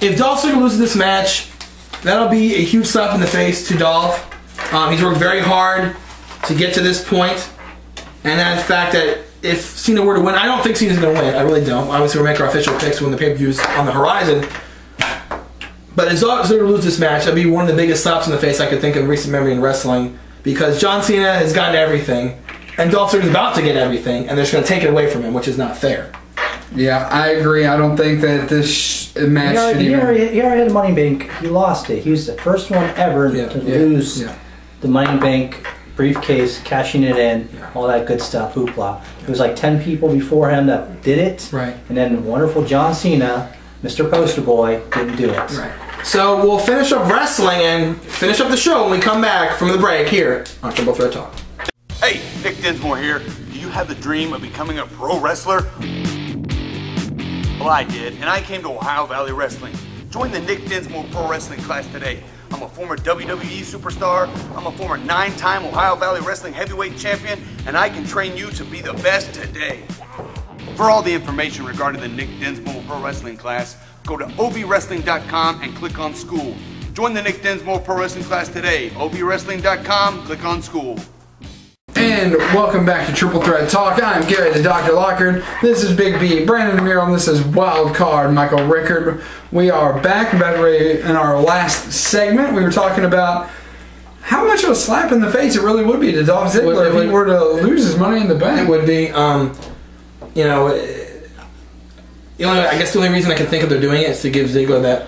if Dolph Ziggler loses this match, that'll be a huge slap in the face to Dolph. He's worked very hard to get to this point. And then the fact that if Cena were to win, I don't think Cena's going to win. I really don't. Obviously, we'll make our official picks when the pay-per-view's on the horizon. But as long as they're going to lose this match, that'd be one of the biggest slaps in the face I could think of in recent memory in wrestling. Because John Cena has gotten everything, and Dolph Ziggler's about to get everything, and they're just going to take it away from him, which is not fair.
Yeah, I agree. I don't think that this match should
he already had Money in the Bank. He lost it. He was the first one ever to lose the Money in the Bank briefcase, cashing it in, all that good stuff, hoopla. There was like 10 people before him that did it,
right?
And then wonderful John Cena, Mr. Poster Boy, didn't do it.
Right. So we'll finish up wrestling and finish up the show when we come back from the break here on Triple Threat Talk.
Hey, Nick Dinsmore here. Do you have the dream of becoming a pro wrestler? Well, I did, and I came to Ohio Valley Wrestling. Join the Nick Dinsmore Pro Wrestling class today. I'm a former WWE superstar, I'm a former 9-time Ohio Valley Wrestling heavyweight champion, and I can train you to be the best today. For all the information regarding the Nick Dinsmore Pro Wrestling class, go to ovwrestling.com and click on school. Join the Nick Dinsmore Pro Wrestling class today. ovwrestling.com, click on school.
And welcome back to Triple Threat Talk. I'm Gary the Dr. Lockard. This is Big B, Brandon Demiro, and this is Wildcard, Michael Rickard. We are back in our last segment. We were talking about how much of a slap in the face it really would be to Dolph Ziggler if he were to lose his Money in the Bank.
It would be, you know, I guess the only reason I can think of they're doing it is to give Ziggler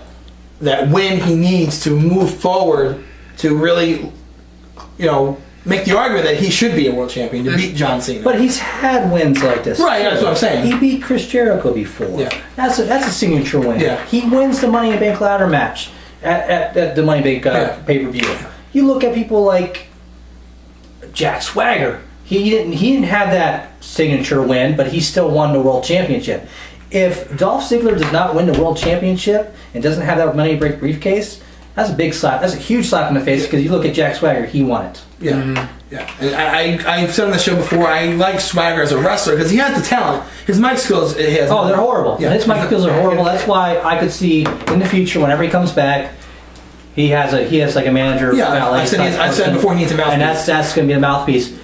that win he needs to move forward to really, you know, make the argument that he should be a world champion to beat John Cena.
But he's had wins like this.
Right, that's what I'm saying.
He beat Chris Jericho before.
Yeah.
That's a signature win.
Yeah.
He wins the Money in the Bank ladder match at the Money in the Bank pay-per-view. You look at people like Jack Swagger. He didn't have that signature win, but he still won the world championship. If Dolph Ziggler does not win the world championship and doesn't have that Money in the Bank briefcase, that's a big slap. That's a huge slap in the face because you look at Jack Swagger, he won it.
Yeah, yeah. And I've said on the show before, I like Swagger as a wrestler because he has the talent. His mic skills, they're
horrible. Yeah. His mic skills are horrible. That's why I could see in the future, whenever he comes back, he has like a manager.
Yeah, I said before he needs a mouthpiece,
and that's going to be the mouthpiece,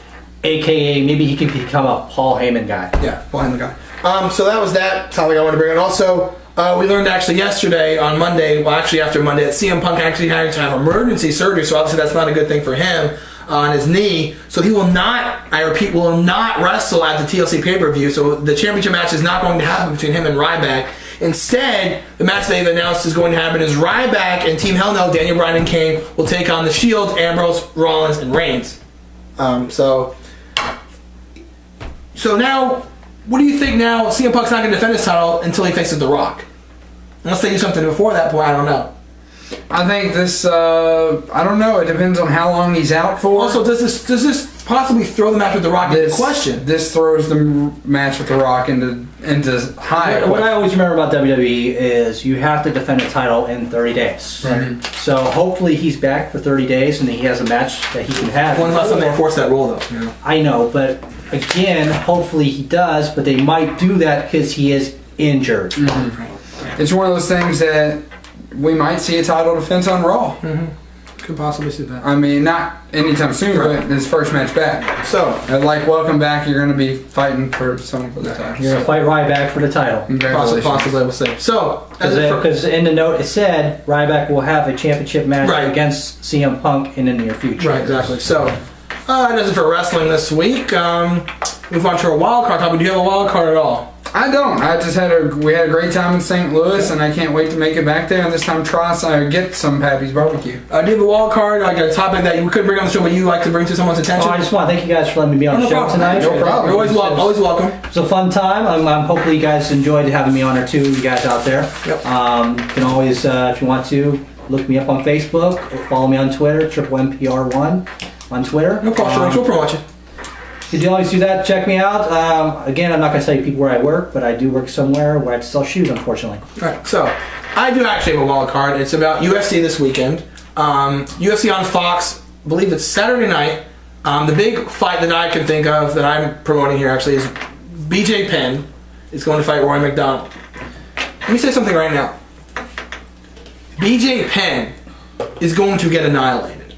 aka maybe he can become a Paul Heyman guy.
Yeah, Paul Heyman guy. So that was that topic I wanted to bring in. Also, we learned actually yesterday on Monday, well actually after Monday, that CM Punk actually had to have emergency surgery, so obviously that's not a good thing for him on his knee. So he will not, I repeat, will not wrestle at the TLC pay-per-view, so the championship match is not going to happen between him and Ryback. Instead, the match they've announced is going to happen is Ryback and Team Hell No, Daniel Bryan and Kane, will take on The Shield, Ambrose, Rollins, and Reigns. So now, what do you think now? CM Punk's not going to defend his title until he faces The Rock. Unless they do something before that point, I don't know.
I think this, I don't know. It depends on how long he's out for.
Also, does this possibly throw the match with The Rock into question?
This throws the match with The Rock into high question.
What I always remember about WWE is you have to defend a title in 30 days.
Right.
So hopefully he's back for 30 days and he has a match that he can have.
One less time they enforce that rule, though. Yeah.
I know, but again, hopefully he does, but they might do that because he is injured.
It's one of those things that we might see a title defense on Raw.
Could possibly see that.
I mean, not anytime soon, but his first match back.
So,
welcome back. You're going to be fighting for someone for the title.
You're going to fight Ryback for the title.
Congratulations.
Possibly, we'll see. So,
because in the note it said Ryback will have a championship match against CM Punk in the near future.
Right, exactly. So, that does it for wrestling this week. Move on to our wild card topic. Do you have a wild card at all?
I don't. I just we had a great time in St. Louis, and I can't wait to make it back there. And this time, get some Pappy's Barbecue.
Do you have a wild card, like a topic that you could bring on the show, but you like to bring to someone's attention?
I just want to thank you guys for letting me be on the show tonight.
No problem.
You're always welcome.
It's a fun time. Hopefully you guys enjoyed having me on there too. You guys out there.
Yep.
You can always, if you want to, look me up on Facebook or follow me on Twitter, MPR1 on Twitter.
No problem. We'll promote you.
You can always do that. Check me out. Again, I'm not going to tell you people where I work, but I do work somewhere where I have to sell shoes, unfortunately.
Alright, so I do actually have a wild card. It's about UFC this weekend. UFC on Fox, I believe it's Saturday night. The big fight that I can think of that I'm promoting here actually is BJ Penn is going to fight Roy McDonald. Let me say something right now. BJ Penn is going to get annihilated.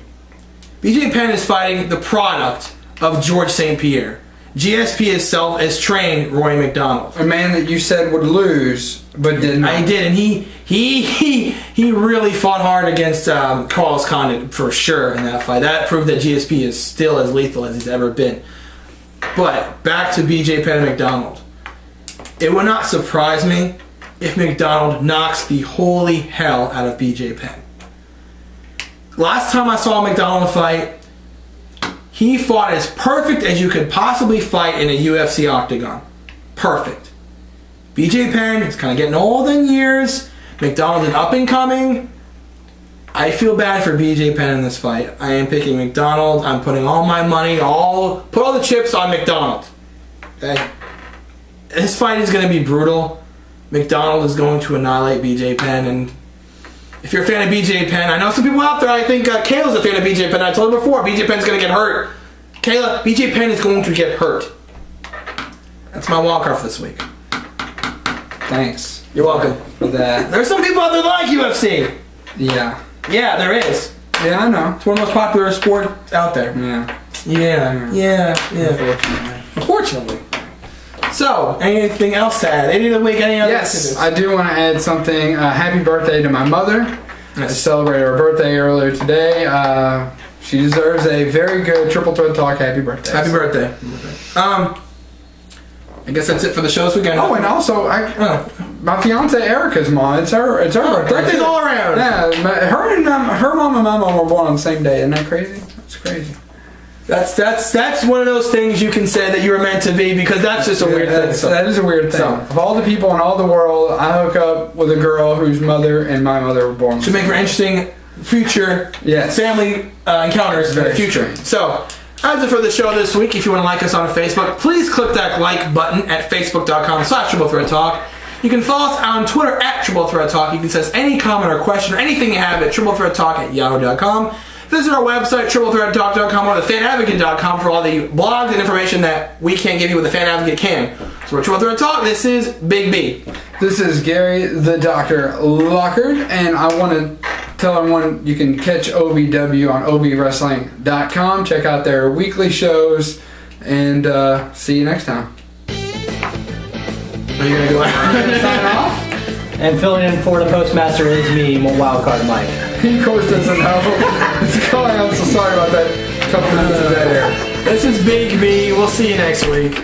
BJ Penn is fighting the product of George St. Pierre. GSP itself has trained Roy McDonald.
A man that you said would lose, but didn't.
I did, and he really fought hard against Carlos Condit for sure in that fight. That proved that GSP is still as lethal as he's ever been. But back to BJ Penn and McDonald. It would not surprise me if McDonald knocks the holy hell out of BJ Penn. Last time I saw McDonald fight, he fought as perfect as you could possibly fight in a UFC octagon. Perfect. BJ Penn is kind of getting old in years. McDonald is up and coming. I feel bad for BJ Penn in this fight. I am picking McDonald. I'm putting all my money, put all the chips on McDonald. Okay? This fight is going to be brutal. McDonald is going to annihilate BJ Penn, and if you're a fan of BJ Penn, I know some people out there, I think Kayla's a fan of BJ Penn. I told her before, BJ Penn's going to get hurt. Kayla, BJ Penn is going to get hurt. That's my wild card for this week.
Thanks.
You're welcome.
For that.
There's some people out there that like UFC.
Yeah.
Yeah, there is.
Yeah, I know.
It's one of the most popular sports out there. Yeah. Unfortunately. So, anything else to add? Any of the week, any other
Yes, I do want to add something. Happy birthday to my mother. I celebrated her birthday earlier today. She deserves a very good Triple Threat Talk happy birthday.
Happy birthday. I guess that's it for the show this weekend.
Oh, and also, my fiance Erica's mom. It's her birthday.
Birthdays all around.
Yeah, her mom and my mom were born on the same day. Isn't that crazy? That's crazy.
That's one of those things you can say that you were meant to be, because that's just a weird thing. So.
That is a weird thing. So, of all the people in all the world, I hook up with a girl whose mother and my mother were born.
Should make for interesting future family encounters in the future.
Strange.
So, as it for the show this week, if you want to like us on Facebook, please click that like button at facebook.com/triplethreattalk. You can follow us on Twitter at triplethreattalk. You can send us any comment or question or anything you have at triplethreattalk@yahoo.com. Visit our website, triplethreattalk.com or thefanadvocate.com for all the blogs and information that we can't give you what the Fan Advocate can. So we're Triple Threat Talk. This is Big B.
This is Gary the Dr. Lockard, and I want to tell everyone you can catch OVW on ovwrestling.com. Check out their weekly shows, and see you next time.
Are you going to go
sign off?
And filling in for the Postmaster is me, Wildcard Mike.
He of course doesn't know. It's going. I'm so sorry about that. Couple minutes of dead air.
This is Big B. We'll see you next week.